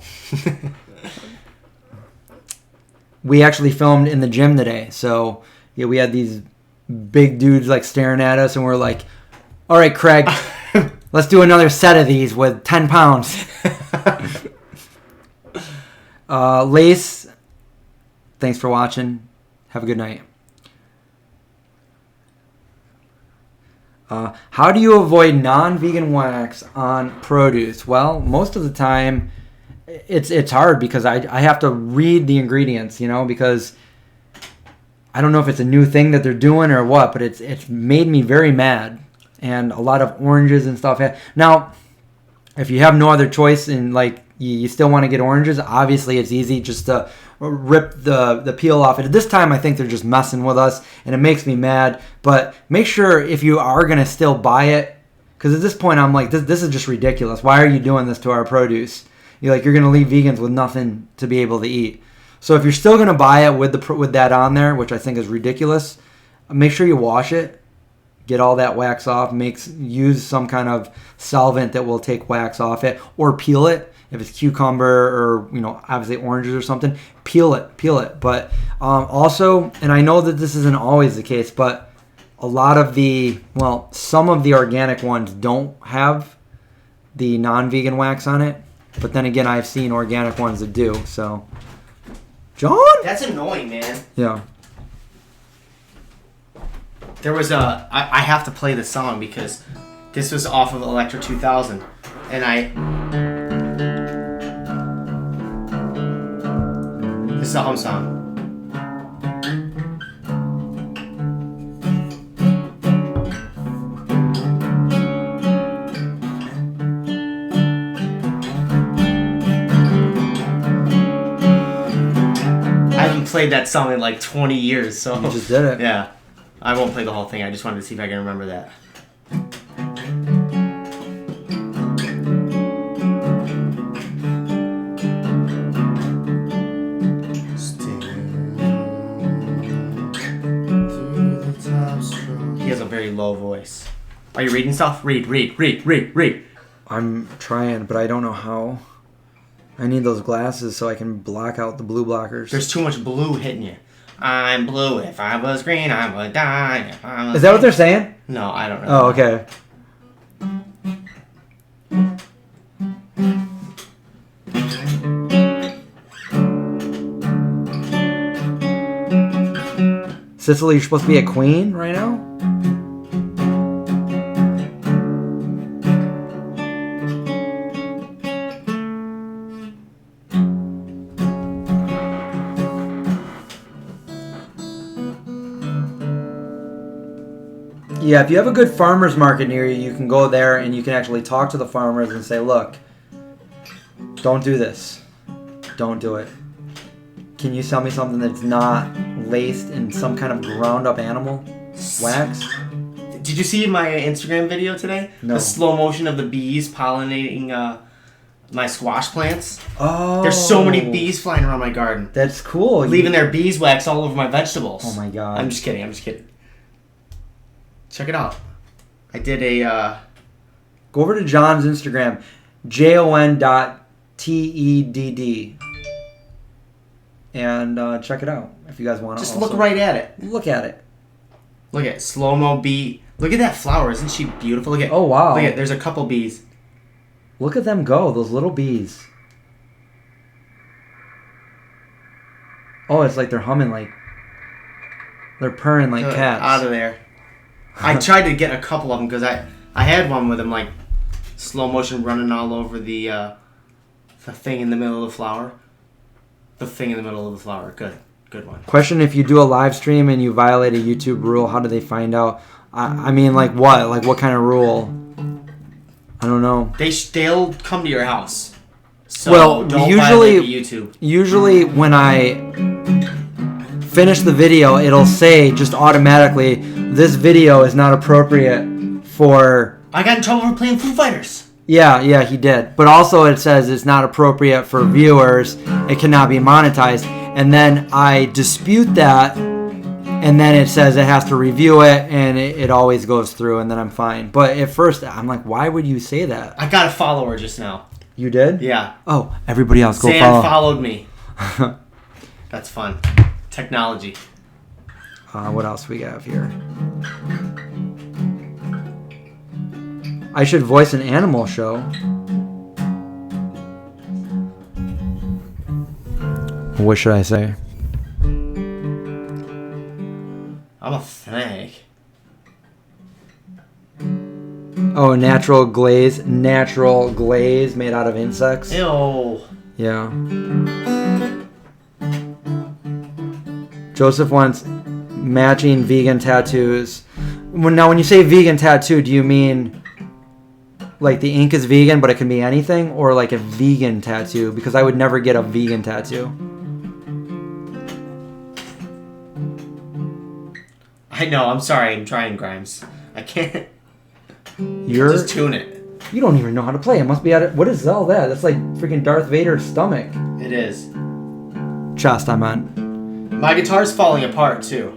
We actually filmed in the gym today, so yeah, we had these big dudes like staring at us, and we're like, "All right, Craig, let's do another set of these with 10 pounds." Lace, thanks for watching. Have a good night. How do you avoid non-vegan wax on produce? Well, most of the time, it's hard because I have to read the ingredients, because I don't know if it's a new thing that they're doing or what, but it's made me very mad. And a lot of oranges and stuff. Now, if you have no other choice and like you still want to get oranges, obviously it's easy just to rip the peel off. At this time, I think they're just messing with us, and it makes me mad. But make sure if you are going to still buy it, because at this point I'm like, this is just ridiculous. Why are you doing this to our produce? You're going to leave vegans with nothing to be able to eat. So if you're still going to buy it with that on there, which I think is ridiculous, make sure you wash it, get all that wax off. Use some kind of solvent that will take wax off it, or peel it. If it's cucumber or obviously oranges or something, peel it. But also, and I know that this isn't always the case, but some of the organic ones don't have the non-vegan wax on it. But then again, I've seen organic ones that do. So, John? That's annoying, man. Yeah. There was I have to play the song because this was off of Electra 2000. And this is a home song. Played that song in like 20 years, so you just did it. Yeah, I won't play the whole thing. I just wanted to see if I can remember that. He has a very low voice. Are you reading stuff? Read. I'm trying, but I don't know how. I need those glasses so I can block out the blue blockers. There's too much blue hitting you. I'm blue. If I was green, I would die. If I was Is that what they're saying? No, I don't know. Oh, okay. Cicely, you're supposed to be a queen right now? Yeah, if you have a good farmer's market near you, you can go there and you can actually talk to the farmers and say, look, don't do this. Don't do it. Can you sell me something that's not laced in some kind of ground up animal wax? Did you see my Instagram video today? No. The slow motion of the bees pollinating my squash plants. Oh. There's so many bees flying around my garden. That's cool. Leaving their beeswax all over my vegetables. Oh my god. I'm just kidding. Check it out. I did a... Go over to John's Instagram, jon.tedd, and check it out if you guys want to. Just look right at it. Look at it. Look at slow-mo bee. Look at that flower. Isn't she beautiful? Look at. Oh, wow. Look at. There's a couple bees. Look at them go, those little bees. Oh, it's like they're humming like... They're purring like cats. Out of there. I tried to get a couple of them because I had one with them like slow motion running all over the thing in the middle of the flower. The thing in the middle of the flower. Good one. Question: if you do a live stream and you violate a YouTube rule, how do they find out? I mean, like what? Like what kind of rule? I don't know. They'll come to your house. So Well, don't usually- violate the YouTube. Usually when I finish the video, it'll say just automatically, this video is not appropriate for... I got in trouble for playing Foo Fighters. Yeah, he did. But also it says it's not appropriate for viewers. It cannot be monetized. And then I dispute that, and then it says it has to review it, and it always goes through, and then I'm fine. But at first, I'm like, why would you say that? I got a follower just now. You did? Yeah. Oh, everybody else go Sam follow. followed me. That's fun. Technology. What else we have here? I should voice an animal show. What should I say? I'm a snake. Oh, natural glaze made out of insects. Ew. Yeah. Joseph wants matching vegan tattoos. Now, when you say vegan tattoo, do you mean like the ink is vegan, but it can be anything, or like a vegan tattoo? Because I would never get a vegan tattoo. I know. I'm sorry. I'm trying, Grimes. I can't. You're Just tune it. You don't even know how to play. It must be what is all that? That's like freaking Darth Vader's stomach. It is. Chest, I meant. My guitar's falling apart too.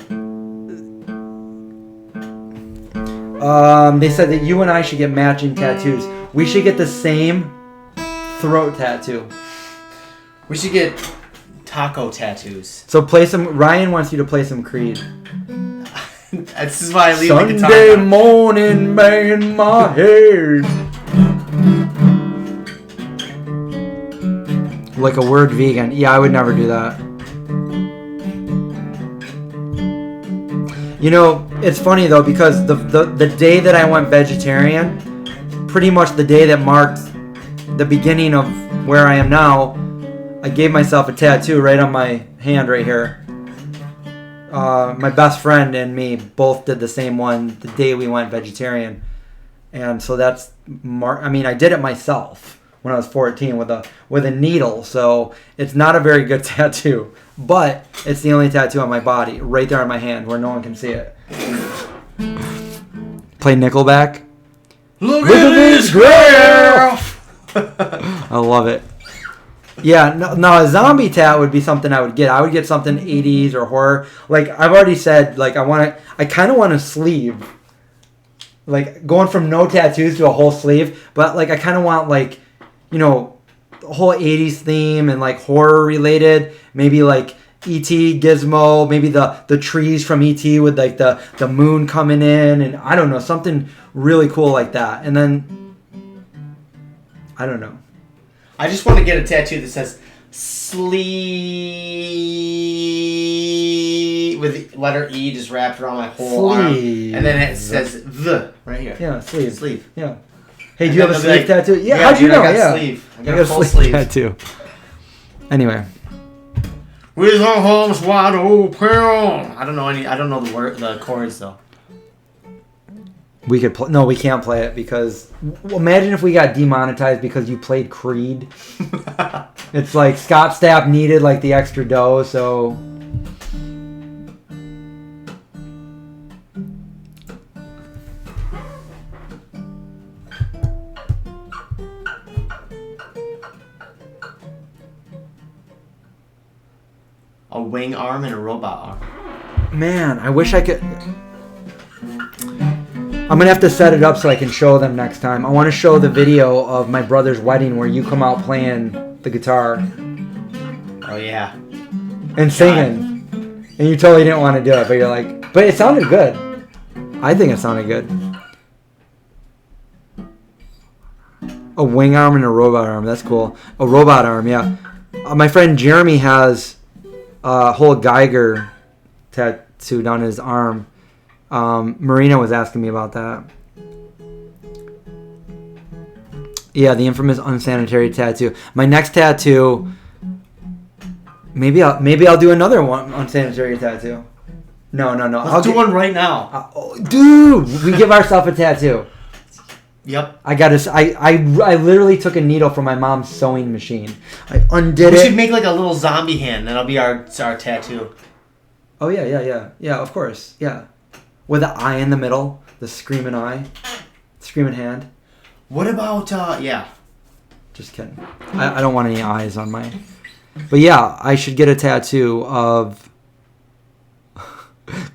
They said that you and I should get matching tattoos. We should get the same throat tattoo. We should get taco tattoos. So play some. Ryan wants you to play some Creed. This is why I leave the guitar. Sunday morning, banging my head. Like a word vegan. Yeah, I would never do that. You know, it's funny though, because the day that I went vegetarian, pretty much the day that marked the beginning of where I am now, I gave myself a tattoo right on my hand right here. My best friend and me both did the same one the day we went vegetarian. And so that's I mean, I did it myself when I was 14 with a needle. So it's not a very good tattoo, but it's the only tattoo on my body, right there on my hand where no one can see it. Play Nickelback. Look at this girl! I love it. Yeah, no, a zombie tat would be something I would get. I would get something 80s or horror. Like I've already said, like I kind of want a sleeve. Like going from no tattoos to a whole sleeve, but like I kind of want like, you know, the whole 80s theme and like horror related, maybe like E.T. Gizmo, maybe the trees from E.T. with like the moon coming in, and I don't know, something really cool like that. And then I don't know. I just want to get a tattoo that says sleeve with the letter E just wrapped around my whole arm. And then it says the right here. Yeah, sleeve. Sleeve. Yeah. Hey, do you have a sleeve tattoo? Yeah, how'd you dude, know? I got Yeah. sleeve. I got a full sleeve. tattoo. Anyway. With our arms wide open. I don't know the chords though. We could play. No, we can't play it because imagine if we got demonetized because you played Creed. It's like Scott Stapp needed like the extra dough, so. A wing arm and a robot arm. Man, I wish I could. I'm going to have to set it up so I can show them next time. I want to show the video of my brother's wedding where you come out playing the guitar. Oh, yeah. And singing. And you totally didn't want to do it, but you're like, but it sounded good. I think it sounded good. A wing arm and a robot arm. That's cool. A robot arm, yeah. My friend Jeremy has a whole Geiger tattooed on his arm. Marina was asking me about that. Yeah, the infamous unsanitary tattoo. My next tattoo, maybe I'll do another one unsanitary tattoo. No. Let's do one right now. Dude, we give ourselves a tattoo. Yep. I literally took a needle from my mom's sewing machine. I undid We it. should make like a little zombie hand. That'll be our tattoo. Oh yeah, of course, yeah. With the eye in the middle, the screaming eye, screaming hand. What about yeah? Just kidding. I don't want any eyes on my. But yeah, I should get a tattoo of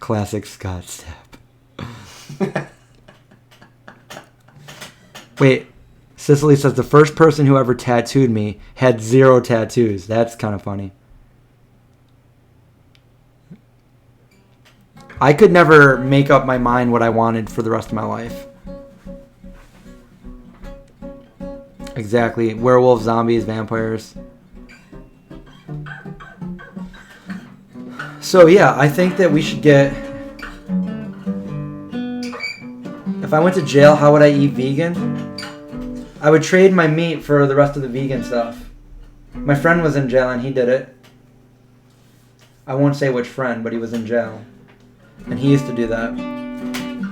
classic Scott Stapp. Wait, Cicely says the first person who ever tattooed me had 0 tattoos. That's kind of funny. I could never make up my mind what I wanted for the rest of my life. Exactly. Werewolves, zombies, vampires. So yeah, I think that we should get... If I went to jail, how would I eat vegan? I would trade my meat for the rest of the vegan stuff. My friend was in jail and he did it. I won't say which friend, but he was in jail. And he used to do that.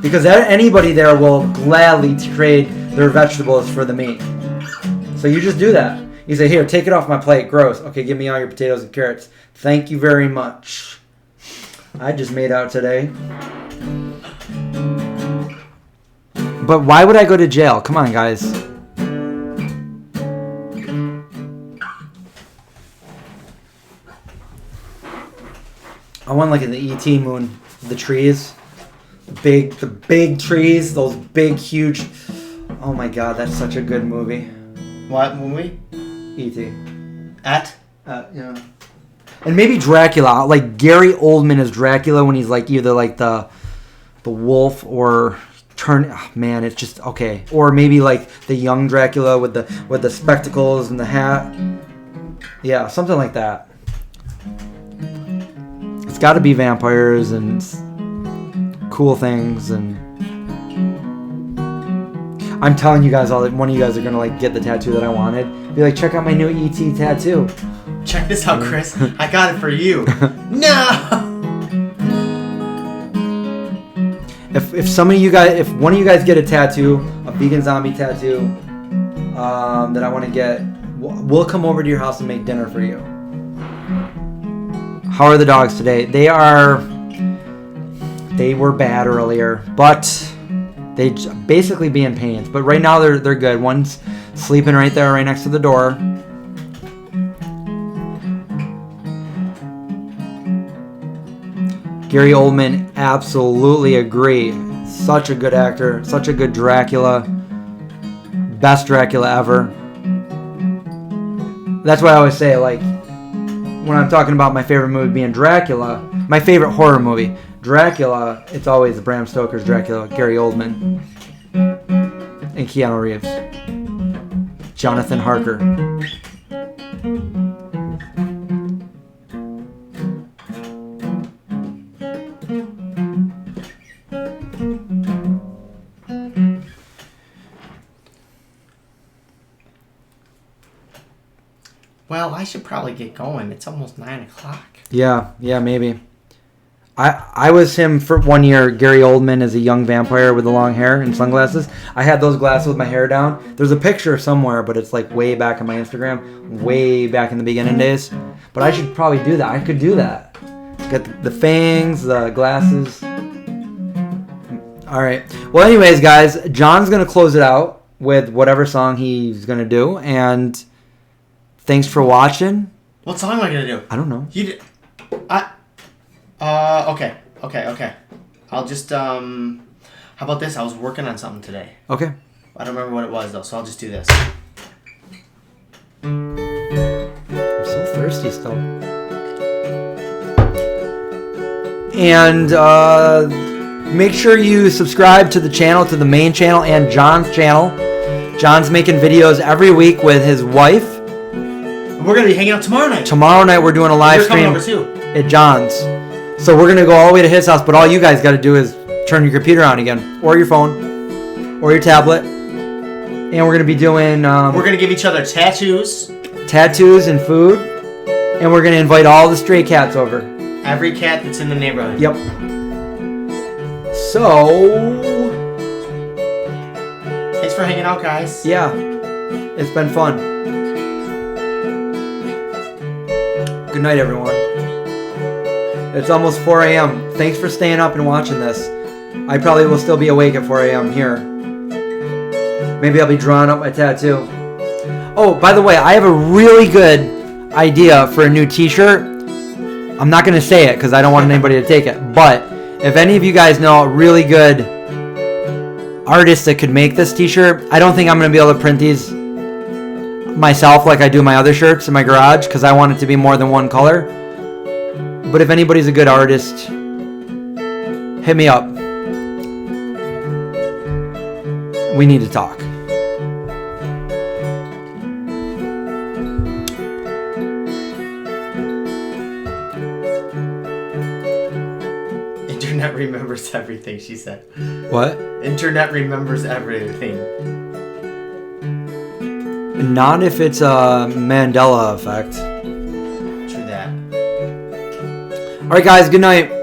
Because anybody there will gladly trade their vegetables for the meat. So you just do that. You say, here, take it off my plate. Gross. Okay, give me all your potatoes and carrots. Thank you very much. I just made out today. But why would I go to jail? Come on, guys. I want like in the E.T. moon, the trees, the big trees, those big, huge. Oh my God, that's such a good movie. What movie? E.T. Yeah. And maybe Dracula, like Gary Oldman as Dracula when he's like either like the wolf or turn. Oh, man, it's just okay. Or maybe like the young Dracula with the spectacles and the hat. Yeah, something like that. It's got to be vampires and cool things, and I'm telling you guys all that one of you guys are gonna like get the tattoo that I wanted. Be like, check out my new ET tattoo. Check this out, Chris. I got it for you. No. If some of you guys, if one of you guys get a tattoo, a vegan zombie tattoo, that I want to get, we'll come over to your house and make dinner for you. How are the dogs today? They were bad earlier, but they basically be in pains. But right now they're good. One's sleeping right there, right next to the door. Gary Oldman, absolutely agree. Such a good actor, such a good Dracula. Best Dracula ever. That's why I always say, like, when I'm talking about my favorite movie being Dracula, my favorite horror movie, Dracula, it's always Bram Stoker's Dracula, Gary Oldman, and Keanu Reeves. Jonathan Harker. Well, I should probably get going. It's almost 9 o'clock. Yeah, maybe. I was him for 1 year, Gary Oldman as a young vampire with the long hair and sunglasses. I had those glasses with my hair down. There's a picture somewhere, but it's like way back on my Instagram, way back in the beginning days. But I should probably do that. I could do that. Get the fangs, the glasses. All right. Well, anyways, guys, John's going to close it out with whatever song he's going to do. And thanks for watching. What song am I going to do? I don't know. Okay. I'll just, how about this? I was working on something today. Okay. I don't remember what it was, though, so I'll just do this. I'm so thirsty still. And make sure you subscribe to the channel, to the main channel and John's channel. John's making videos every week with his wife. We're going to be hanging out tomorrow night. Tomorrow night we're doing a live stream at John's. So we're going to go all the way to his house, but all you guys got to do is turn your computer on again, or your phone, or your tablet. And we're going to be doing... we're going to give each other tattoos. Tattoos and food. And we're going to invite all the stray cats over. Every cat that's in the neighborhood. Yep. So... Thanks Thanks for hanging out, guys. Yeah, it's been fun. Good night, everyone. It's almost 4 a.m. Thanks for staying up and watching this. I probably will still be awake at 4 a.m. here. Maybe I'll be drawing up my tattoo. Oh, by the way, I have a really good idea for a new t-shirt. I'm not going to say it because I don't want anybody to take it. But if any of you guys know a really good artist that could make this t-shirt, I don't think I'm going to be able to print these myself like I do my other shirts in my garage because I want it to be more than one color. But if anybody's a good artist, hit me up. We need to talk. Internet remembers everything, she said. What? Internet remembers everything. Not if it's a Mandela effect. True that. All right, guys. Good night.